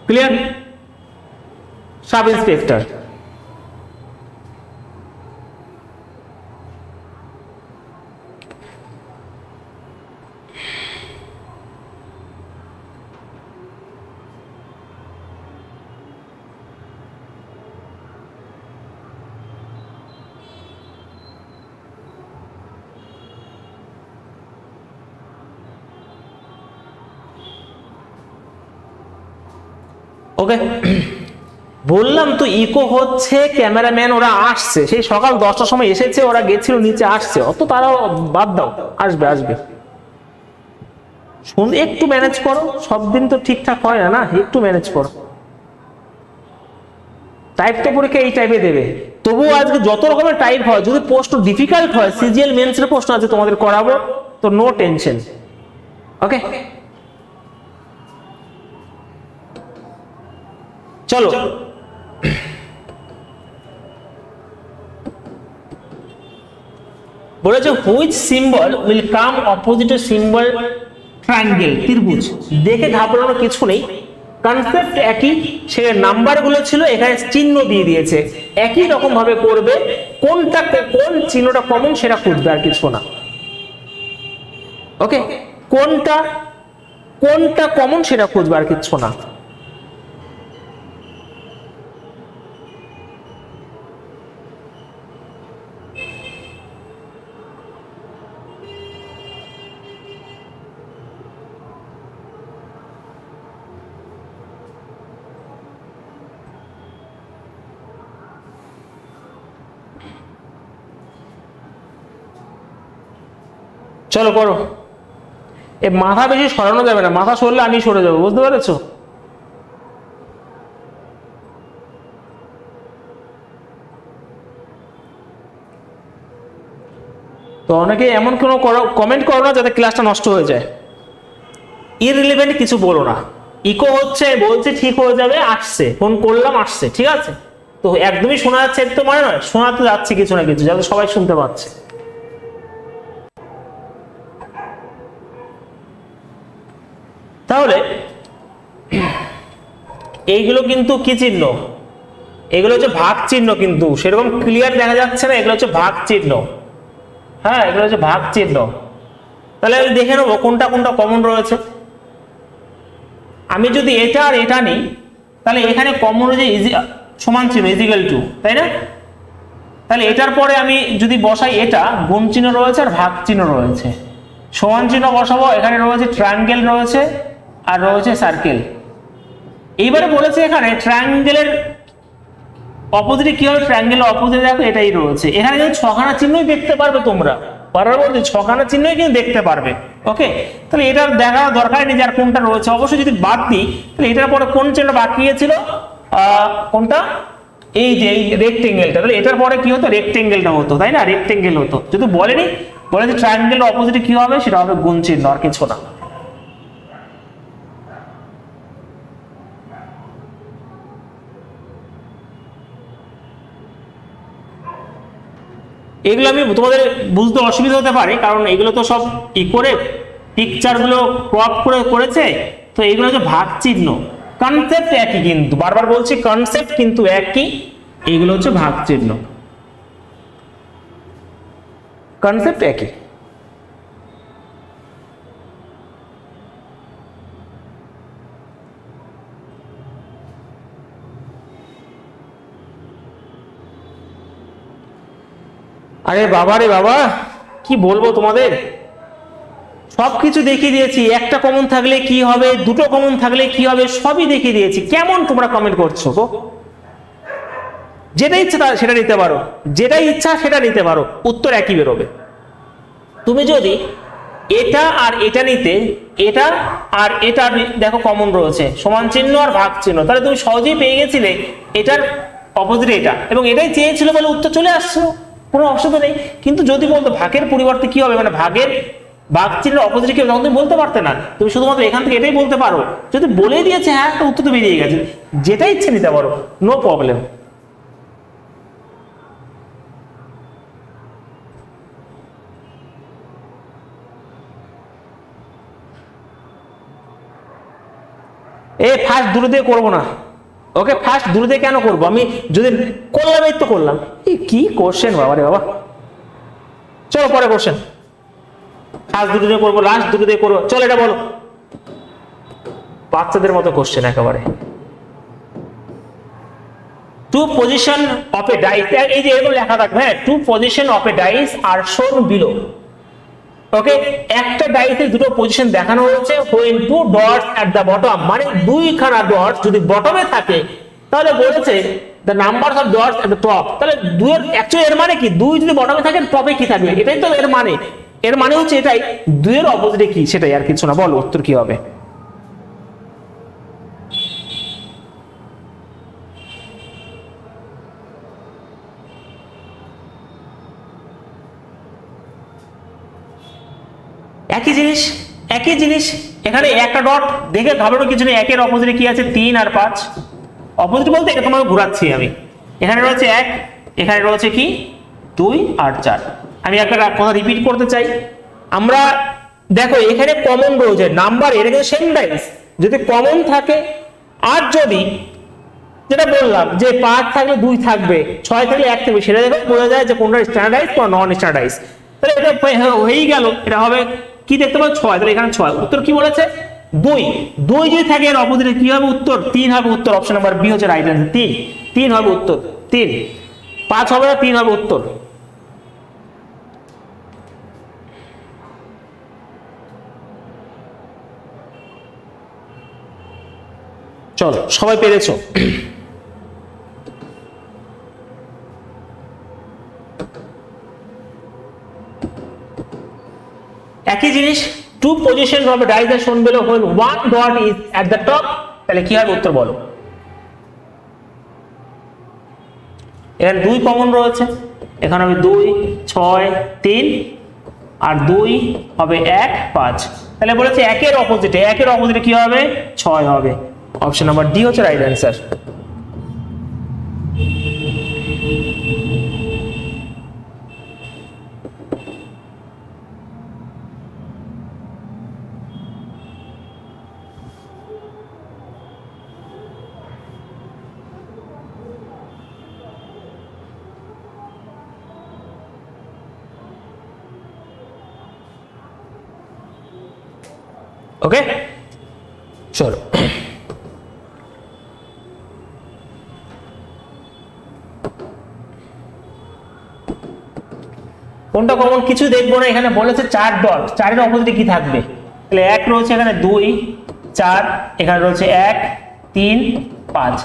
ক্লিয়ার? Sub inspector. ওকে, বললাম তো ইকো হচ্ছে, ক্যামেরাম্যান ওরা আসছে, সেই সকাল 10টার সময় এসেছে, ওরা গেছিল নিচে, আসছে, অত তারা বাদ দাও, আসবে। একটু ম্যানেজ করো, সব দিন তো ঠিকঠাক হয় না, একটু ম্যানেজ করো। টাইপ তো পরীক্ষা এই টাইপে দেবে, তবুও আজকে যত রকমের টাইপ হয়, যদি প্রশ্ন ডিফিকাল্ট হয়, সিজিএল মেন্সের প্রশ্ন আছে তোমাদের করাবো, তো নো টেনশন। ওকে, চলো। বলেছে which symbol will come opposite to symbol triangle, ত্রিভুজ। দেখে ঘাবড়ানোর কিছু নেই, কনসেপ্ট একই। সে নাম্বারগুলো ছিল, এখানে চিহ্ন দিয়ে দিয়েছে, একই রকম ভাবে করবে। কোন চিহ্নটা কমন সেটা খুঁজবে, আর কিছু না। ওকে, কোনটা কমন সেটা খুঁজবে, আর কিছু না। চলো করো। এ মাথা বেশি সরানো যাবে না, মাথা সরলে আমি সরে যাবো, বুঝতে পেরেছো? তো অনেকে এমন কোনো কমেন্ট করো না যাতে ক্লাসটা নষ্ট হয়ে যায়। ইররিলেভেন্ট কিছু বলো না। ইকো হচ্ছে, বলছে ঠিক হয়ে যাবে, আসছে, ফোন করলাম, আসছে, ঠিক আছে। তো একদমই শোনা যাচ্ছে তো মানে নয়, শোনা তো যাচ্ছে কিছু না কিছু, যাতে সবাই শুনতে পাচ্ছে। তাহলে এইগুলো কিন্তু কি চিহ্ন? এগুলো হচ্ছে ভাগ চিহ্ন, কিন্তু সেরকম ক্লিয়ার দেখা যাচ্ছে না, এগুলো হচ্ছে ভাগ চিহ্ন। হ্যাঁ, এগুলো হচ্ছে ভাগ চিহ্ন। তাহলে আমি দেখে নেবো কোনটা কমন রয়েছে। আমি যদি এটা আর এটা নিই, তাহলে এখানে কমন রয়েছে সমান চিহ্ন, ইজিক্যাল টু, তাই না? তাহলে এটার পরে আমি যদি বসাই, এটা গুণ চিহ্ন রয়েছে আর ভাগ চিহ্ন রয়েছে, সমান চিহ্ন বসাবো, এখানে রয়েছে ট্রায়াঙ্গেল রয়েছে আর রয়েছে সার্কেল। এইবারে বলেছে এখানে ট্রায়াঙ্গেলের অপোজিটে কি হবে, ট্রায়াঙ্গেলের অপোজিটে দেখো এটাই রয়েছে, এখানে কিন্তু ছখানা চিহ্নই দেখতে পারবে তোমরা, বারবার বলছি ছখানা চিহ্নই কিন্তু দেখতে পারবে। ওকে, তাহলে এটার দেখার দরকার নেই যে আর কোনটা রয়েছে। অবশ্যই যদি বাদ দিই তাহলে এটার পরে কোন চিহ্নটা বাকি গিয়েছিল, কোনটা, এই যে এই রেক্টেঙ্গেলটা, তাহলে এটার পরে কি হতো, রেক্টেঙ্গেলটা হতো, তাই না, রেক্টেঙ্গেল হতো। যদি বলেনি, বলে যে ট্রায়াঙ্গেলের অপোজিটে কি হবে, সেটা হবে গুণ চিহ্ন, আর কিছু না। এগুলো আমি তোমাদের বুঝতে অসুবিধা হতে পারে, কারণ এগুলো তো সব ই করে পিকচার গুলো ক্রপ করে করেছে, তো এগুলো হচ্ছে ভাগ চিহ্ন, কনসেপ্ট একই, কিন্তু বারবার বলছি কনসেপ্ট কিন্তু একই, এইগুলো হচ্ছে ভাগ চিহ্ন, কনসেপ্ট একই। আরে বাবা রে বাবা, কি বলবো তোমাদের, সবকিছু দেখিয়ে দিয়েছি, একটা কমন থাকলে কি হবে, দুটো কমন থাকলে কি হবে, সবই দেখিয়ে দিয়েছি। কেমন তোমরা কমেন্ট করছো গো? যেটা ইচ্ছা সেটা নিতে পারো, যেটাই ইচ্ছা সেটা নিতে পারো, উত্তর একই বেরোবে। তুমি যদি এটা আর এটা নিতে, এটা আর এটা দেখো কমন রয়েছে, সমান চিহ্ন আর ভাগ চিহ্ন, তাহলে তুমি সহজেই পেয়ে গেছিলে এটার অপোজিটে এটা, এবং এটাই চেয়েছিল বলে উত্তর চলে আসছো, কোনো অসুবিধা নেই। কিন্তু যদি বলতো ভাগের পরিবর্তে কি হবে, মানে ভাগের ভাগ চিহ্নের অপোজিটে কি হবে, তখন তুমি বলতে পারতে না, তুমি শুধুমাত্র এখান থেকে এটাই বলতে পারো। যদি বলে দিয়েছে হ্যাঁ, একটা উত্তর তো বেরিয়ে গেছে, যেটা ইচ্ছে নিতে পারো, নো প্রবলেম। ফার্স্ট দুটো দিয়ে করবো না, ওকে, ফার্স্ট দুটো দিয়ে কেন করবো, আমি যদি করলাম এই তো করলাম। কি কোশ্চেন বাবা রে বাবা, চলো পরে কোশ্চেন, ফার্স্ট দুটো দিয়ে করবো, লাস্ট দুটো দিয়ে করবো, চলো এটা বলো, বাচ্চাদের মতো কোশ্চেন একেবারে। Two position of a dice, এই যে এরকম লেখা থাকবে, হ্যাঁ, two position of a dice আর শোন বিলো। ওকে, একটা ডাইসে দুটো পজিশন দেখানো হয়েছে, when two dots at the bottom, মানে দুইখানা ডট যদি বটমে থাকে, তাহলে বলেছে the numbers of dots at the top, তাহলে দুইয়ের অ্যাকচুয়ালি এর মানে কি, দুই যদি বটমে থাকে টপে কি থাকবে, এটাই তো এর মানে। এর মানে হচ্ছে এটাই, দুইয়ের অপোজিটে কি, সেটাই, আর কিছু না। বলো উত্তর কি হবে? একই জিনিস, একই জিনিস, এখানে একটা ডট দেখে ঘাবড়ানোর কিছু নেই, একের অপোজিটে কি আছে, 3 আর 5, অপোজিট বলতে এটা তোমাকে ঘোরাচ্ছি আমি, এখানে রয়েছে 1, এখানে রয়েছে কি 2 আর 4। আমি একটা কথা রিপিট করতে চাই, আমরা দেখো এখানে কমন রয়েছে নাম্বার, এটা কিন্তু সেম ডাইস, যদি কমন থাকে, আর যদি যেটা বললাম যে 5 থাকলে 2 থাকবে, 6 থাকলে 1 থাকবে, সেটা দেখো বোঝা যায় যে কোনটা স্ট্যান্ডার্ডাইজ বা নন স্ট্যান্ডার্ডাইজ। তাহলে এটা হয়েই গেল, এটা হবে কি দেখতে পাচ্ছ 6, তাহলে এখানে 6, উত্তর কি বলেছে 2, 2 যদি থাকে এর অপোজিটে কি হবে, উত্তর 3 হবে, উত্তর অপশন নাম্বার বি হচ্ছে রাইট অ্যান্সার, 3 হবে উত্তর, 3, 5 হবে না, 3 হবে উত্তর। চলো সবাই পেরেছো? একই জিনিস, টু পজিশন অফ ডাইস আর shown below when one dot is at the top, তাহলে কি হবে উত্তর বলো? এখানে 2 কমন রয়েছে, এখানে হবে 2, 6, 3 আর 2 হবে 1, 5, তাহলে বলেছে একের অপোজিটে, একের অপোজিটে কি হবে 6 হবে, অপশন নাম্বার ডি হচ্ছে রাইট অ্যান্সার। ওকে, চলো কোনটা কমন? কিছু দেখবো না, এখানে বলেছে 4 ডট, 4 এর অপোজিটে কি থাকবে? তাহলে 1 রয়েছে এখানে, 2 4, এখানে রয়েছে 1 3 5,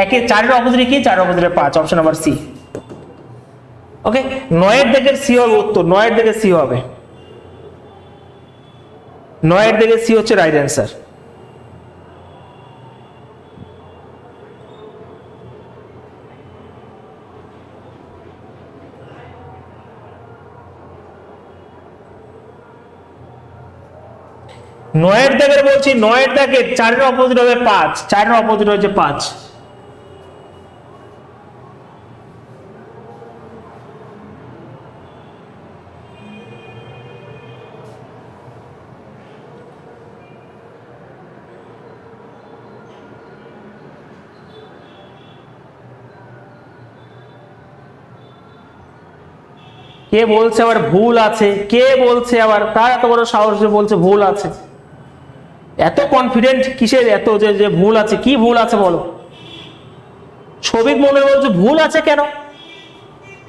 1 এর 4 এর অপোজিটে কি? 4 এর অপোজিটে 5, অপশন নাম্বার সি। ওকে, 9 এর দিকে সি হবে উত্তর, 9 এর দিকে সি হবে, 9 এর দিকে সি হচ্ছে রাইট অ্যান্সার। নয়ের দাগের বলছি, 9 এর দাগে 4 এর অপোজিট হবে 5, 4 এর অপোজিট হচ্ছে 5। কে বলছে আবার ভুল আছে? কে বলছে আবার? কার এত বড় সাহস যে বলছে ভুল আছে? এত কনফিডেন্ট কিসের? এত যে ভুল আছে, কি ভুল আছে বলো? ছবিক মনে বলছে ভুল আছে কেন?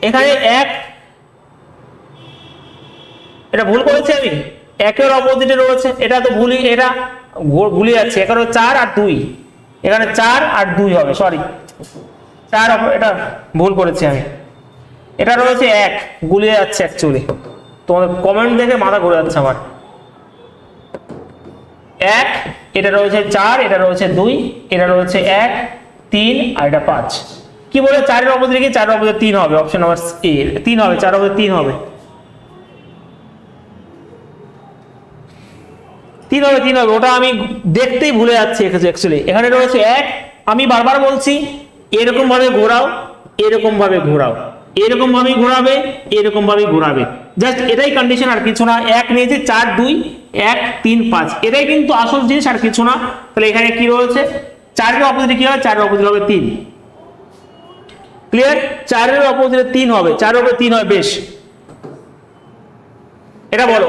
এখানে 1, এটা ভুল করেছি আমি, 1 এর অপোজিটে রয়েছে, এটা তো ভুলই, এটা ভুলে যাচ্ছে। এখানে 4 আর 2, এখানে 4 আর 2 হবে, সরি 4, এটা ভুল করেছি আমি। এটা রয়েছে 1, গুলিয়ে যাচ্ছে অ্যাকচুয়ালি, তোমাদের কমেন্ট দেখে মাথা ঘুরে যাচ্ছে আমার। 1, এটা রয়েছে 4, এটা রয়েছে 2, এটা রয়েছে 1 3 আর এটা 5। কি বলে 4 এর অপোজিটে কি? 4 এর অপোজিটে 3 হবে, অপশন নাম্বার এ 3 হবে, 4 এর অপোজিটে 3 হবে, 3 হবে, 3 হবে। ওটা আমি দেখতেই ভুলে যাচ্ছি অ্যাকচুয়ালি। এখানে রয়েছে 1, আমি বারবার বলছি এরকম ভাবে ঘোরাও, এরকম ভাবে ঘোরাও, এরকম ভাবে ঘোরাবে, এরকম ভাবে ঘোরাবে, জাস্ট এটাই কন্ডিশন, আর কিছু না। 1 নিয়েছে, 4 2 1 3 5, এটাই কিন্তু আসল জিনিস, আর কিছু না। তাহলে এখানে কি রয়েছে? 4 এর অপোজিটে কি হবে? 4 এর অপোজিট হবে 3। ক্লিয়ার? 4 এর অপোজিটে 3 হবে, 4 এর উপরে 3 হবে, বেশ। এটা বলো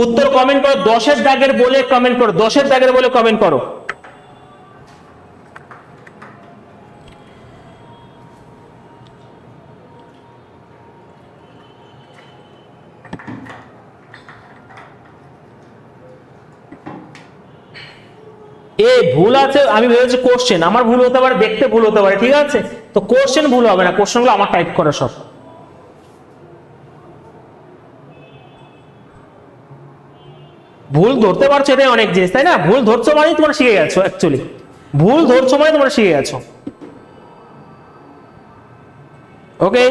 উত্তর, কমেন্ট করো। 10 এর দাগের বলে কমেন্ট করো, 10 এর দাগের বলে কমেন্ট করো। এ ভুল আছে, আমি ভেবেছি কোশ্চেন, আমার ভুল হতে পারে, দেখতে ভুল হতে পারে, ঠিক আছে? তো কোশ্চেন ভুল হবে না, কোশ্চেনগুলো আমার টাইপ করা সব। ভুল ধরতে পারছো, এটাই অনেক জিনিস, তাই না? ভুল ধরছো মানে তোমরা শিখে গেছো, অ্যাকচুয়ালি ভুল ধরছো মানে তোমরা শিখে গেছো। ওকে,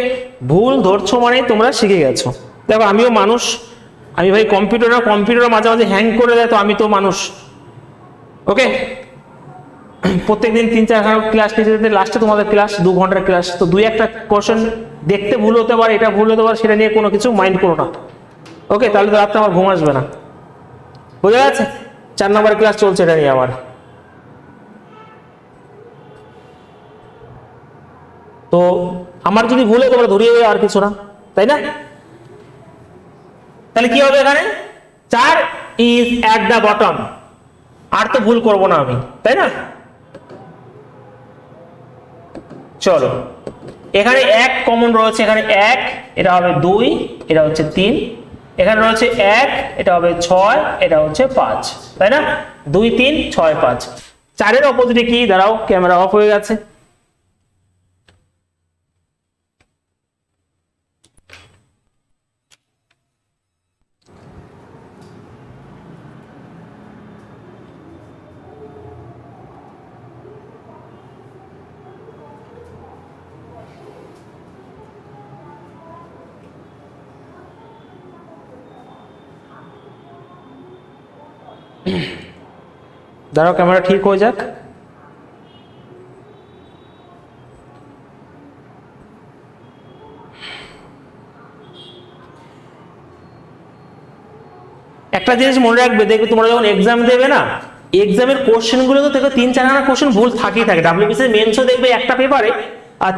ভুল ধরছো মানে তোমরা শিখে গেছো। দেখো আমিও মানুষ, আমি ভাই কম্পিউটার মাঝে মাঝে হ্যাং করে দেয়, তো আমি তো মানুষ। ওকে, প্রত্যেকদিন 3-4 ঘন্টা ক্লাস নিতে, লাস্টে তোমাদের ক্লাস 2 ঘন্টার ক্লাস, তো 2-1টা কোশ্চেন দেখতে ভুল হতে পারে, এটা ভুল হতে পারে, সেটা নিয়ে কোনো কিছু মাইন্ড করো না। ওকে, তাহলে তো রাত্রে আমার ঘুম আসবে না, বুঝা গেছে? 4 নম্বরের ক্লাস চলছে এটা নিয়ে আমার। তো আমার যদি ভুলে তোমরা ধরিয়ে দেবে, আর কিছু না, তাই না? তাহলে কি হবে এখানে? 4 ইজ এট দ্য বটম, আর তো ভুল করবো না আমি, তাই না? চলো, এখানে 1 কমন রয়েছে, এখানে 1, এটা হবে 2, এটা হচ্ছে 3, এখানে রয়েছে 1, এটা হবে 6, এটা হচ্ছে 5, তাই না? 2 3 6 5। 4 এর অপোজিটে কি? দাঁড়াও, ক্যামেরা অফ হয়ে গেছে। দাঁড়াও, ক্যামেরা ঠিক হয়ে যাক। একটা জিনিস মনে রাখবে, দেখবে তোমরা যখন এক্সাম দেবে না, এক্সামের কোশ্চেন গুলো তো দেখো 3-4 খানা কোশ্চেন ভুল থাকেই থাকে। ডাব্লিউবিসিএস মেন্সও দেখবে একটা পেপারে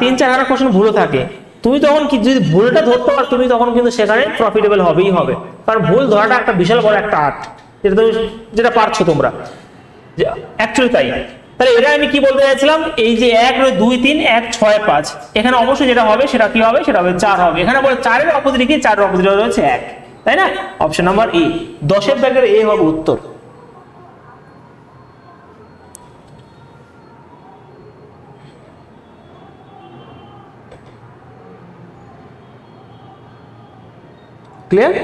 3-4 খানা কোশ্চেন ভুলও থাকে। তুমি তখন কি যদি ভুলটা ধরতে পারো, তুমি তখন কিন্তু সেখানে প্রফিটেবল হবেই হবে, কারণ ভুল ধরাটা একটা বিশাল বড় একটা আর্ট, যেটা পারছো তোমরা, অ্যাকচুয়ালি তাই। তাহলে এটা আমি কি বলতে চাইছিলাম, এই যে 1 2 3 1 6 5, এখানে অবশ্যই যেটা হবে সেটা কি হবে, সেটা হবে 4 হবে। এখানে বলে 4 এর অপোজিট কি, 4 এর অপোজিট হচ্ছে 1, তাই না? অপশন নাম্বার এ, 10 এর দাগের এ হবে উত্তর। ক্লিয়ার?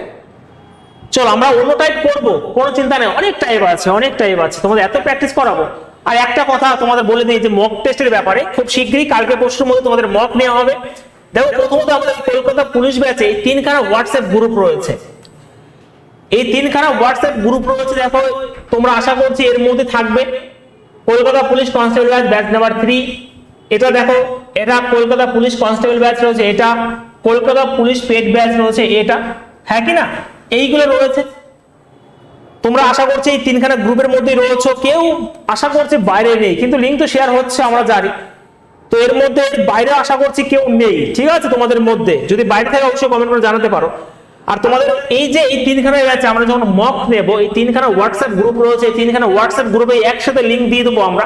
চলো আমরা অন্য টাইপ করবো, কোনো চিন্তা নেই, অনেক টাইপ আছে, অনেক টাইপ আছে, তোমাদের এত প্র্যাকটিস করাবো। আর একটা কথা তোমাদের বলে দিই যে মক টেস্টের ব্যাপারে, খুব শীঘ্রই কালকে পরশুর মধ্যে তোমাদের মক নেওয়া হবে। দেখো প্রথমত আমাদের কলকাতা পুলিশ ব্যাচে 3খানা হোয়াটসঅ্যাপ গ্রুপ রয়েছে, এই 3খানা হোয়াটসঅ্যাপ গ্রুপ রয়েছে। দেখো তোমরা আশা করছি এর মধ্যে থাকবে। Kolkata police constable batch, batch number 3, এটা দেখো, এটা কলকাতা পুলিশ কনস্টেবল ব্যাচ রয়েছে, এটা কলকাতা পুলিশ পেড ব্যাচ রয়েছে, এটা, হ্যাঁ কি না, এইগুলো রয়েছে। তোমরা আশা করছি এই 3খানা গ্রুপের মধ্যেই রয়েছে, কেউ আশা করছে বাইরে নেই, কিন্তু লিঙ্ক তো শেয়ার হচ্ছে আমরা জানি, তো এর মধ্যে বাইরে আশা করছি কেউ নেই, ঠিক আছে? তোমাদের মধ্যে যদি বাইরে থাকে অবশ্যই কমেন্ট করে জানাতে পারো। আর তোমাদের এই যে এই 3খানা ব্যাচে আমরা যখন মক নেব, এই 3খানা হোয়াটসঅ্যাপ গ্রুপ রয়েছে, এই 3খানা হোয়াটসঅ্যাপ গ্রুপে একসাথে লিঙ্ক দিয়ে দেবো আমরা,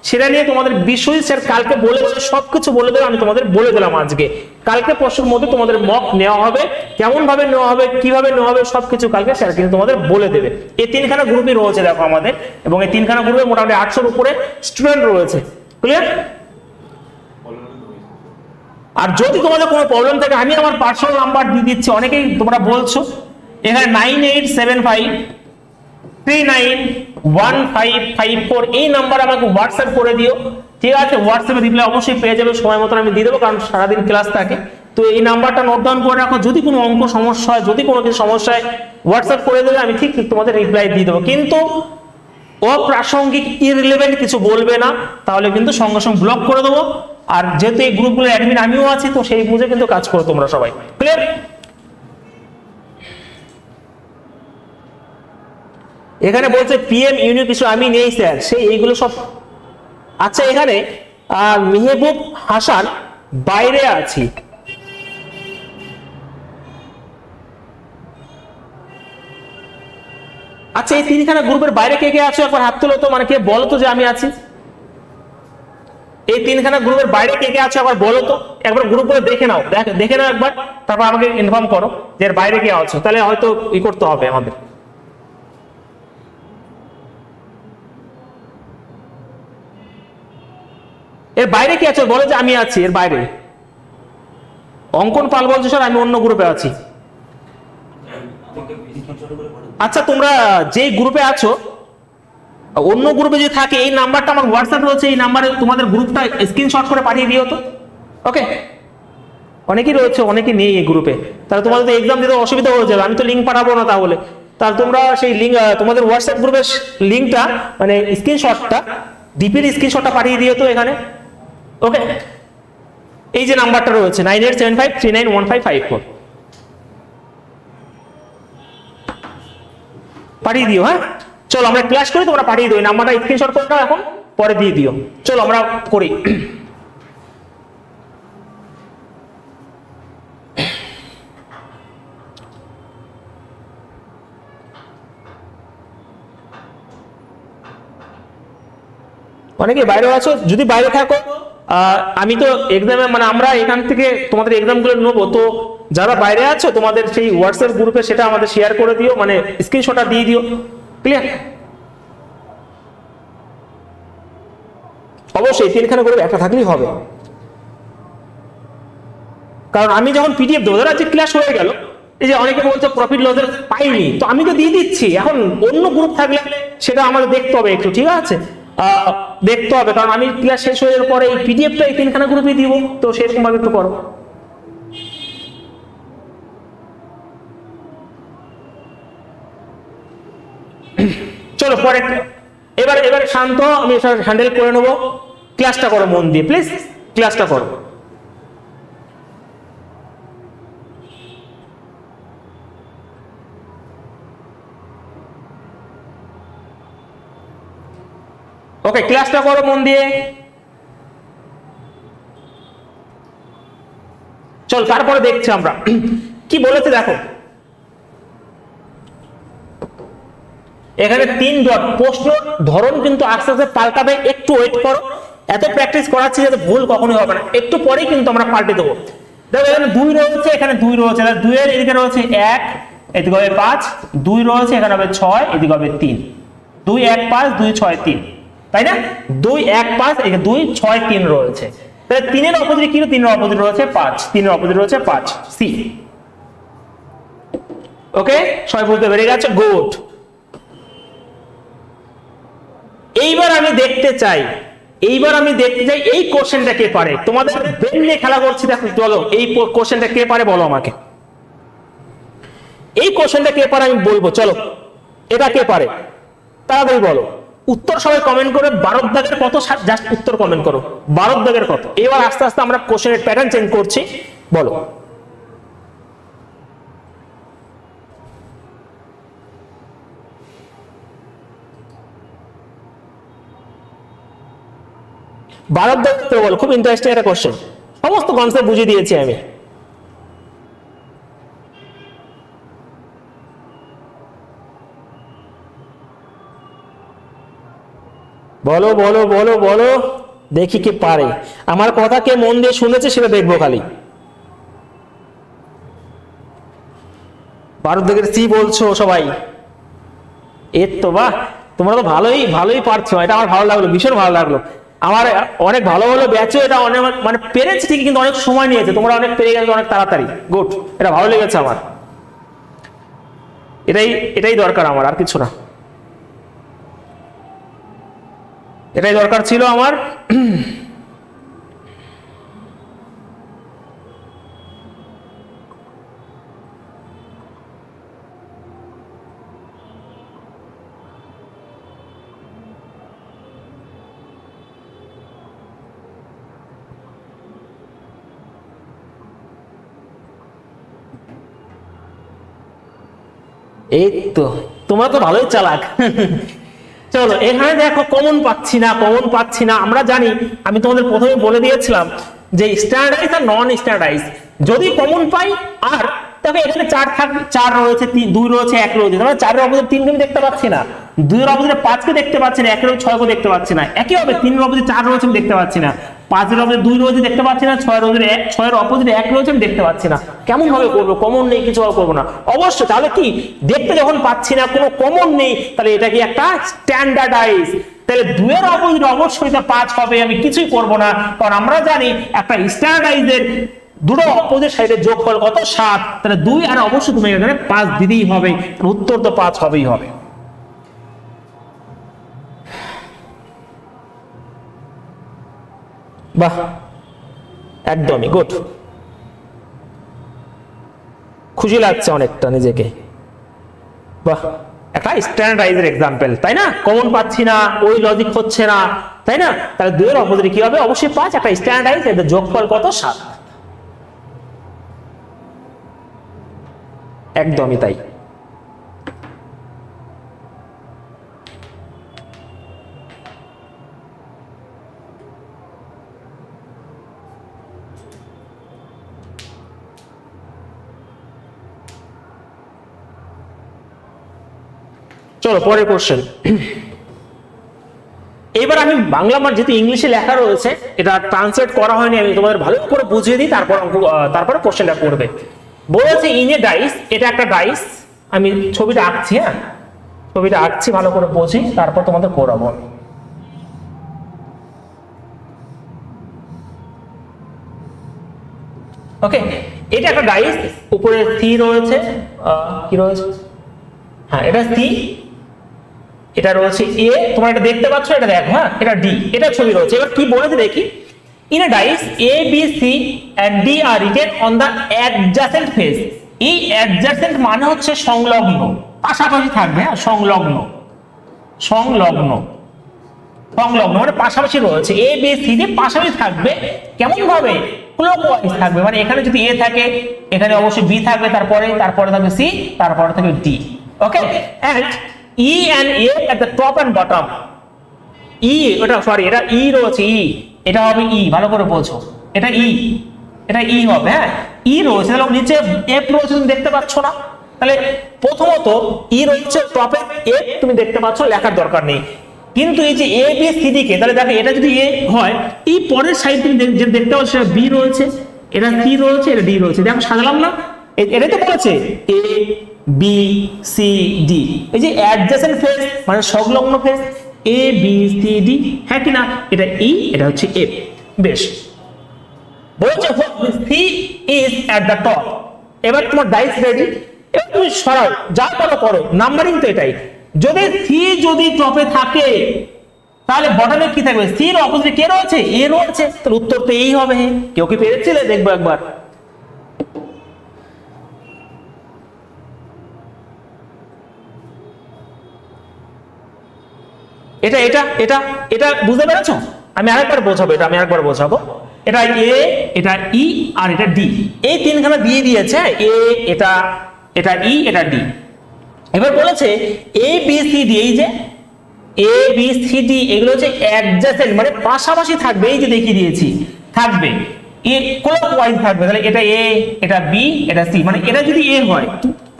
সেটা নিয়ে তোমাদের বিষয় স্যার কালকে বলে দেবে, সবকিছু বলে দেবে, আমি তোমাদের বলে দিলাম আজকে। কালকে পরশুর মধ্যে তোমাদের মক নেওয়া হবে, কেমন ভাবে নেওয়া হবে, কিভাবে নেওয়া হবে, সবকিছু কালকে স্যার কিন্তু তোমাদের বলে দেবে। এই 3খানা গ্রুপই রয়েছে দেখো আমাদের, এবং এই 3খানা গ্রুপে মোটামুটি 800-র উপরে স্টুডেন্ট রয়েছে। ক্লিয়ার? আর যদি তোমাদের কোনো প্রবলেম থাকে আমি আমার পার্সোনাল নাম্বার দিয়ে দিচ্ছি, অনেকেই তোমরা বলছো, এখানে 9875391554 এই নাম্বার আমাকে হোয়াটসঅ্যাপ করে দিও, ঠিক আছে? হোয়াটসঅ্যাপে রিপ্লাই অবশ্যই পেয়ে যাবে, সময় মতন আমি দিয়ে দেবো, কারণ সারাদিন ক্লাস থাকে। তো এই নাম্বারটা নোট ডাউন করে রাখো, যদি কোনো অঙ্ক সমস্যা হয়, যদি কোনো কিছু সমস্যা হয় হোয়াটসঅ্যাপ করে দেবে, আমি ঠিক তোমাদের রিপ্লাই দিয়ে দেবো। কিন্তু অপ্রাসঙ্গিক ইররিলেভেন্ট কিছু বলবে না, তাহলে কিন্তু সঙ্গে সঙ্গে ব্লক করে দেবো। আর যেহেতু এই গ্রুপগুলো অ্যাডমিন আমিও আছি, তো সেই বুঝে কিন্তু কাজ করো তোমরা সবাই। ক্লিয়ার? এখানে বলছে পিএম ইউনিট কিছু আমি নেই স্যার, সেই এইগুলো সব। আচ্ছা এখানে মেহবুব হাসান বাইরে আছি, আচ্ছা এই 3খানা গ্রুপের বাইরে কে কে আছো একবার হাত তোলো তো, মানে কে বলো তো যে আমি আছি। এই 3খানা গ্রুপের বাইরে কে কে আছো একবার বলো তো, একবার গ্রুপ করে দেখে নাও, দেখে নাও একবার, তারপর আমাকে ইনফর্ম করো যে এর বাইরে কে আছো, তাহলে হয়তো ই করতে হবে আমাদের। এর বাইরে কে আছো বলো যে আমি আছি এর বাইরে। অঙ্কন পাল বলছো স্যার আমি অন্য গ্রুপে আছি। আচ্ছা তোমরা যেই গ্রুপে আছো, অন্য গ্রুপে যদি থাকে, এই নাম্বারটা আমার হোয়াটসঅ্যাপ রয়েছে, এই নাম্বারে তোমাদের গ্রুপটা স্ক্রিনশট করে পাঠিয়ে দিও তো। ওকে, অনেকেই রয়েছে, অনেকে নেই এই গ্রুপে, তাহলে তোমাদের তো এক্সাম দিতে অসুবিধা হয়ে যাবে, আমি তো লিঙ্ক পাঠাবো না তাহলে। তাহলে তোমরা সেই লিঙ্ক, তোমাদের হোয়াটসঅ্যাপ গ্রুপের লিঙ্কটা মানে স্ক্রিনশটটা, ডিপির স্ক্রিনশটটা পাঠিয়ে দিও তো এখানে। ওকে, এই যে নাম্বারটা রয়েছে 9875391554 পাঠিয়ে দিও। হ্যাঁ চলো আমরা ক্লাস করি, তোমরা পাঠিয়ে দিও, নাম্বারটা স্ক্রিনশট করে নাও এখন, পরে দিয়ে দিও। চলো আমরা করি। অনেকে বাইরে আছো, যদি বাইরে থাকো আমি তো এক্সামে মানে আমরা এখান থেকে তোমাদের এক্সাম গুলো নেবো, তো যারা বাইরে আছো তোমাদের সেই হোয়াটসঅ্যাপ গ্রুপে সেটা আমাদের শেয়ার করে দিও, মানে স্ক্রিনশটটা দিয়ে দিও। ক্লিয়ার? অবশ্যই 3খানা গ্রুপ একটা থাকলেই হবে, কারণ আমি যখন পিডিএফ দেবো, ধরো আজকে ক্লাস হয়ে গেল, এই যে অনেকে বলছে প্রফিট লসের পাইনি, তো আমি তো দিয়ে দিচ্ছি, এখন অন্য গ্রুপ থাকলে সেটা আমাদের দেখতে হবে একটু, ঠিক আছে? দেখতে হবে, কারণ আমি ক্লাস শেষ হয়ে যাওয়ার পরে এই পিডিএফটা এই 3খানা গ্রুপে দিব, তো সেরকম ভাবে একটু করো। চলো পরে, এবার শান্ত, আমি হ্যান্ডেল করে নেবো। ক্লাসটা করো মন দিয়ে, প্লিজ ক্লাসটা করো। ওকে, ক্লাসটা করো মন দিয়ে। চল তারপরে দেখছি আমরা কি বলেছে। দেখো এখানে 3 ডট। প্রশ্ন ধরন কিন্তু আস্তে আস্তে পাল্টাবে, একটু ওয়েট করো। এত প্র্যাকটিস করাচ্ছি যাতে ভুল কখনোই হবে না, একটু পরেই কিন্তু আমরা পাল্টে দেবো। দেখো এখানে 2 রয়েছে, এখানে 2 রয়েছে, 2 এর এদিকে রয়েছে 1, এদিকে হবে 5, 2 রয়েছে, এখানে হবে 6, এদিকে হবে 3, 2 1 5 2 6 3, তাই না? 2 1 5, এদিকে 2 6 3 রয়েছে। তাহলে 3 এর অপোজিট কি? 3 এর অপোজিট রয়েছে 5, 3 এর অপোজিট রয়েছে 5, সি। ওকে, সবাই বুঝতে পেরে গেছে? গুড। এইবার আমি দেখতে চাই এই কোশ্চেনটা কে পারে। তোমাদের ব্রেন নিয়ে খেলা করছি, দেখো চলো এই কোশ্চেনটা কে পারে বলো আমাকে। এই কোশ্চেনটা কে পারে আমি বলবো, চলো এটা কে পারে তাড়াতাড়ি বলো। উত্তর সবাই কমেন্ট করে। 12 দাগের কত? জাস্ট উত্তর কমেন্ট করো 12 দাগের কত। এবার আস্তে আস্তে আমরা কোশ্চেনের প্যাটার্ন চেঞ্জ করছি, বলো। ভারত তো বলো, খুব ইন্টারেস্টিং একটা কোশ্চেন, সমস্ত কনসেপ্ট বুঝিয়ে দিয়েছি আমি। বলো বলো বলো বলো, দেখি কে পারে। আমার কথা কে মন দিয়ে শুনেছে সেটা দেখবো খালি। ভারত দিকের সি বলছো সবাই, এর তো বাহ, তোমরা তো ভালোই পারছো, এটা আমার ভালো লাগলো, ভীষণ ভালো লাগলো। আমার অনেক ভালো ব্যাচও এটা অনেক মানে পেরেছে ঠিকই, কিন্তু অনেক সময় নিয়েছে, তোমরা অনেক পেরে গেছো অনেক তাড়াতাড়ি। গুড, এটা ভালো লেগেছে আমার, এটাই দরকার আমার, আর কিছু না, এটাই দরকার ছিল আমার। এই তো তোমরা তো ভালোই চালাক। চলো এখানে দেখো কমন পাচ্ছি না। আমরা জানি, আমি তোমাদের প্রথমে বলে দিয়েছিলাম যে স্ট্যান্ডার্ডাইজ আর নন স্ট্যান্ডার্ডাইজ। যদি কমন পাই, আর দেখো এখানে 4 থাকবে, 4 রয়েছে, 2 রয়েছে, 1 রয়েছে, তাহলে 4 এর অপোজিট 3 কে দেখতে পাচ্ছি না, 2 এর অপোজিট 5 কে দেখতে পাচ্ছি না, 1 এর 6 কে দেখতে পাচ্ছি না। একই হবে 3 এর অপোজিট 4 রয়েছে আমি দেখতে পাচ্ছি না, 5 এর অপোজিট 2 রয়েছে দেখতে পাচ্ছি না, 6 এর অপোজিট 1 রয়েছে আমি দেখতে পাচ্ছি না। কেমন ভাবে করবো? কমন নেই, কিছু করবো না অবশ্যই। তাহলে কি দেখতে যখন পাচ্ছি না, কোনো কমন নেই, তাহলে এটা কি একটা স্ট্যান্ডার্ডাইজ। তাহলে 2 এর অপোজিট অবশ্যই 5 হবে, আমি কিছুই করব না, কারণ আমরা জানি একটা স্ট্যান্ডার্ডাইজের দুটো অপোজিট সাইডের যোগফল কত? 7। তাহলে 2 আর অবশ্যই তুমি এখানে 5 দিতেই হবে, উত্তর তো 5 হবেই হবে। বাহ, একদমই গুড, খুশি লাগছে অনেকটা নিজেকে। বাহ, একটা স্ট্যান্ডার্ডাইজের এক্সাম্পল, তাই না? কমন পাচ্ছি না, ওই লজিক হচ্ছে না, তাই না? তাহলে 2 এর অপোজিট কি হবে? অবশ্যই 5, একটা স্ট্যান্ডার্ডাইজ, এদের যোগফল কত? 7। একদমই তাই। চলো পরের কোশ্চেন। এবার আমি বাংলা, যেহেতু ইংলিশে লেখা রয়েছে, এটা ট্রান্সলেট করা হয়নি, আমি তোমাদের ভালো করে বুঝিয়ে দিই, তারপরে কোশ্চেনটা করবে। বলেছে ইন এ ডাইস, এটা একটা ডাইস, আমি ছবিটা আঁকছি, হ্যাঁ ছবিটা আঁকছি, ভালো করে বুঝি, তারপর তোমাদের করাবো। ওকে, এটা একটা ডাইস, উপরে সি রয়েছে, কি রয়েছে, হ্যাঁ এটা সি, এটা রয়েছে এ, তোমরা এটা দেখতে পাচ্ছ, এটা দেখো, হ্যাঁ এটা ডি, এটা ছবি রয়েছে। এবার কি বলেছে দেখি, in a dice A B C and D are written on the adjacent face. এই অ্যাডজাসেন্ট মানে হচ্ছে সংলগ্ন, পাশাপাশি থাকবে, হ্যাঁ সংলগ্ন মানে পাশাপাশি রয়েছে, এ বি সি ডি পাশাপাশি থাকবে। কেমন ভাবে? ক্লকওয়াইজ থাকবে, মানে এখানে যদি এ থাকে, এখানে অবশ্যই বি থাকবে, তারপরে থাকবে সি, তারপরে থাকবে D. Okay, and E and A at the top and bottom. E, এটা E রয়েছে, এটা হবে E, ভালো করে বোঝো, এটা E হবে, হ্যাঁ E রয়েছে, তাহলে নিচে F রয়েছে, তুমি দেখতে পাচ্ছ না? তাহলে প্রথমত ই রয়েছে টপে, এ তুমি দেখতে পাচ্ছ, লেখার দরকার নেই। কিন্তু এই যে এ বি সি ডি কে, তাহলে দেখো এটা যদি এ হয়, এই পরের সাইড তুমি যে দেখতে পাচ্ছ সেটা বি রয়েছে, এটা সি রয়েছে, এটা ডি রয়েছে। দেখো সাজালাম না, এটাই তো বলেছে এ বি সি ডি, এই যে অ্যাডজেসেন্ট ফেজ মানে সংলগ্ন phase, A B C D, হ্যাঁ কি না? এটা ই, এটা হচ্ছে এফ। বেশ, বলেছে C is at the top. এবার তোমার ডাইস রেডি, এবার তুমি সরাও, যা করো করো, নাম্বারিং তো এটাই। যদি সি যদি টপে থাকে তাহলে বটমে কি থাকবে? সি এর অপোজিটে কে রয়েছে? এ রয়েছে, তাহলে উত্তর তো এই হবে। কেউ কি পেরেছিলে? দেখবো একবার। এটা এটা এটা এটা বুঝতে পেরেছো? আমি আরেকবার বোঝাবো, এটা আমি আরেকবার বোঝাবো। এটা এ, এটা ই, আর এটা ডি, এই তিনখানা দিয়ে দিয়েছে। এ, এটা, এটা ই, এটা ডি। এবার বলেছে এ বি সি ডি, এই যে এ বি সি ডি এগুলো হচ্ছে অ্যাডজেসেন্ট মানে পাশাপাশি থাকবে, এই যে দেখিয়ে দিয়েছি থাকবে, এ ক্লকওয়াইজ থাকবে। তাহলে এটা এ, এটা বি, এটা সি, মানে এটা যদি এ হয়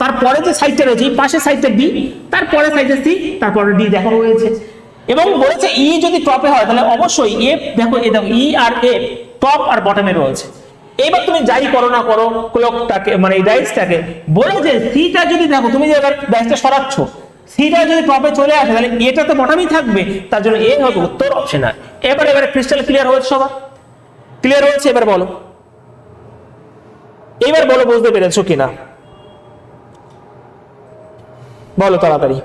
তারপরে যে সাইডটা রয়েছে এই পাশের সাইডটা বি, তারপরে সাইডটা সি, তারপরে ডি দেখো রয়েছে। এবং বলেছে ই যদি টপে হয় তাহলে অবশ্যই এফ, দেখো এই দেখো ই আর এফ টপ আর বটমে রয়েছে। এবার তুমি যাই করো না করো ক্লকটাকে মানে এই ডাইসটাকে, বলে যে সিটা যদি দেখো তুমি যে ডাইসটা সরাচ্ছ, সিটা যদি টপে চলে আসে তাহলে এটা তো বটমেই থাকবে, তার জন্য এ হবে উত্তর, অপশন আর। এবারে ক্রিস্টাল ক্লিয়ার হয়েছে সবার? ক্লিয়ার হয়েছে? এবার বলো, এবার বলো বুঝতে পেরেছো কিনা, বলো তাড়াতাড়ি।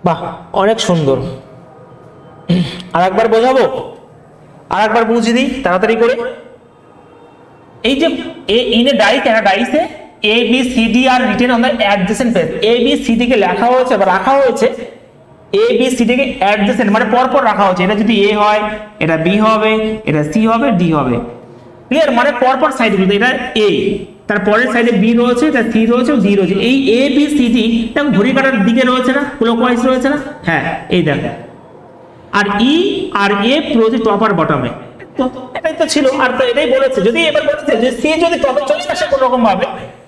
বাহ, অনেক সুন্দর। আর একবার বোঝাবো, আর একবার বুঝিয়ে দিই তাড়াতাড়ি করে। এই যে এ ইন এ ডাইস, একটা ডাইসে A B C D are written on the adjacent faces. A B C D কে লেখা হয়েছে বা রাখা হয়েছে, এ বি সি ডি কে অ্যাডজেসেন্ট মানে পরপর রাখা হয়েছে। এটা যদি এ হয় এটা বি হবে, এটা সি হবে, ডি হবে। ক্লিয়ার? মানে পরপর সাইড গুলো, এটা এ, তারপরের সাইডে বি রয়েছে, এটা সি রয়েছে, ডি রয়েছে। এই এ বি সি ডি দেখো ঘড়ি কাটার দিকে রয়েছে না, ক্লকওয়াইজ রয়েছে না? হ্যাঁ, এই দেখো। আর ই আর এফ রয়েছে টপ আর বটমে, তো এটাই তো ছিল। আর তো এটাই বলেছে, যদি এবার বলেছে যে সি যদি টপে চলে আসে কোনো রকম ভাবে,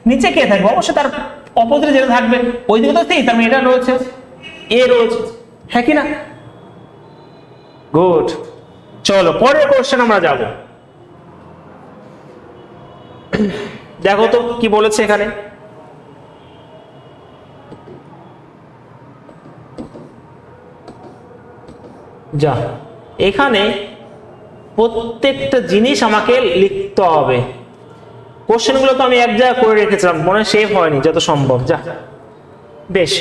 নিচে কে থাকবে? অবশ্যই তার অপোজিটে যেটা থাকবে ওইদিকে তো সি, তার মানে এটা রয়েছে, এ রয়েছে, হ্যাঁ কি না? গুড। চলো পরের কোশ্চেন আমরা যাব। দেখো তো কি বলেছে এখানে। যা, এখানে প্রত্যেকটা জিনিস আমাকে লিখতে হবে। কোশ্চেন গুলো তো আমি এক জায়গায় করে রেখেছিলাম, মনে সেভ হয়নি যত সম্ভব। যা, বেশ।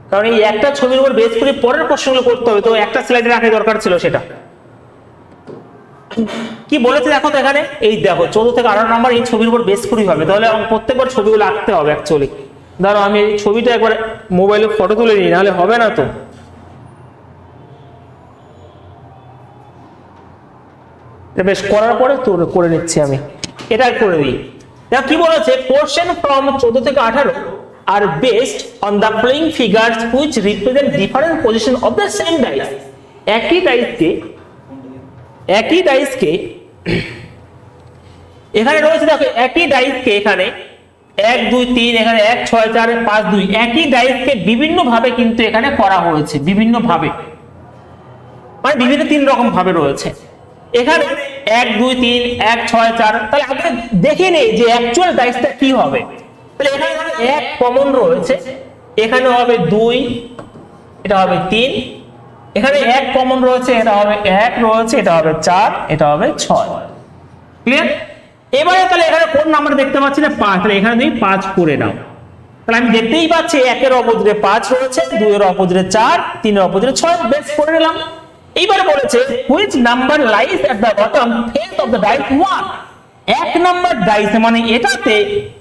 কারণ এই একটা ছবির উপর বেস করে পরের কোশ্চেনগুলো করতে হবে, তো একটা স্লাইডে রাখা দরকার ছিল সেটা। কি বলেছে দেখো তো এখানে, এই দেখো 14 থেকে 18 নম্বর এই ছবির উপর বেস করেই হবে, তাহলে প্রত্যেকবার ছবিগুলো আঁকতে হবে অ্যাকচুয়ালি। ধরো আমি এই ছবিটা একবার মোবাইলে ফটো তুলে নিই, নাহলে হবে না তো। বেশ, করার পরে করে নিচ্ছি আমি, এটা করে দিই। দেখো কি বলেছে, কোশ্চেন ফ্রম 14 থেকে 18 are based on the following figures which represent different position of the same dice. একই ডাইসকে এখানে রয়েছে, দেখো একই ডাইসকে এখানে 1 2 3, এখানে 1 6 4 5 2, একই ডাইসকে বিভিন্ন ভাবে কিন্তু এখানে করা হয়েছে, বিভিন্ন ভাবে মানে বিভিন্ন 3 রকম ভাবে রয়েছে এখানে। 1 2 3 1 6 4, তাহলে আগে দেখে নেই যে অ্যাকচুয়াল ডাইসটা কি হবে। তাহলে এখানে 1 কমন রয়েছে, এখানে হবে 2, এটা হবে 3, এখানে 1 কমন রয়েছে, এটা হবে 1 রয়েছে, এটা হবে 4, এটা হবে 6। ক্লিয়ার? এবারে তাহলে এখানে কোন নাম্বার দেখতে পাচ্ছি না? 5, তাহলে এখানে তুমি 5 করে নাও। তাহলে আমি দেখতেই পাচ্ছি 1 এর অপোজিটে 5 রয়েছে, 2 এর অপোজিটে 4, 3 এর অপোজিটে 6, বেস করে নিলাম। এইবার বলেছে which number lies at the bottom face of the dice 1, 1 number ডাইসে মানে এটাতে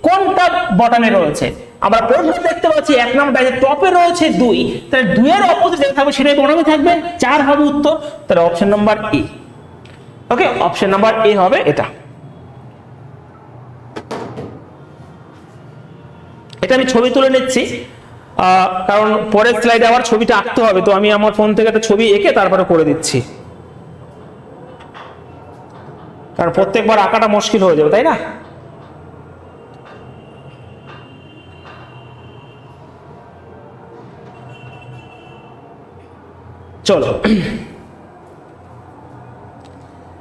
কোনটা বটমে রয়েছে। আমরা প্রশ্ন দেখতে পাচ্ছি 1 নাম্বার ডাইসে টপে রয়েছে 2, তাহলে 2 এর অপোজিট যেটা থাকবে সেটাই বটমে থাকবে, 4 হবে উত্তর। তাহলে option number A. Okay, option number A হবে এটা। এটা আমি ছবি তুলে নিচ্ছি কারণ পরের স্লাইডে আবার ছবিটা আঁকতে হবে, তো আমি আমার ফোন থেকে একটা ছবি এঁকে তারপরে করে দিচ্ছি, কারণ প্রত্যেকবার আঁকাটা মুশকিল হয়ে যাবে, তাই না? চলো,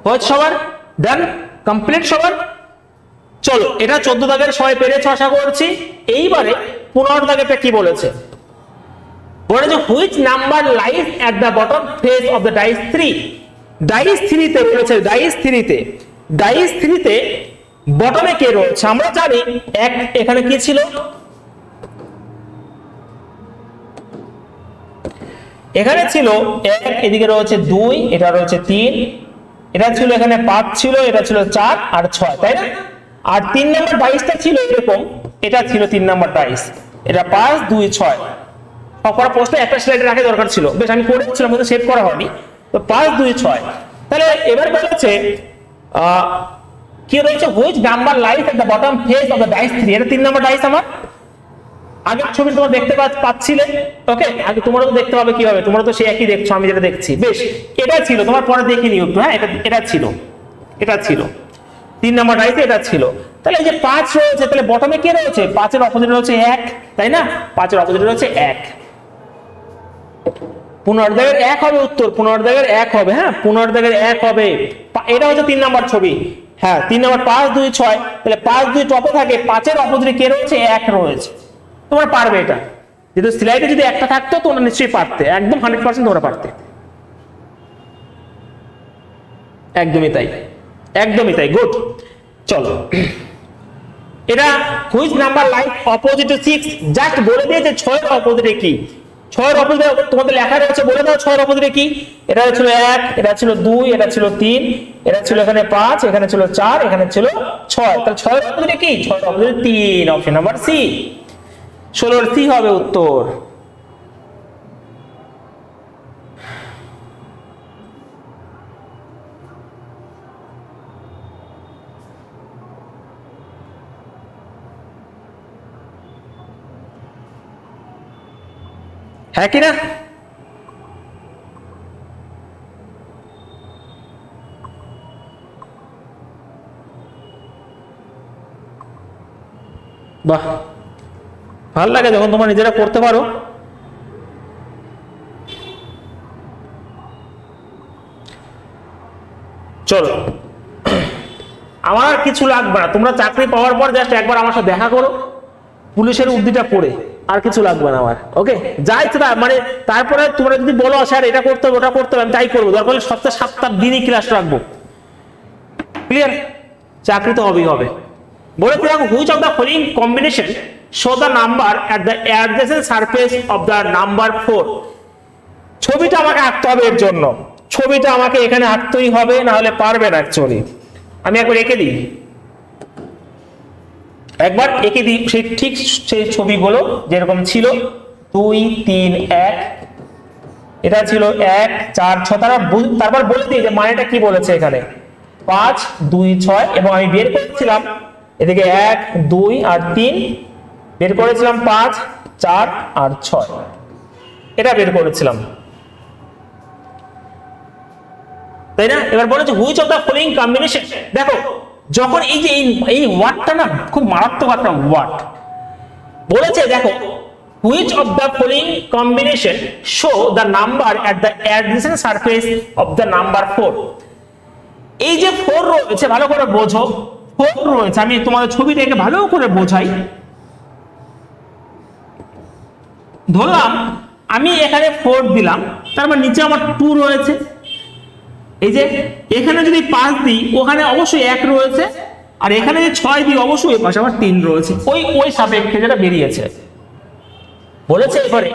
হয়েছে সবার? ডান, কমপ্লিট সবার? চলো, এটা 14 দাগের সবাই পেরেছো আশা করছি। এইবারে 15 দাগেরটা কি বলেছে? বলেছে which number lies at the bottom face of the dice 3। Dice 3 তে বলেছে, ডাইস 3 তে বটমে কে রয়েছে? আমরা জানি 1 এখানে কি ছিল, এখানে ছিল 1, এদিকে রয়েছে 2, এটা রয়েছে 3, এটা ছিল এখানে 5 ছিল, এটা ছিল 4 আর 6, তাই না? আর 3 নাম্বার ডাইসটা ছিল এরকম, এটা ছিল 3 নাম্বার ডাইস, এটা 5 2 6। সবকটা প্রশ্ন একটা স্লাইডে রাখা দরকার ছিল, বেশ আমি করে দিচ্ছিলাম কিন্তু সেভ করা হয়নি। তো 5 2 6। তাহলে এবার বলেছে কি রয়েছে which number lies at the bottom face of the dice 3। এটা 3 নাম্বার ডাইস আমার। আগের ছবি তোমরা দেখতে পাচ্ছিলে, ওকে? আগে তোমরা তো দেখতে পাবে কিভাবে, তোমরা তো সেই একই দেখছো, আমি যেটা দেখছি। বেশ, এটা ছিল, তোমার পরে দেখে নিও একটু। হ্যাঁ, এটা ছিল 3 নাম্বার ডাইসে এটা ছিল। তাহলে এই যে 5 রয়েছে, তাহলে বটমে কে রয়েছে? 5 এর অপোজিটে রয়েছে 1, তাই না? 5 এর অপোজিটে রয়েছে 1। 15 দাগের 1 হবে উত্তর, 15 দাগের 1 হবে। হ্যাঁ, 15 দাগের 1 হবে। এটা হচ্ছে 3 নাম্বার ছবি। হ্যাঁ, 3 নাম্বার 5 2 6, তাহলে 5 2 টপে থাকে, 5 এর অপোজিটে কে রয়েছে? 1 রয়েছে। তোমরা পারবে এটা, যেহেতু স্লাইডে যদি একটা থাকতো তোমরা নিশ্চয়ই পারতে, একদম 100% তোমরা পারতে। একদমই তাই, একদমই তাই, গুড। চলো, এটা which number lies opposite to 6, just বলে দিয়েছে 6 এর অপোজিটে কি। 6 এর অপোজিটে তোমাদের লেখা রয়েছে, বলে দাও 6 এর অপোজিটে কি। এটা ছিল 1, এটা ছিল 2, এটা ছিল 3, এটা ছিল এখানে 5, এখানে ছিল 4, এখানে ছিল 6। তাহলে 6 এর অপোজিটে কি? 6 এর অপোজিটে 3, অপশন নাম্বার সি। 16 সি হবে উত্তর। হ্যাঁ কি না? বাহ, ভালো লাগে যখন তোমরা নিজেরা করতে পারো। চলো, আমার আর কিছু লাগবে না, তোমরা চাকরি পাওয়ার পর জাস্ট একবার আমার সাথে দেখা করো, পুলিশের উর্দিটা পড়ে, আর কিছু লাগবে না আমার। ওকে, যাই তো, মানে তারপরে তোমরা যদি বলো স্যার এটা করতে হবে ওটা করতে হবে, আমি তাই করবো, দরকার হলে সপ্তাহে 7টা দিনই ক্লাস রাখবো। ক্লিয়ার? চাকরি তো হবেই হবে। বলে দেখো which of the following combination show the number at the adjacent surface of the number 4। ছবিটা আমাকে আঁকতে হবে, এর জন্য ছবিটা আমাকে এখানে আঁকতেই হবে, না হলে পারবে না। অ্যাকচুয়ালি আমি একবার এঁকে দিই, একবার এঁকে দিই সেই ঠিক সেই ছবিগুলো যেরকম ছিল। 2 3 1, এটা ছিল 1 4 6। তারপর বলে দিই যে মানেটা কি বলেছে এখানে, 5 2 6, এবং আমি বের করেছিলাম এদিকে 1 2 আর 3, বের করেছিলাম 5 4 আর 6, এটা বের করেছিলাম, তাই না? এবার বলেছে which of the following combination. দেখো, যখন এই যে এই ওয়ার্ডটা না খুব মারাত্মক একটা ওয়ার্ড বলেছে। দেখো, which of the following combination show the number at the adjacent surface of the number 4। এই যে 4 রয়েছে, ভালো করে বোঝো, 4 রয়েছে। আমি তোমাদের ছবিটাকে ভালো করে বোঝাই। ধরলাম আমি এখানে 4 দিলাম, তার মানে নিচে আমার 2 রয়েছে। এই যে এখানে যদি 5 দিই, ওখানে অবশ্যই 1 রয়েছে, আর এখানে যদি 6 দিই অবশ্যই পাশে আমার 3 রয়েছে, ওই সাপেক্ষে যেটা বেরিয়েছে। বলেছে এবারে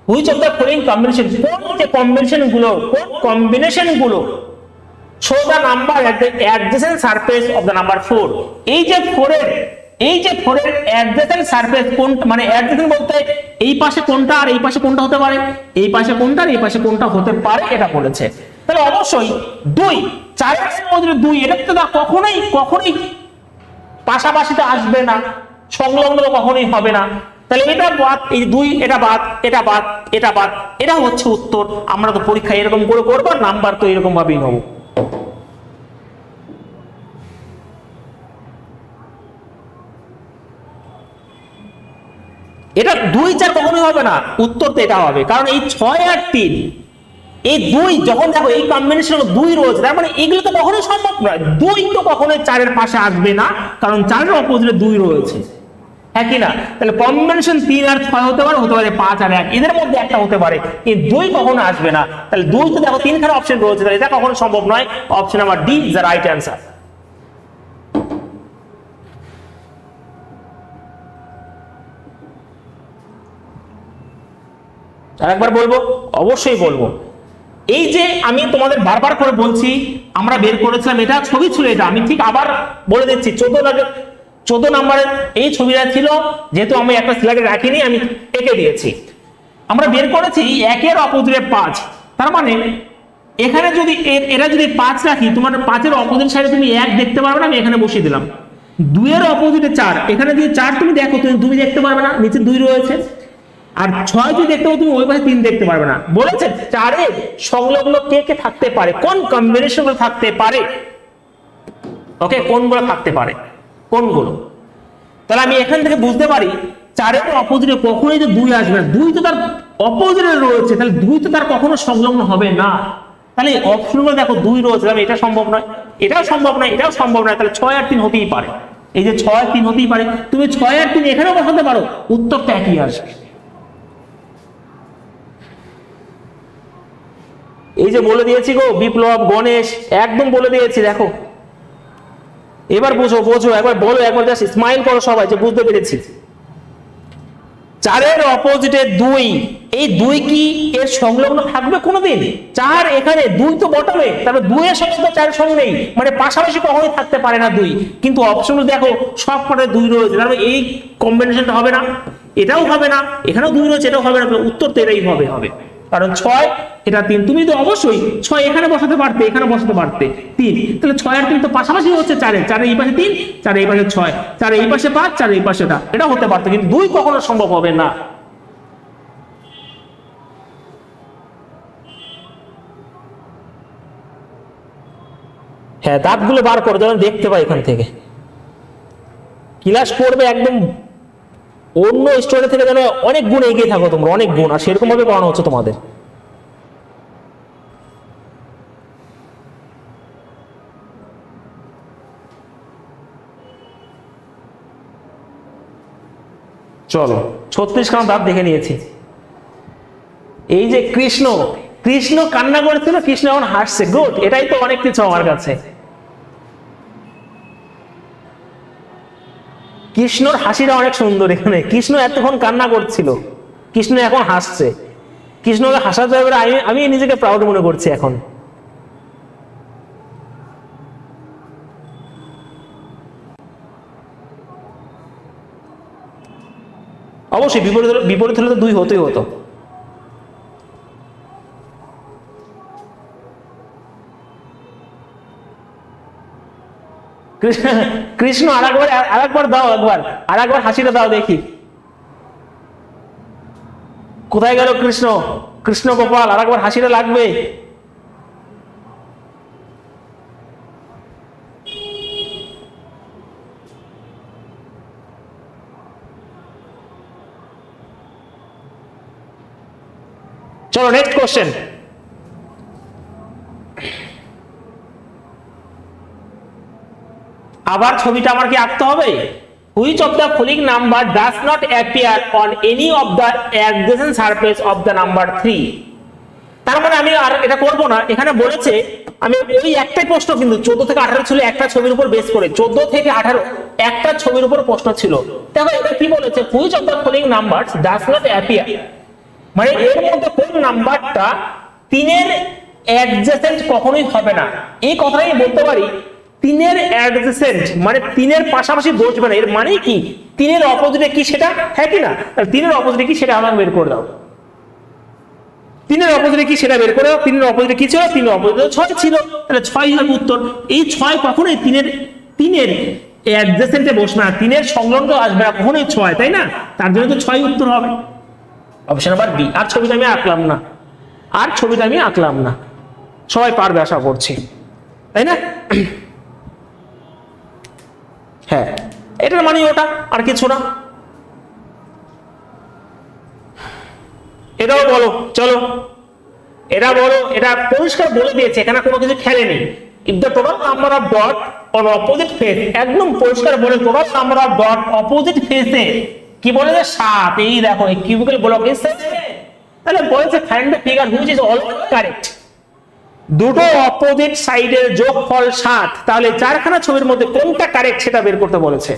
which of the following combination, কোন যে কম্বিনেশন গুলো show the number at the adjacent surface of the number 4। এই যে 4 এর অ্যাডজেসেন্ট সারফেস কোন, মানে অ্যাডজেসেন্ট বলতে এই পাশে কোনটা আর এই পাশে কোনটা হতে পারে, এই পাশে কোনটা আর এই পাশে কোনটা হতে পারে, এটা বলেছে। তাহলে অবশ্যই 2, 4 এর মধ্যে 2, এটা তো কখনোই পাশাপাশিতে আসবে না, সংলগ্ন কখনোই হবে না। তাহলে এটা বাদ, এই 2 এটা বাদ, এটা বাদ, এটা বাদ, এটা হচ্ছে উত্তর। আমরা তো পরীক্ষায় এরকম করে করবো, নাম্বার তো এরকম ভাবেই নেবো। এটা 2, 4 কখনোই হবে না, উত্তর তো এটা হবে, কারণ এই 6 আর 3, এই 2 যখন দেখো এই কম্বিনেশন 2 রয়েছে, তার মানে এগুলো তো কখনোই সম্ভব নয়। 2 তো কখনোই 4 এর পাশে আসবে না, কারণ 4 এর অপোজিটে 2 রয়েছে, হ্যাঁ কি না? তাহলে কম্বিনেশন 3 আর 6 হতে পারে 5 আর 1, এদের মধ্যে একটা হতে পারে, কিন্তু 2 কখনো আসবে না। তাহলে 2 তো দেখো 3 খানা অপশন রয়েছে, তাহলে এটা কখনো সম্ভব নয়। Option number D is the right answer. আরেকবার বলবো, অবশ্যই বলবো। এই যে আমি তোমাদের বারবার করে বলছি, আমরা বের করেছিলাম, এটা ছবি ছিল, এটা আমি ঠিক আবার বলে দিচ্ছি। 14 নম্বরের এই ছবিটা ছিল, যেহেতু আমি একটা স্লাইডে রাখিনি, আমি এঁকে দিয়েছি। আমরা বের করেছি 1 এর অপোজিটে 5, তার মানে এখানে যদি এরা যদি 5 রাখি, তোমার 5 এর অপোজিট সাইডে তুমি 1 দেখতে পারবে না, আমি এখানে বসিয়ে দিলাম। 2 এর অপোজিটে 4, এখানে যদি 4 তুমি দেখো, তুমি দেখতে পারবে না, নিচে 2 রয়েছে। আর 6 যদি দেখতে পাও, তুমি ওই পাশে 3 দেখতে পারবে না। বলেছে 4 এর সংলগ্ন কে কে থাকতে পারে, কোন কম্বিনেশন গুলো থাকতে পারে, ওকে, কোনগুলো থাকতে পারে, কোনগুলো। তাহলে আমি এখান থেকে বুঝতে পারি 4 এর অপোজিটে কখনোই তো 2 আসবে না, 2 তো তার অপোজিটে রয়েছে, তাহলে 2 তো তার কখনো সংলগ্ন হবে না। তাহলে অপশনগুলো দেখো 2 রয়েছে, তাহলে এটা সম্ভব নয়, এটাও সম্ভব নয়, এটাও সম্ভব নয়। তাহলে 6 আর 3 হতেই পারে, এই যে 6 আর 3 হতেই পারে। তুমি 6 আর 3 এখানেও বসাতে পারো, উত্তর তো একই আসবে। এই যে বলে দিয়েছি গো, বিপ্লব, গণেশ, একদম বলে দিয়েছি। দেখো এবার বোঝো, একবার বলো, একবার জাস্ট স্মাইল করো সবাই যে বুঝতে পেরেছি। 4 এর অপোজিটে 2, এই 2 কি এর সংলগ্ন থাকবে কোনোদিন? 4 এখানে, 2 তো বটমে, তারপরে 2 এর সঙ্গে তো 4 এর সঙ্গে নেই, মানে পাশাপাশি কখনোই থাকতে পারে না 2। কিন্তু অপশনও দেখো সব কটায় 2 রয়েছে, তারপরে এই কম্বিনেশনটা হবে না, এটাও হবে না, এখানেও 2 রয়েছে, এটাও হবে না। উত্তর তো এটাই হবে, কারণ 6 এটা 3। তুমি তো অবশ্যই 6 এখানে বসাতে পারতে, এখানে বসাতে পারতে 3, তাহলে 6 আর 3 তো পাশাপাশি হচ্ছে 4 এর, 4 এই পাশে 3, 4 এই পাশে 6, 4 এই পাশে 5, 4 এই পাশে এটা হতে পারতো, কিন্তু 2 কখনো সম্ভব হবে না। হ্যাঁ, দাঁতগুলো বার করে যেন দেখতে পাই এখান থেকে। ক্লাস করবে একদম অন্য স্টুডেন্ট থেকে, যেন অনেক গুণ এগিয়ে থাকো তোমরা, অনেক গুণ, আর সেরকম ভাবে পড়ানো হচ্ছে তোমাদের। চলো 36 খানা দাঁত দেখে নিয়েছি। এই যে কৃষ্ণ কান্না করেছিল, কৃষ্ণ এখন হাসছে, গুড, এটাই তো অনেক কিছু আমার কাছে। কৃষ্ণর হাসিটা অনেক সুন্দর। এখানে কৃষ্ণ এতক্ষণ কান্না করছিল, কৃষ্ণ এখন হাসছে। কৃষ্ণকে হাসাতে হবে, আমি নিজেকে প্রাউড মনে করছি এখন। অবশ্যই বিপরীত হলে তো 2 হতেই হতো। কৃষ্ণ আরেকবার দাও, আরেকবার হাসিটা দাও দেখি, কোথায় গেল কৃষ্ণ গোপাল, আরেকবার হাসিটা লাগবে। চলো নেক্সট কোশ্চেন। আবার ছবিটা আমার কি আঁকতে হবে? Which of the following number does not appear on any of the adjacent surface of the number 3? তার মানে আমি আর এটা করব না। এখানে বলেছে আমি ওই একটাই প্রশ্ন, কিন্তু 14 থেকে 18 ছিল একটা ছবির উপর বেস করে, 14 থেকে 18 একটা ছবির উপর প্রশ্ন ছিল। দেখো এটা কি বলেছে, which of the following numbers does not appear, মানে এর মধ্যে কোন নাম্বারটা 3 এর অ্যাডজেসেন্ট কখনোই হবে না। এই কথাটাই বলতে পারি 3 এর অ্যাডজেসেন্ট মানে 3 এর পাশাপাশি বসবে না, এর মানে কি 3 এর অপোজিটে কি সেটা, হ্যাঁ কি না? তাহলে 3 এর অপোজিটে কি সেটা আমাকে বের করে দাও। 3 এর অপোজিটে কি সেটা বের করে দাও। 3 এর অপোজিটে কি ছিল? 3 এর অপোজিটে 6 ছিল, তাহলে 6 হবে উত্তর। এই 6 কখনোই 3 এর অ্যাডজেসেন্টে বসবে না, 3 এর সংলগ্ন আসবে না কখনোই 6, তাই না? তার জন্য তো 6 উত্তর হবে, অপশন নাম্বার বি। আর ছবিটা আমি আঁকলাম না, সবাই পারবে আশা করছি, তাই না? হ্যাঁ, এটার মানে ওটা, আর কিছু না। এটাও বলো, চলো এটা বলো। এটা পরিষ্কার বলে দিয়েছে, এখানে কোনো কিছু খেলেনি। If the total number of dot on opposite face, একদম পরিষ্কার বলে total number of dot opposite ফেসে কি বলেছে 7। এই দেখো এই কিউবিক্যাল ব্লক এর তাহলে বলেছে find the figure which is always correct. দুটো অপোজিট সাইডের যোগফল 7, তাহলে চারখানা ছবির মধ্যে কোনটা কারেক্ট সেটা বের করতে বলেছে।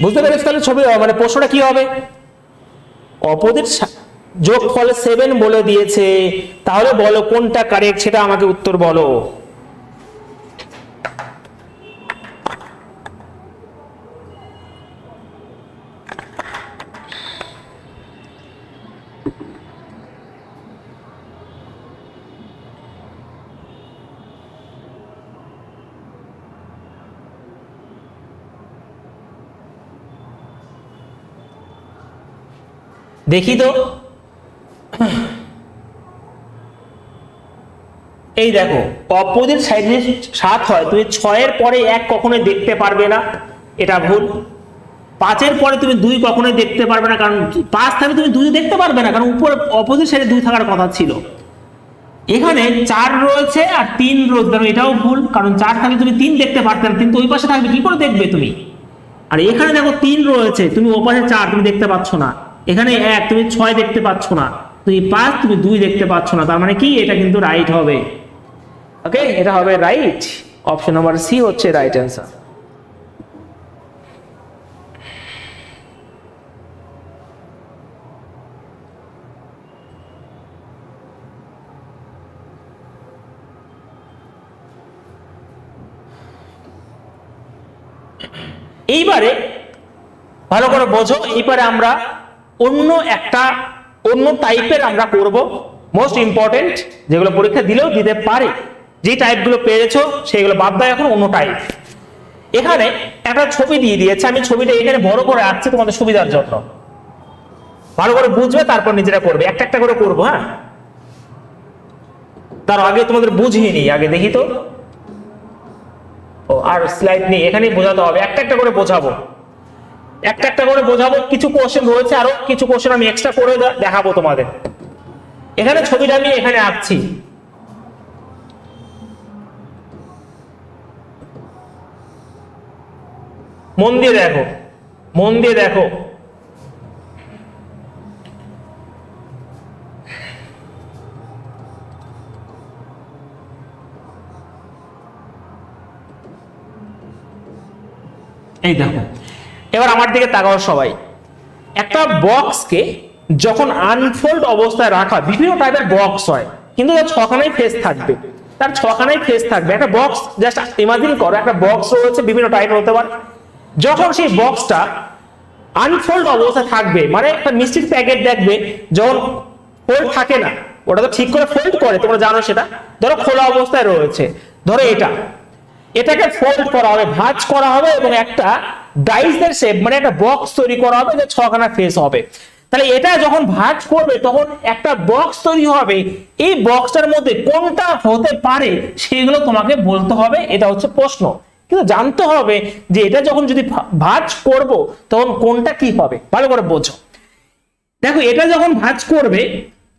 বুঝতে পেরেছ? তাহলে ছবি মানে প্রশ্নটা কি হবে, অপোজিট যোগফল 7 বলে দিয়েছে, তাহলে বলো কোনটা কারেক্ট সেটা আমাকে উত্তর বলো। দেখি তো, এই দেখো অপোজিট সাইডে 7 হয়, তুমি 6 এর পরে 1 কখনোই দেখতে পারবে না, এটা ভুল। 5 এর পরে তুমি 2 কখনোই দেখতে পারবে না, কারণ 5 থাকলে তুমি 2 দেখতে পারবে না, কারণ উপরে অপোজিট সাইডে 2 থাকার কথা ছিল। এখানে 4 রয়েছে আর 3 রয়েছে, কারণ এটাও ভুল, কারণ 4 থাকলে তুমি 3 দেখতে পারতে না, 3 তো ওই পাশে থাকবে, কি করে দেখবে তুমি? আর এখানে দেখো 3 রয়েছে, তুমি ও পাশে 4 তুমি দেখতে পাচ্ছ না, এখানে 1 তুমি 6 দেখতে পাচ্ছ না, তুমি 5 তুমি 2 দেখতে পাচ্ছ না, তার মানে কি এটা কিন্তু রাইট হবে। ওকে, এটা হবে রাইট, অপশন নাম্বার সি হচ্ছে রাইট অ্যান্সার। এইবারে ভালো করে বোঝো, এইবারে আমরা অন্য টাইপের আমরা করব, মোস্ট ইম্পর্টেন্ট, যেগুলো পরীক্ষা দিলেও দিতে পারে, যে টাইপগুলো পেয়েছো সেগুলো বাদ দেয়, এখন অন্য টাইপ। এখানে একটা ছবি দিয়ে দিয়েছে, আমি ছবিটা এখানে বড় করে আঁকছি তোমাদের সুবিধার জন্য, ভালো করে বুঝবে তারপর নিজেরা করবে, একটা একটা করে করবো। হ্যাঁ, তার আগে তোমাদের বুঝিয়ে নিই, আগে দেখি তো। ও আর স্লাইড নেই, এখানেই বোঝাতে হবে, একটা একটা করে বোঝাবো, একটা একটা করে বোঝাবো। কিছু কোশ্চেন রয়েছে, আরো কিছু কোশ্চেন আমি এক্সট্রা করে দেখাবো তোমাদের। এখানে ছবিটা আমি এখানে আঁকছি, মন দিয়ে দেখো, মন দিয়ে দেখো। এই দেখো, এবার আমার দিকে তাকাও সবাই। একটা বক্সকে যখন আনফোল্ড অবস্থায় রাখা, বিভিন্ন টাইপের বক্স হয়, কিন্তু তার 6খানাই ফেস থাকবে, একটা বক্স জাস্ট ইমাজিন করো, একটা বক্স রয়েছে, বিভিন্ন টাইপের হতে পারে। যখন সেই বক্সটা আনফোল্ড অবস্থায় থাকবে, মানে একটা মিষ্টির প্যাকেট দেখবে যখন ফোল্ড থাকে না, ওটা তো ঠিক করে ফোল্ড করে, তোমরা জানো সেটা। ধরো খোলা অবস্থায় রয়েছে, ধরো এটাকে ফোল্ড করা হবে, ভাঁজ করা হবে, এবং একটা ডাইসের শেপ মানে একটা বক্স তৈরি করা হবে, যে 6খানা ফেস হবে। তাহলে এটা যখন ভাঁজ করবে তখন একটা বক্স তৈরি হবে, এই বক্সটার মধ্যে কোনটা হতে পারে সেগুলো তোমাকে বলতে হবে, এটা হচ্ছে প্রশ্ন। কিন্তু জানতে হবে যে এটা যখন যদি ভাঁজ করব তখন কোনটা কি হবে, ভালো করে বোঝো। দেখো এটা যখন ভাঁজ করবে,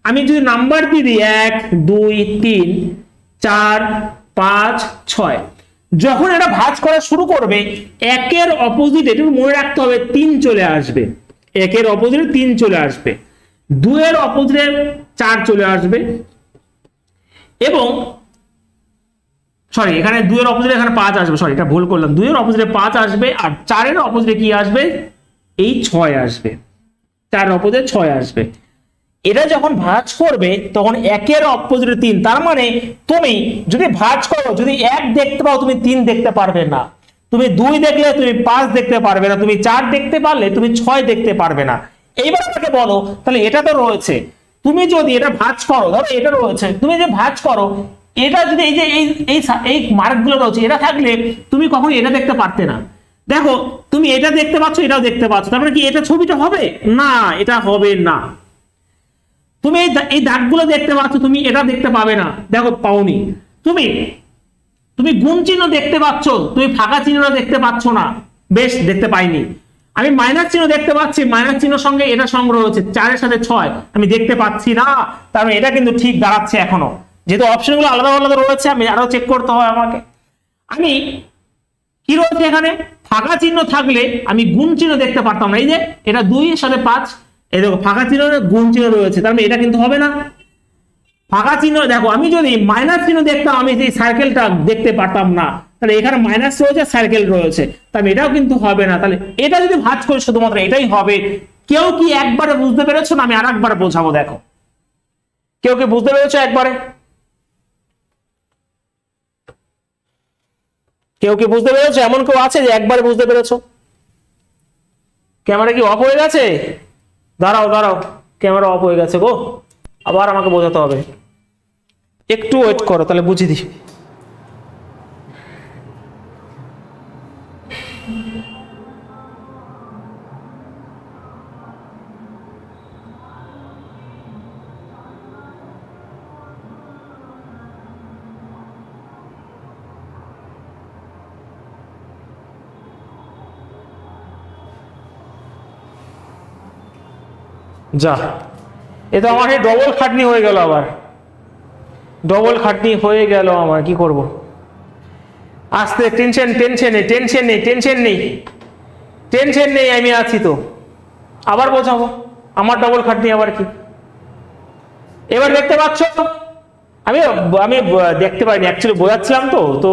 আমি যদি নাম্বার দিয়ে দিই 1 2 3 4 5 6, যখন এটা ভাঁজ করা শুরু করবে একের অপোজিট, একটু মনে রাখতে হবে 3 চলে আসবে, একের অপোজিটে 3 চলে আসবে, 2 এর অপোজিটে 4 চলে আসবে, এবং সরি এখানে 2 এর অপোজিটে এখানে 5 আসবে, সরি এটা ভুল করলাম, 2 এর অপোজিটে 5 আসবে, আর 4 এর অপোজিটে কি আসবে, এই 6 আসবে, 4 এর অপোজিটে 6 আসবে। এটা যখন ভাঁজ করবে তখন একের অপোজিটে 3, তার মানে তুমি যদি ভাঁজ করো, যদি 1 দেখতে পাও তুমি 3 দেখতে পারবে না, তুমি 2 দেখলে তুমি 5 দেখতে পারবে না, তুমি 4 দেখতে পারলে তুমি 6 দেখতে পারবে না। এইবার আমাকে বলো তাহলে এটা তো রয়েছে, তুমি যদি এটা ভাঁজ করো, ধরো এটা রয়েছে, তুমি যে ভাঁজ করো এটা যদি এই যে এই মার্কগুলো রয়েছে এটা থাকলে তুমি কখনো এটা দেখতে পারতে না। দেখো তুমি এটা দেখতে পাচ্ছ, এটাও দেখতে পাচ্ছ, তার মানে কি এটা ছবিটা হবে না, এটা হবে না। তুমি এই দাগগুলো দেখতে পাচ্ছ, তুমি এটা দেখতে পাবে না, দেখো পাওনি। তুমি গুণ চিহ্ন দেখতে পাচ্ছ, তুমি ফাঁকা চিহ্নটা দেখতে পাচ্ছ না, বেশ দেখতে পাইনি। আমি মাইনাস চিহ্ন দেখতে পাচ্ছি, মাইনাস চিহ্নের সঙ্গে এটা সংগ্রহ হচ্ছে, 4 এর সাথে 6 আমি দেখতে পাচ্ছি না, তার মানে এটা কিন্তু ঠিক দাঁড়াচ্ছে এখনো, যেহেতু অপশনগুলো আলাদা আলাদা রয়েছে আমি আরো চেক করতে হয় আমাকে। আমি কি রয়েছে এখানে, ফাঁকা চিহ্ন থাকলে আমি গুণ চিহ্ন দেখতে পারতাম না, এই যে এটা 2 এর সাথে 5, এই দেখো ফাঁকা চিহ্ন গুণ চিহ্ন রয়েছে, তার মানে এটা কিন্তু হবে না। ফাঁকা চিহ্ন দেখো, আমি যদি মাইনাস চিহ্ন দেখতাম আমি এই সার্কেলটা দেখতে পারতাম না, তাহলে এখানে মাইনাস রয়েছে, সার্কেল রয়েছে, তাহলে এটাও কিন্তু হবে না। তাহলে এটা যদি ভাঁজ করি শুধুমাত্র এটাই হবে। কেউ কি একবারে বুঝতে পেরেছো না আমি আরেকবার বোঝাবো? দেখো কেউ কি বুঝতে পেরেছো একবারে? কেউ কি বুঝতে পেরেছো? এমন কেউ আছে যে একবারে বুঝতে পেরেছো? ক্যামেরা কি অফ হয়ে গেছে? দাঁড়াও দাঁড়াও, ক্যামেরা অফ হয়ে গেছে গো, আবার আমাকে বোঝাতে হবে, একটু ওয়েট করো তাহলে বুঝিয়ে দিই। যা, এ তো আমার ডবল খাটনি হয়ে গেল, আবার ডবল খাটনি হয়ে গেল আমার, কি করব? আস্তে, টেনশন টেনশন নেই, টেনশন নেই, টেনশন নেই, টেনশন নেই, আমি আছি তো, আবার বোঝাবো, আমার ডবল খাটনি আবার কি। এবার দেখতে পাচ্ছ, আমি আমি দেখতে পাইনি অ্যাকচুয়ালি, বোঝাচ্ছিলাম তো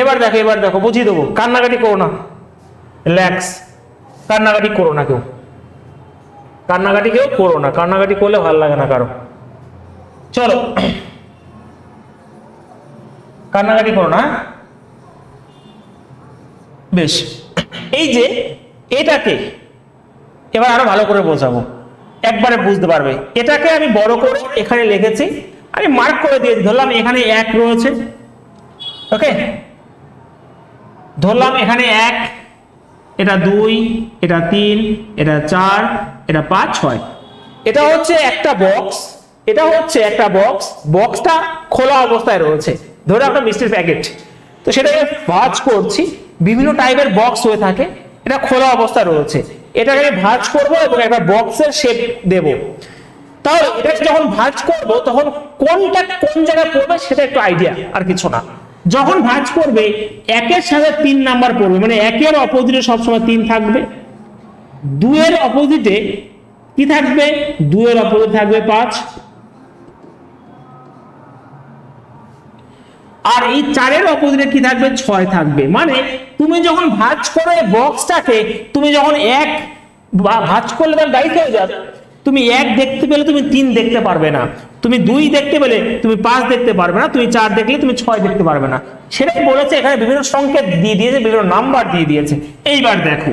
এবার দেখো, এবার দেখো বুঝিয়ে দেবো, কান্নাকাটি করো না, রিল্যাক্স, কান্নাকাটি করো না কেউ, কান্নাকাটি কেউ করো না, কান্নাকাটি করলে ভালো লাগে না কারো। চলো কান্নাকাটি করো না, বেশ। এই যে এটাকে এবার আরো ভালো করে বোঝাবো, একবারে বুঝতে পারবে। এটাকে আমি বড় করে এখানে লিখেছি, আমি মার্ক করে দিয়েছি, ধরলাম এখানে 1 রয়েছে, ওকে, ধরলাম এখানে 1, এটা 2, এটা 3, এটা 4, এটা 5, 6, এটা হচ্ছে একটা বক্স, এটা হচ্ছে একটা বক্স, বক্সটা খোলা অবস্থায় রয়েছে, ধরে একটা মিষ্টির প্যাকেট, তো সেটাকে ভাঁজ করছি, বিভিন্ন টাইপের বক্স হয়ে থাকে, এটা খোলা অবস্থায় রয়েছে, এটাকে আমি ভাঁজ করবো এবং একটা বক্সের শেপ দেব। তাহলে এটাকে যখন ভাঁজ করব তখন কোনটা কোন জায়গায় পড়বে সেটা একটু আইডিয়া, আর কিছু না। যখন ভাঁজ করবে 1 এর সাথে 3 নাম্বার পড়বে, মানে 1 এর অপোজিটে সবসময় 3 থাকবে, 2 এর অপোজিটে কি থাকবে, 2 এর অপোজিটে থাকবে 5, আর এই 4 এর অপোজিটে কি থাকবে, 6 থাকবে। মানে তুমি যখন ভাঁজ করে বক্সটাকে, তুমি যখন 1 ভাঁজ করলে তার ডাইস হয়ে যাবে, তুমি 1 দেখতে পেলে তুমি 3 দেখতে পারবে না, তুমি 2 দেখতে পেলে তুমি 5 দেখতে পারবে না, তুমি 4 দেখলে তুমি 6 দেখতে পারবে না। সেটাই বলেছে, এখানে বিভিন্ন সংকেত দিয়ে দিয়েছে, বিভিন্ন নাম্বার দিয়ে দিয়েছে। এইবার দেখো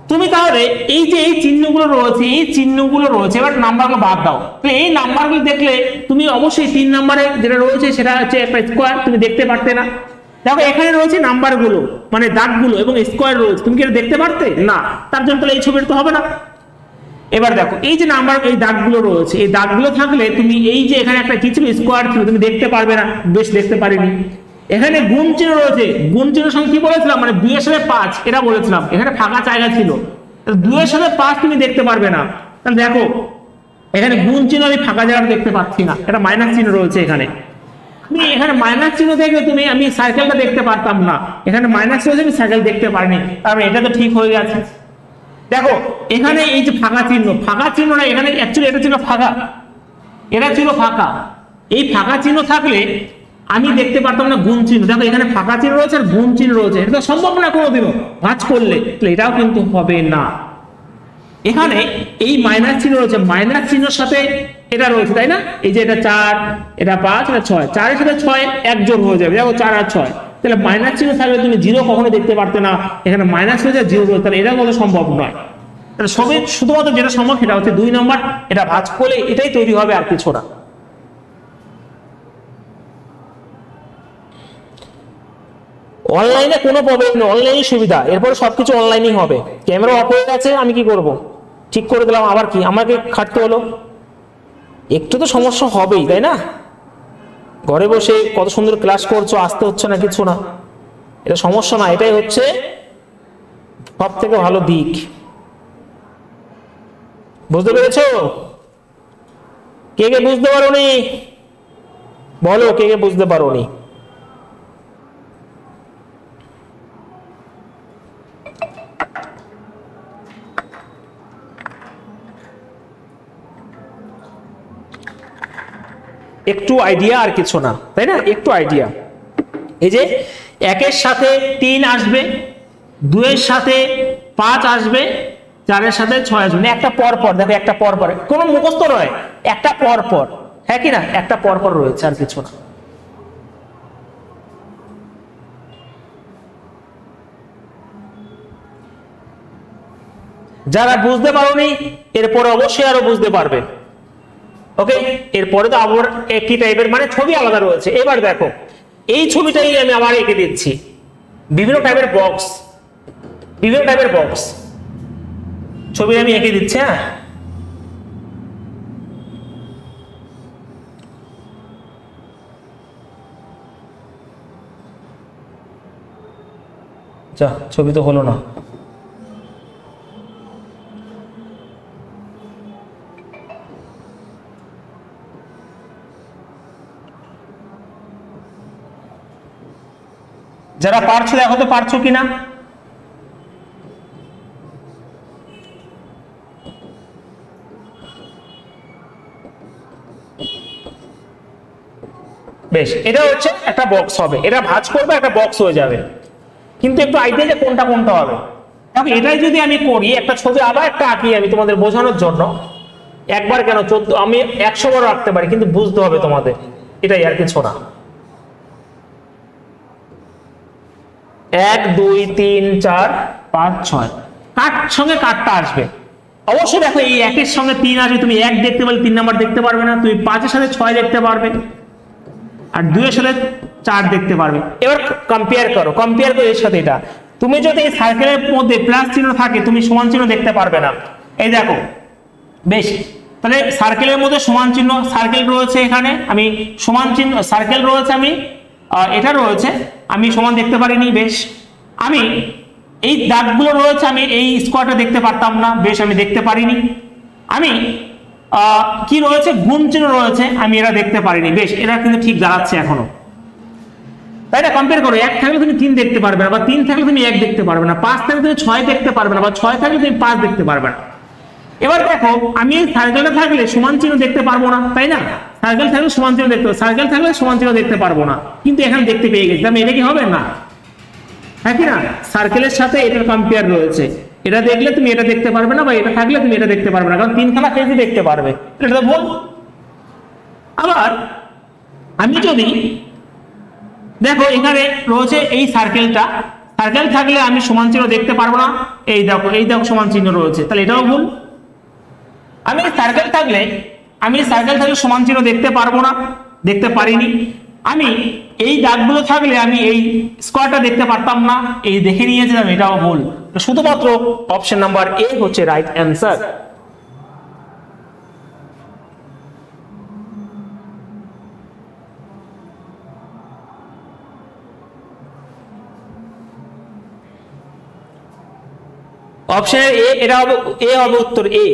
তুমি তাহলে এই যে এই চিহ্নগুলো রয়েছে, এই চিহ্নগুলো রয়েছে, এবার নাম্বারগুলো বাদ দাও, তো এই নাম্বারগুলো দেখলে তুমি অবশ্যই 3 নম্বরে যেটা রয়েছে সেটা হচ্ছে একটা স্কোয়ার, তুমি দেখতে পারতে না। দেখো এখানে রয়েছে নাম্বারগুলো, মানে দাগগুলো এবং স্কোয়ার রয়েছে, তুমি কি এটা দেখতে পারতে না? তার জন্য তাহলে এই ছবিটা তো হবে না। এবার দেখো এই যে নাম্বার, এই দাগগুলো রয়েছে, এই দাগগুলো থাকলে তুমি এই যে এখানে একটা কি ছিল, স্কোয়ার ছিল, তুমি দেখতে পারবে না, বেশ দেখতে পারিনি। এখানে গুণ চিহ্ন রয়েছে, গুণ চিহ্নের সঙ্গে কি বলেছিলাম, মানে 2 এর সাথে 5 এটা বলেছিলাম, এখানে ফাঁকা জায়গা ছিল, 2 এর সাথে 5 তুমি দেখতে পারবে না। তাহলে দেখো এখানে গুণ চিহ্ন, আমি ফাঁকা জায়গা দেখতে পাচ্ছি না, এটা মাইনাস চিহ্ন রয়েছে এখানে। তুমি এখানে মাইনাস চিহ্ন দেখলে তুমি আমি সার্কেলটা দেখতে পারতাম না, এখানে মাইনাস চিহ্ন আমি সার্কেল দেখতে পারিনি, তারপরে এটা তো ঠিক হয়ে গেছে। দেখো এখানে এই যে ফাঁকা চিহ্ন না, এখানে অ্যাকচুয়ালি এটা ছিল ফাঁকা, এটা ছিল ফাঁকা। এই ফাঁকা চিহ্ন থাকলে আমি দেখতে পারতাম না গুণ চিহ্ন। দেখো এখানে ফাঁকা চিহ্ন রয়েছে আর গুণ চিহ্ন রয়েছে, এটা তো সম্ভব না কোনোদিনও ভাঁজ করলে, এটাও কিন্তু হবে না। এখানে এই মাইনাস চিহ্ন রয়েছে, মাইনাস চিহ্নের সাথে এটা রয়েছে, তাই না? এই যে এটা 4, এটা 5, এটা 6, 4 এর সাথে 6 এক যোগ হয়ে যাবে, দেখো 4 আর 6, তাহলে মাইনাস চিহ্ন থাকলে তুমি জিরো কখনো দেখতে পারতে না, এখানে মাইনাস হয়ে যায় জিরো রয়েছে, তাহলে এটা কত সম্ভব নয়। তাহলে সবই শুধুমাত্র যেটা সম্ভব সেটা হচ্ছে 2 নম্বর, এটা ভাঁজ করলে এটাই তৈরি হবে, আর কিছু না। অনলাইনে কোনো প্রবলেম নেই, অনলাইনে সুবিধা, এরপরে সবকিছু অনলাইনেই হবে। ক্যামেরা অফ হয়ে গেছে, আমি কি করব, ঠিক করে দিলাম, আবার কি আমাকে খাটতে হলো, একটু তো সমস্যা হবেই, তাই না? ঘরে বসে কত সুন্দর ক্লাস করছো, আসতে হচ্ছে না কিছু না, এটা সমস্যা না, এটাই হচ্ছে সব থেকে ভালো দিক। বুঝতে পেরেছো? কে কে বুঝতে পারোনি বলো, কে কে বুঝতে পারোনি? একটু আইডিয়া আর কিছু না, তাই না? একটু আইডিয়া। এই যে 1 এর সাথে 3 আসবে, 2 এর সাথে 5 আসবে, 4 এর সাথে 6 আসবে, একটা পর পর, দেখো একটা পর পর, কোনো মুখস্থ নয়, একটা পর পর, হ্যাঁ কি না? একটা পর পর রয়েছে, আর কিছু না। যারা বুঝতে পারোনি এরপরে অবশ্যই আরো বুঝতে পারবে। ওকে, এরপরে তো আবার একই টাইপের, মানে ছবি আলাদা রয়েছে। এবার দেখো এই ছবিটাই আমি আবার এঁকে দিচ্ছি, বিভিন্ন টাইপের বক্স, বিভিন্ন টাইপের বক্স ছবি আমি এঁকে দিচ্ছি। হ্যাঁ, যা ছবি তো হলো না। যারা পারছো দেখো তো পারছো কিনা। বেশ, এটা হচ্ছে একটা বক্স হবে, এটা ভাঁজ করবে একটা বক্স হয়ে যাবে, কিন্তু একটু আইডিয়া যে কোনটা কোনটা হবে। দেখো এটাই যদি আমি করি, একটা ছবি আবার একটা আঁকি আমি তোমাদের বোঝানোর জন্য, একবার কেন 14, আমি 100 বার রাখতে পারি, কিন্তু বুঝতে হবে তোমাদের, এটাই আর কিছু না। 1 2 3 4 5 6 কাট সঙ্গে কাটটা আসবে অবশ্যই। দেখো এই 1 এর সঙ্গে 3 আসবে, তুমি 1 দেখতে পারলে 3 নাম্বার দেখতে পারবে না, তুমি 5 এর সাথে 6 দেখতে পারবে, আর 2 এর সাথে 4 দেখতে পারবে। এবার কম্পেয়ার করো, কম্পেয়ার করো এর সাথে এটা। তুমি যদি এই সার্কেলের মধ্যে প্লাস চিহ্ন থাকে তুমি সমান চিহ্ন দেখতে পারবে না। এই দেখো, বেশ, তাহলে সার্কেলের মধ্যে সমান চিহ্ন, সার্কেল রয়েছে এখানে, আমি সমান চিহ্ন সার্কেল রয়েছে, আমি এটা রয়েছে, আমি সমান দেখতে পারিনি। বেশ, আমি এই দাগগুলো রয়েছে, আমি এই স্কোয়ারটা দেখতে পারতাম না, বেশ আমি দেখতে পারিনি। আমি কি রয়েছে, গুণ চিহ্ন রয়েছে, আমি এটা দেখতে পারিনি, বেশ এটা কিন্তু ঠিক দাঁড়াচ্ছে এখনো, তাই না? কম্পেয়ার করো, 1 থাকলে তুমি 3 দেখতে পারবে না, বা 3 থাকলে তুমি 1 দেখতে পারবে না, 5 থাকলে তুমি 6 দেখতে পারবে না, বা 6 থাকলে তুমি 5 দেখতে পারবে না। এবার দেখো আমি এই সার্কেলটা থাকলে সমান চিহ্ন দেখতে পারবো না, তাই না? সার্কেল থাকলে সমান চিহ্ন দেখতে, সার্কেল থাকলে সমান চিহ্ন দেখতে পারবো না, কিন্তু এখানে দেখতে পেয়ে গেছি, আমি এটা কি হবে না, হ্যাঁ কি না? সার্কেলের সাথে এটার কম্পেয়ার রয়েছে, এটা দেখলে তুমি এটা দেখতে পারবে না, বা এটা থাকলে তুমি এটা দেখতে পারবে না, কারণ 3খানা ফেজই দেখতে পারবে, এটা তো ভুল। আবার আমি যদি দেখো এখানে রয়েছে এই সার্কেলটা, সার্কেল থাকলে আমি সমান চিহ্ন দেখতে পারবো না, এই দেখো, এই দেখো সমান চিহ্ন রয়েছে, তাহলে এটাও ভুল। আমি সার্কেল থাকলে সমান চিহ্ন দেখতে পারবো না, দেখতে পারিনি। আমি এই দাগগুলো থাকলে আমি এই স্কোয়ারটা দেখতে পারতাম না, এই দেখে নিয়েছিলাম, এটাও ভুল। শুধুমাত্র অপশন নাম্বার এ হচ্ছে রাইট অ্যান্সার। অপশন এ, এটা হবে এ, হবে উত্তর এ।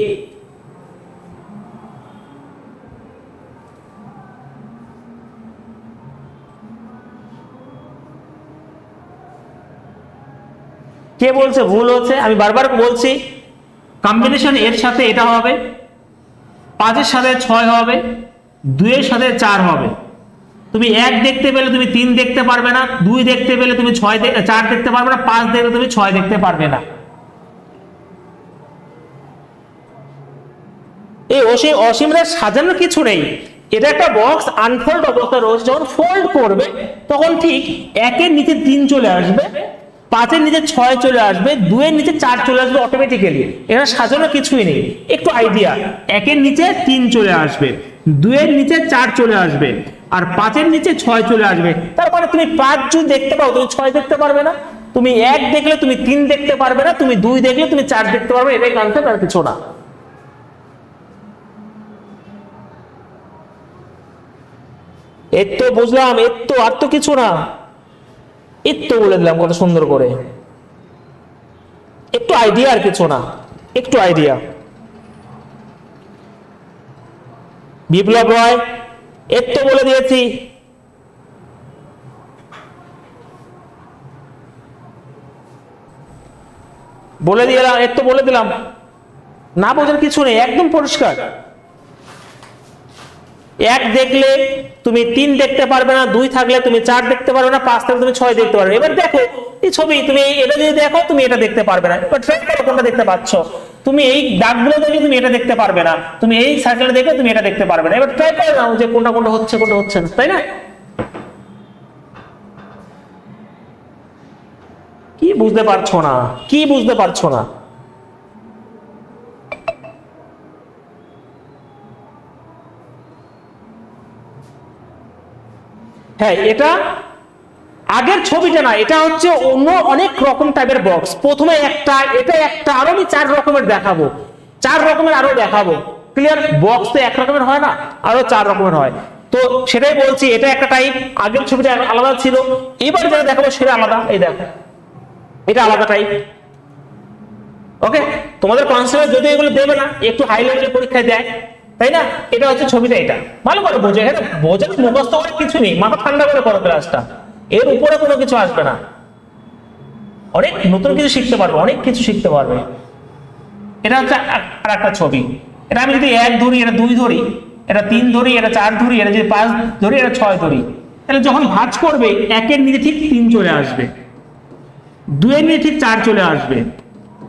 কে বলছে ভুল হচ্ছে? আমি বারবার বলছি কম্বিনেশন এর সাথে এটা হবে, 5 এর সাথে 6 হবে, 2 এর সাথে 4 হবে। তুমি 1 দেখতে পেলে তুমি 3 দেখতে পারবে না, 2 দেখতে পেলে তুমি 4 দেখতে পারবে না, 5 দেখলে তুমি 6 দেখতে পারবে না। এই অসীমরে সাজানোর কিছু নেই, এটা একটা বক্স আনফোল্ড অবস্থা রয়েছে, যখন ফোল্ড করবে তখন ঠিক 1 এর নিচে 3 চলে আসবে, 5 এর নিচে 6 চলে আসবে, 2 এর নিচে 4 চলে আসবে অটোমেটিক্যালি। এটা সাজানোর কিছুই নেই, একটু আইডিয়া। 1 এর নিচে 3 চলে আসবে, 2 এর নিচে 4 চলে আসবে, আর 5 এর নিচে 6 চলে আসবে। তার মানে তুমি 5 যদি দেখতে পাও তুমি 6 দেখতে পারবে না, তুমি 1 দেখলে তুমি 3 দেখতে পারবে না, তুমি 2 দেখলে তুমি 4 দেখতে পারবে। এটাই কনসেপ্ট, আর কিছু না। এর তো বুঝলাম, এর তো আর তো কিছু না, এর তো বলে দিলাম কত সুন্দর করে। একটু আইডিয়া, আর কিছু না, একটু আইডিয়া। বিপ্লব রয়, এর তো বলে দিয়েছি। বলে দিলাম, এর তো বলে দিলাম, না বোঝার কিছু নেই, একদম পরিষ্কার। 1 দেখলে তুমি 3 দেখতে পারবে না, 2 থাকলে তুমি 4 দেখতে পারবে না, 5 থাকলে তুমি 6 দেখতে পারবে। এবার দেখো এই ছবি, তুমি এটা যদি দেখো তুমি এটা দেখতে পারবে না। এবার ট্রাই করো কোনটা দেখতে পাচ্ছ। তুমি এই দাগগুলো দেখলে তুমি এটা দেখতে পারবে না, তুমি এই সার্কেল দেখলে তুমি এটা দেখতে পারবে না। এবার ট্রাই করো নাও যে কোনটা কোনটা হচ্ছে কোনটা হচ্ছে না, তাই না? কি বুঝতে পারছো না? কি বুঝতে পারছো না? হ্যাঁ, এটা আগের ছবিটা না, এটা হচ্ছে অন্য অনেক রকম টাইপের বক্স। প্রথমে একটা, এটা একটা, আরো আমি 4 রকমের দেখাবো, 4 রকমের আরো দেখাবো। ক্লিয়ার? বক্স তো এক রকমের হয় না, আরো 4 রকমের হয়। তো সেটাই বলছি, এটা একটা টাইপ, আগের ছবিটা আলাদা ছিল, এবার যেটা দেখাবো সেটা আলাদা। এই দেখো, এটা আলাদা টাইপ। ওকে, তোমাদের কনসেপ্ট যদি এগুলো দেবে না, একটু হাই লেভেলের পরীক্ষায় দেয়, তাই না? এটা হচ্ছে ছবিটা, এটা ভালো করে বোঝো। এখানে বোঝার মুখস্থ করার কিছু নেই, মাথা ঠান্ডা করে করো ক্লাসটা, এর উপরে কোনো কিছু আসবে না। অনেক নতুন কিছু শিখতে পারবে, অনেক কিছু শিখতে পারবে। এটা হচ্ছে আর একটা ছবি। এটা আমি যদি 1 ধরি, এটা 2 ধরি, এটা 3 ধরি, এটা 4 ধরি, এটা যদি 5 ধরি, এটা 6 ধরি, তাহলে যখন ভাঁজ করবে 1 এর নিচে ঠিক 3 চলে আসবে, 2 এর নিচে ঠিক 4 চলে আসবে,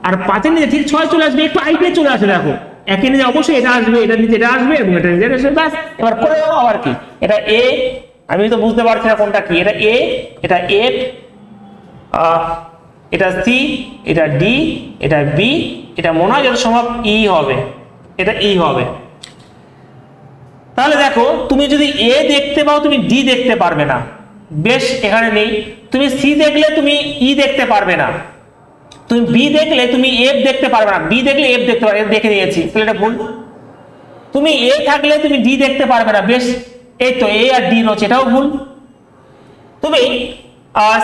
আর 5 এর নিচে ঠিক 6 চলে আসবে। একটু আইডিয়া চলে আসে, দেখো 1 এর নিচে অবশ্যই এটা আসবে, এটার নিচে এটা আসবে, এবং এটা নিচে এটা আসবে। ব্যাস, এবার করে দাও। আবার কি, এটা এ, আমি তো বুঝতে পারছি না কোনটা কি। এটা এ, এটা এফ, এটা সি, এটা ডি, এটা বি, এটা মনে হয় যত সম্ভব ই হবে, এটা ই হবে। তাহলে দেখো, তুমি যদি এ দেখতে পাও তুমি ডি দেখতে পারবে না, বেশ এখানে নেই। তুমি সি দেখলে তুমি ই দেখতে পারবে না, তুমি বি দেখলে তুমি এফ দেখতে পারবে না, বি দেখলে এফ দেখতে পারবে, দেখে নিয়েছি, তাহলে এটা ভুল। তুমি এ থাকলে তুমি ডি দেখতে পারবে না, বেশ, এই তো এ আর ডি রয়েছে, এটাও ভুল। তুমি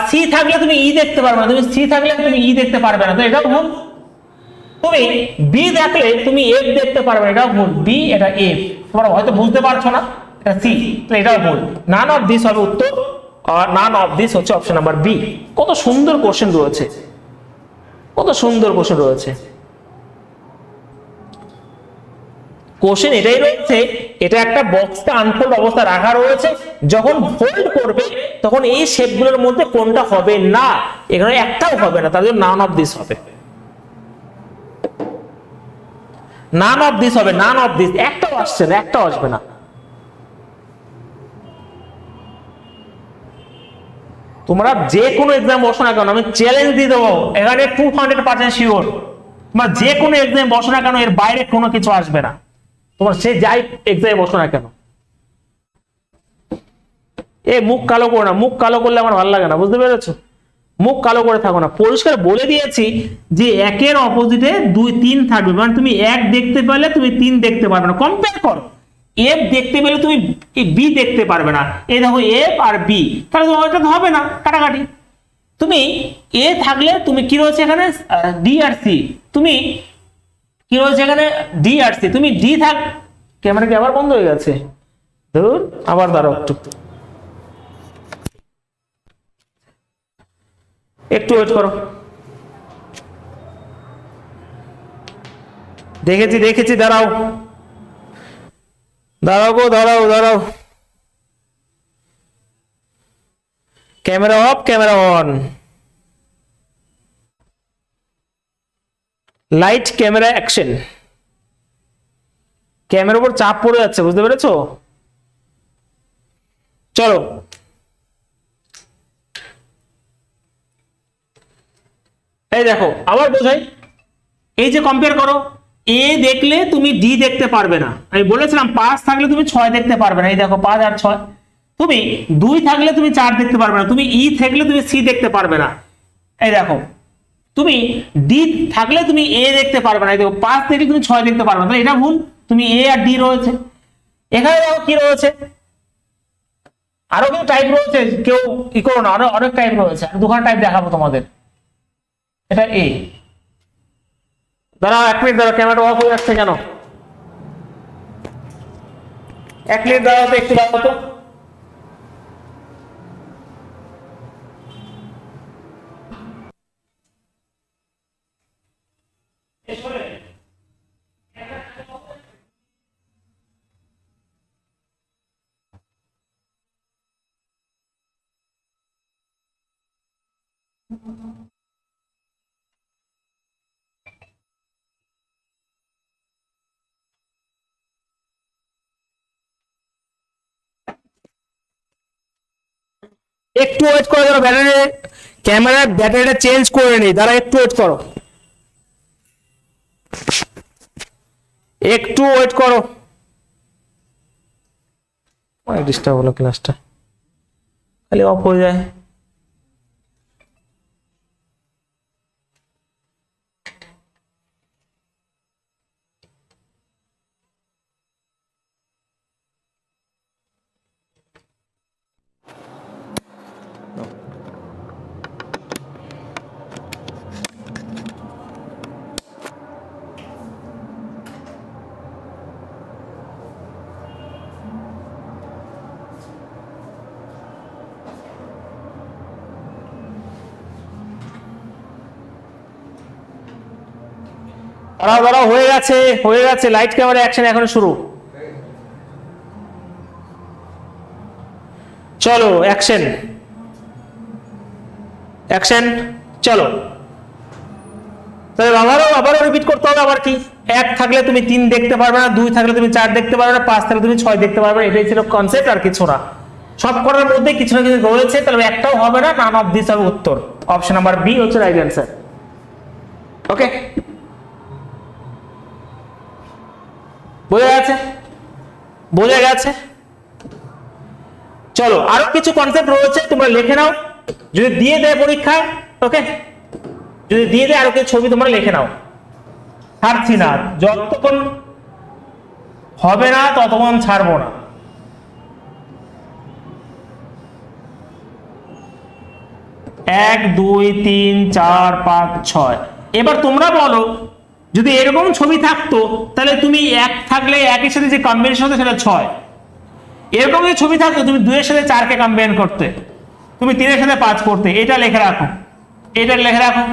সি থাকলে তুমি ই দেখতে পারবে না, তুমি সি থাকলে তুমি ই দেখতে পারবে না, তো এটাও ভুল। তুমি বি দেখলে তুমি এফ দেখতে পারবে না, এটাও ভুল। বি, এটা এফ, তোমরা হয়তো বুঝতে পারছো না, এটা সি, তাহলে এটাও ভুল। নান অফ দিস হবে উত্তর, আর নান অফ দিস হচ্ছে অপশন নাম্বার বি। কত সুন্দর কোশ্চেন রয়েছে, কত সুন্দর কোশ্চেন রয়েছে। কোশ্চেন এটাই রয়েছে, এটা একটা বক্সটা আনফোল্ড অবস্থা রাখা রয়েছে, যখন ফোল্ড করবে তখন এই শেপগুলোর মধ্যে কোনটা হবে না, এখানে একটাও হবে না, তার জন্য নান অফ দিস হবে, নান অফ দিস হবে, নান অফ দিস। একটাও আসছে না, একটাও আসবে না। তোমরা যে কোনো এক্সাম বসো না কেন, আমি চ্যালেঞ্জ দিয়ে দেবো, এখানে 200% শিওর, তোমরা যে কোনো এক্সাম বসো না কেন, এর বাইরে কোনো কিছু আসবে না। তোমার সে যাই এক্সামে বসো না কেন, এ মুখ কালো করো না, মুখ কালো করলে আমার ভালো লাগে না, বুঝতে পেরেছো? মুখ কালো করে থাকো না। পরিষ্কার বলে দিয়েছি যে 1 এর অপোজিটে 2, 3 থাকবে, মানে তুমি 1 দেখতে পেলে তুমি 3 দেখতে পারবে না। কম্পেয়ার করো, এফ দেখতে পেলে তুমি বি দেখতে পারবে না, এই দেখো এফ আর বি, তাহলে ওটা তো হবে না, কাটাকাটি। তুমি এ থাকলে তুমি কি রয়েছে এখানে, ডি আর সি, তুমি কি রয়েছে এখানে, ডি আর সি, তুমি ডি থাক, ক্যামেরা কি আবার বন্ধ হয়ে গেছে? ধর, আবার দাঁড়াও একটু ওয়েট করো। দেখেছি দেখেছি, দাঁড়াও দাঁড়াও গো, দাঁড়াও দাঁড়াও। Camera off, camera on, light camera action. ক্যামেরার উপর চাপ পড়ে যাচ্ছে, বুঝতে পেরেছো? চলো এই দেখো আবার বোঝাই, এই যে কম্পেয়ার করো, এ দেখলে তুমি ডি দেখতে পারবে না। আমি বলেছিলাম 5 থাকলে তুমি 6 দেখতে পারবে না। এই দেখো 5 আর 6। তুমি 2 থাকলে তুমি 4 দেখতে পারবে না। তুমি ই থাকলে তুমি সি দেখতে পারবে না। এই দেখো তুমি ডি থাকলে তুমি এ দেখতে পারবে না। এই দেখো 5 দেখলে তুমি 6 দেখতে পারবে না, তাহলে এটা ভুল। তুমি এ আর ডি রয়েছে। এখানে দেখো কি রয়েছে, আরো কেউ টাইপ রয়েছে, কেউ ই করো না, আরো অনেক টাইপ রয়েছে। দুখানা টাইপ দেখাবো তোমাদের। এটা এ। দাঁড়াও 1 মিনিট, দাঁড়াও, ক্যামেরাটা অফ হয়ে যাচ্ছে কেন? 1 মিনিট দাঁড়াও তো, একটু দাঁড়াও তো। একটু ওয়েট করো, দাঁড়া, ব্যাটারি, ক্যামেরার ব্যাটারিটা চেঞ্জ করে নি, দাঁড়া একটু ওয়েট করো, একটু ওয়েট করো। অনেক ডিস্টার্ব হলো, ক্লাসটা খালি অফ হয়ে যায়। দাঁড়াও দাঁড়াও, হয়ে গেছে হয়ে গেছে, লাইট ক্যামেরা অ্যাকশন এখন শুরু। চলো অ্যাকশন, অ্যাকশন, চলো। তাহলে আবারও রিপিট করতে হবে। আবার কি, 1 থাকলে তুমি 3 দেখতে পারবে না, 2 থাকলে তুমি 4 দেখতে পারবে না, 5 থাকলে তুমি 6 দেখতে পারবে না। এটাই ছিল কনসেপ্ট, আর কিছু না। সব করার মধ্যে কিছু না কিছু রয়েছে, তাহলে একটাও হবে না, নান অফ দিস হবে উত্তর। অপশন নাম্বার বি হচ্ছে রাইট অ্যান্সার। ওকে, বোঝা গেছে? বোঝা গেছে? চলো আরো কিছু কনসেপ্ট রয়েছে, তোমরা লিখে নাও যদি দিয়ে দেয় পরীক্ষায়। ওকে, যদি দিয়ে দেয় আরো কিছু ছবি তোমরা লিখে নাও। ছাড়ছি না, যতক্ষণ হবে না ততক্ষণ ছাড়বো না। এক, 2, 3, 4, 5, 6। এবার তোমরা বলো, যদি এরকম ছবি থাকতো তাহলে তুমি 1 থাকলে 1 এর সাথে যে কম্বিনেশন হতো সেটা 6। এরকম যদি ছবি থাকতো তুমি 2 এর সাথে 4 কে কম্বাইন করতে, তুমি 3 এর সাথে 5 করতে। এটা লিখে রাখো, এটা লিখে রাখো।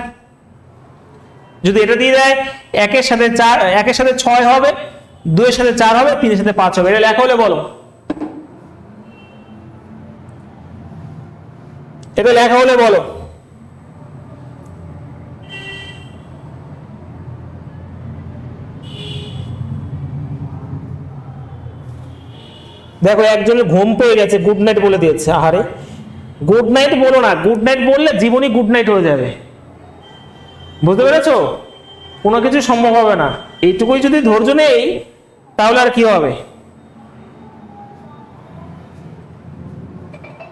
যদি এটা দিয়ে দেয় 1 এর সাথে 4, 1 এর সাথে 6 হবে, 2 এর সাথে 4 হবে, 3 এর সাথে 5 হবে। এটা লেখা হলে বলো, এটা লেখা হলে বলো। দেখো একজনের ঘুম পেয়ে গেছে, গুড নাইট বলে দিয়েছে। আহারে, গুড নাইট বলো না, গুড নাইট বললে জীবনই গুড নাইট হয়ে যাবে। বুঝতে পেরেছো? কোনো কিছু সম্ভব হবে না। এইটুকুই যদি ধৈর্য নেই তাহলে আর কি হবে।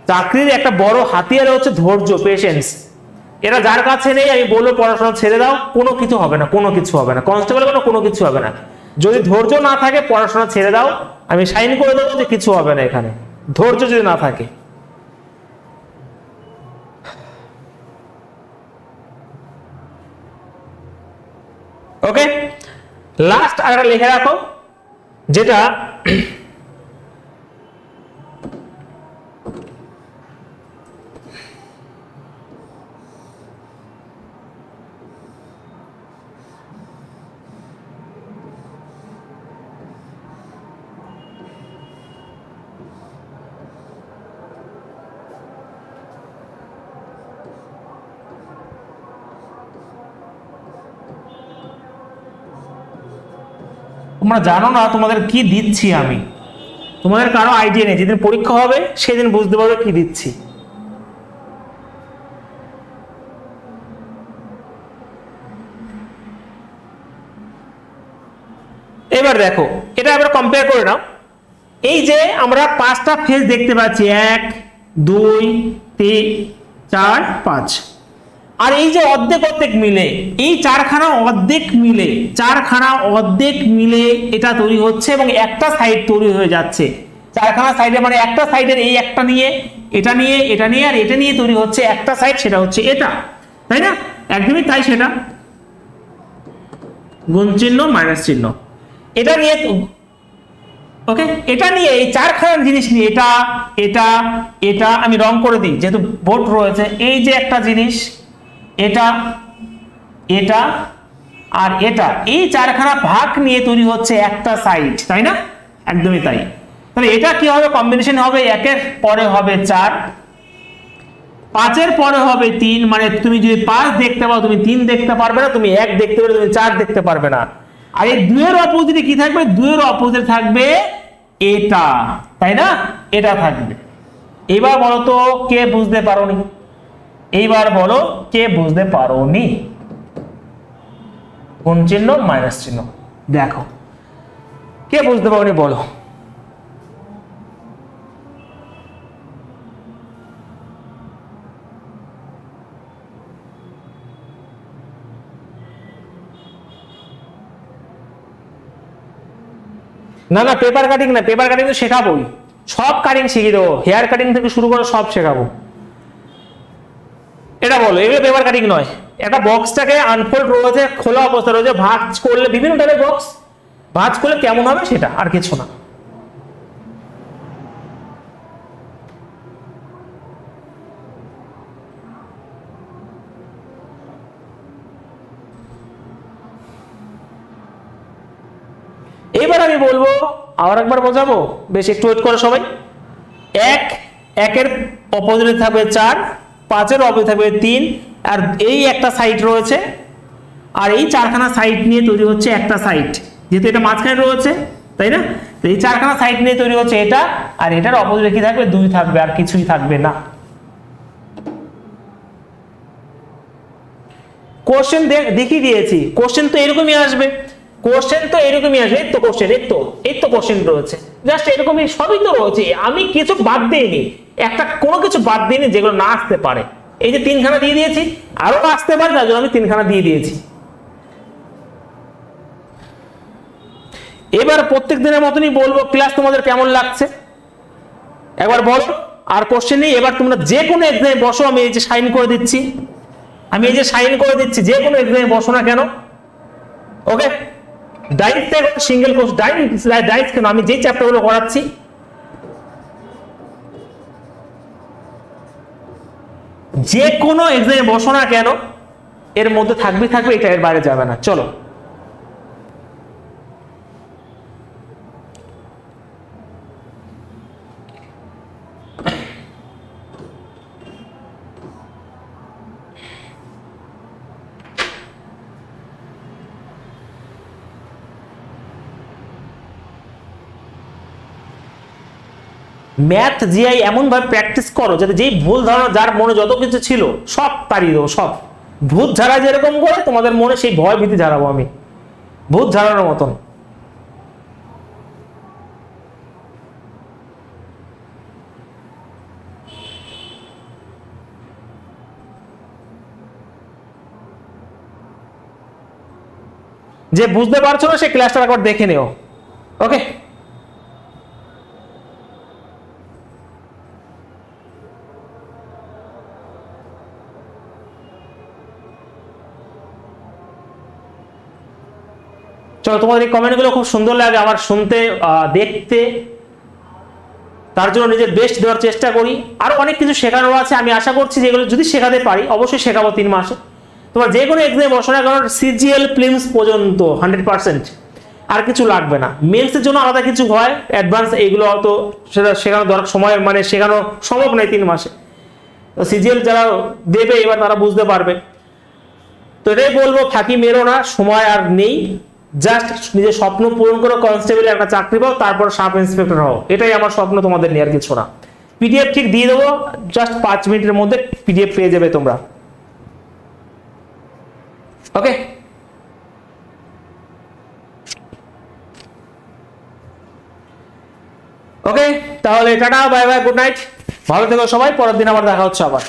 চাকরির একটা বড় হাতিয়ার হচ্ছে ধৈর্য, পেশেন্স। এরা যার কাছে নেই, আমি বলবো পড়াশোনা ছেড়ে দাও, কোনো কিছু হবে না, কোনো কিছু হবে না। কনস্টেবল কোনো কিছু হবে না। যদি ধৈর্য না থাকে পড়াশোনা ছেড়ে দাও, আমি সাইন করে দেবো যে কিছু হবে না এখানে, ধৈর্য যদি না থাকে। ওকে, লাস্ট আর লিখে রাখো, যেটা তোমরা জানো না তোমাদের কি দিচ্ছি আমি, তোমাদের কারো আইডিয়া নেই। যেদিন পরীক্ষা হবে সেদিন বুঝতে পারবে কি দিচ্ছি। এবার দেখো এটা এবার কম্পেয়ার করে নাও। এই যে আমরা 5টা ফেজ দেখতে পাচ্ছি, 1 2 3 4 5, আর এই যে অর্ধেক অর্ধেক মিলে, এই চারখানা অর্ধেক মিলে এটা তৈরি হচ্ছে এবং একটা সাইড তৈরি হয়ে যাচ্ছে। চারখানা সাইডে মানে একটা সাইডের এই একটা নিয়ে, এটা নিয়ে, এটা নিয়ে আর এটা নিয়ে তৈরি হচ্ছে একটা সাইড, সেটা হচ্ছে এটা, তাই না? একদমই তাই। সেটা গুণ চিহ্ন মাইনাস চিহ্ন, এটা নিয়ে ওকে, এটা নিয়ে এই চারখানা জিনিস নিয়ে, এটা এটা এটা আমি রং করে দিই যেহেতু বোর্ড রয়েছে। এই যে একটা জিনিস, এটা এটা আর এটা, এই চারখানা ভাগ নিয়ে তৈরি হচ্ছে একটা সাইড, তাই না? একদমই তাই। তাহলে এটা কি হবে? কম্বিনেশন হবে 1-এর পরে হবে 4, 5-এর পরে হবে 3, মানে তুমি যদি 5 দেখতে পাও তুমি 3 দেখতে পারবে না, তুমি 1 দেখতে পারবে, তুমি 4 দেখতে পারবে না। আর এই 2-এর অপোজিটে কি থাকবে? 2-এর অপোজিটে থাকবে এটা, তাই না? এটা থাকবে। এবার বলো তো কে বুঝতে পারোনি? এইবার বলো কে বুঝতে পারোনি? গুণ চিহ্ন মাইনাস চিহ্ন, দেখো কে বুঝতে পারোনি বলো। না না, পেপার কাটিং না, পেপার কাটিং তো শেখাবোই, সব কাটিং শিখিয়ে দেবো, হেয়ার কাটিং থেকে শুরু করে সব শেখাবো। এটা বলো, এগুলো পেপার কাটিং নয়। একটা বক্সটাকে আনফোল্ড রয়েছে, খোলা অবস্থা রয়েছে, ভাঁজ করলে বিভিন্ন টাইপের বক্স, ভাঁজ করলে কেমন হবে সেটা, আর কিছু না। এবার আমি বলবো, আবার একবার বোঝাবো, বেশ একটু ওয়েট করো সবাই। 1-এর অপোজিটে থাকবে 4, 5-এর অপোজিটে থাকবে 3, আর এই একটা সাইড রয়েছে, আর এই চারখানা সাইড নিয়ে তৈরি হচ্ছে একটা সাইড, যেহেতু এটা মাঝখানে রয়েছে, তাই না? তো এই চারখানা সাইড নিয়ে তৈরি হচ্ছে এটা, আর এটার অপোজিটে কি থাকবে? 2 থাকবে, আর কিছুই থাকবে না। কোশ্চেন দেখিয়ে দিয়েছি, কোশ্চেন তো এরকমই আসবে, কোশ্চেন তো এরকমই আসবে। এই তো কোশ্চেন রয়েছে, জাস্ট এরকমই সবই তো রয়েছে, আমি কিছু বাদ দিইনি, কোনো কিছু বাদ দিইনি যেগুলো না আসতে পারে। এই যে 3খানা দিয়ে দিয়েছি, আরো আসতে পারে, তার জন্য আমি 3খানা দিয়ে দিয়েছি। এবার প্রত্যেক দিনের মতনই বলবো, ক্লাস তোমাদের কেমন লাগছে একবার বলো। আর কোশ্চেন নেই, এবার তোমরা যে কোনো এক্সামে বসো, আমি এই যে সাইন করে দিচ্ছি, যে কোনো এক্সামে বসো না কেন, ওকে? ডাইস সিঙ্গেল কোর্স, ডাইস কেন, আমি যে চ্যাপ্টারগুলো করাচ্ছি যে কোনো এক্সামে বসো না কেন, এর মধ্যে থাকবে, এটা এর বাইরে যাবে না। চলো ম্যাথ জিআই এমন ভাবে প্র্যাকটিস করো যাতে যেই ভুল ধারণা যার মনে যত কিছু ছিল সব তাড়িয়ে দেবো, সব ভূত ঝাড়া যেরকম করে তোমাদের মনে সেই ভয় ভীতি ঝাড়াবো আমি, ভূত ঝাড়ানোর মতন। যে বুঝতে পারছো না সে ক্লাসটা একবার দেখে নিও, ওকে? চলো, তোমাদের এই কমেন্টগুলো খুব সুন্দর লাগে আমার শুনতে, দেখতে, তার জন্য নিজের বেস্ট দেওয়ার চেষ্টা করি। আরো অনেক কিছু শেখানোর আছে, আমি আশা করছি যেগুলো যদি শেখাতে পারি অবশ্যই শেখাবো 3 মাসে। তোমার যে কোনো এক্সামে বসো না, কারণ সিজিএল প্রিলিমস পর্যন্ত 100%, আর কিছু লাগবে না। মেন্সের জন্য আলাদা কিছু হয় অ্যাডভান্স, এইগুলো হয়তো সেটা শেখানো দরকার, সময় মানে শেখানো সম্ভব নয় 3 মাসে। তো সিজিএল যারা দেবে এবার তারা বুঝতে পারবে। তো এটাই বলবো, ফাঁকি মেরো না, সময় আর নেই। জাস্ট নিজের স্বপ্ন পূরণ করো, কনস্টেবলের একটা চাকরি পাও, তারপর সাব ইন্সপেক্টর হও, এটাই আমার স্বপ্ন, তোমাদের নিয়ে আর কিছু না। পিডিএফ ঠিক দিয়ে দেবো, জাস্ট 5 মিনিটের মধ্যে পিডিএফ পেয়ে যাবে তোমরা। ওকে, ওকে, তাহলে tata, bye bye, good night, ভালো থেকো সবাই, পরের দিন আবার দেখা হচ্ছে আবার।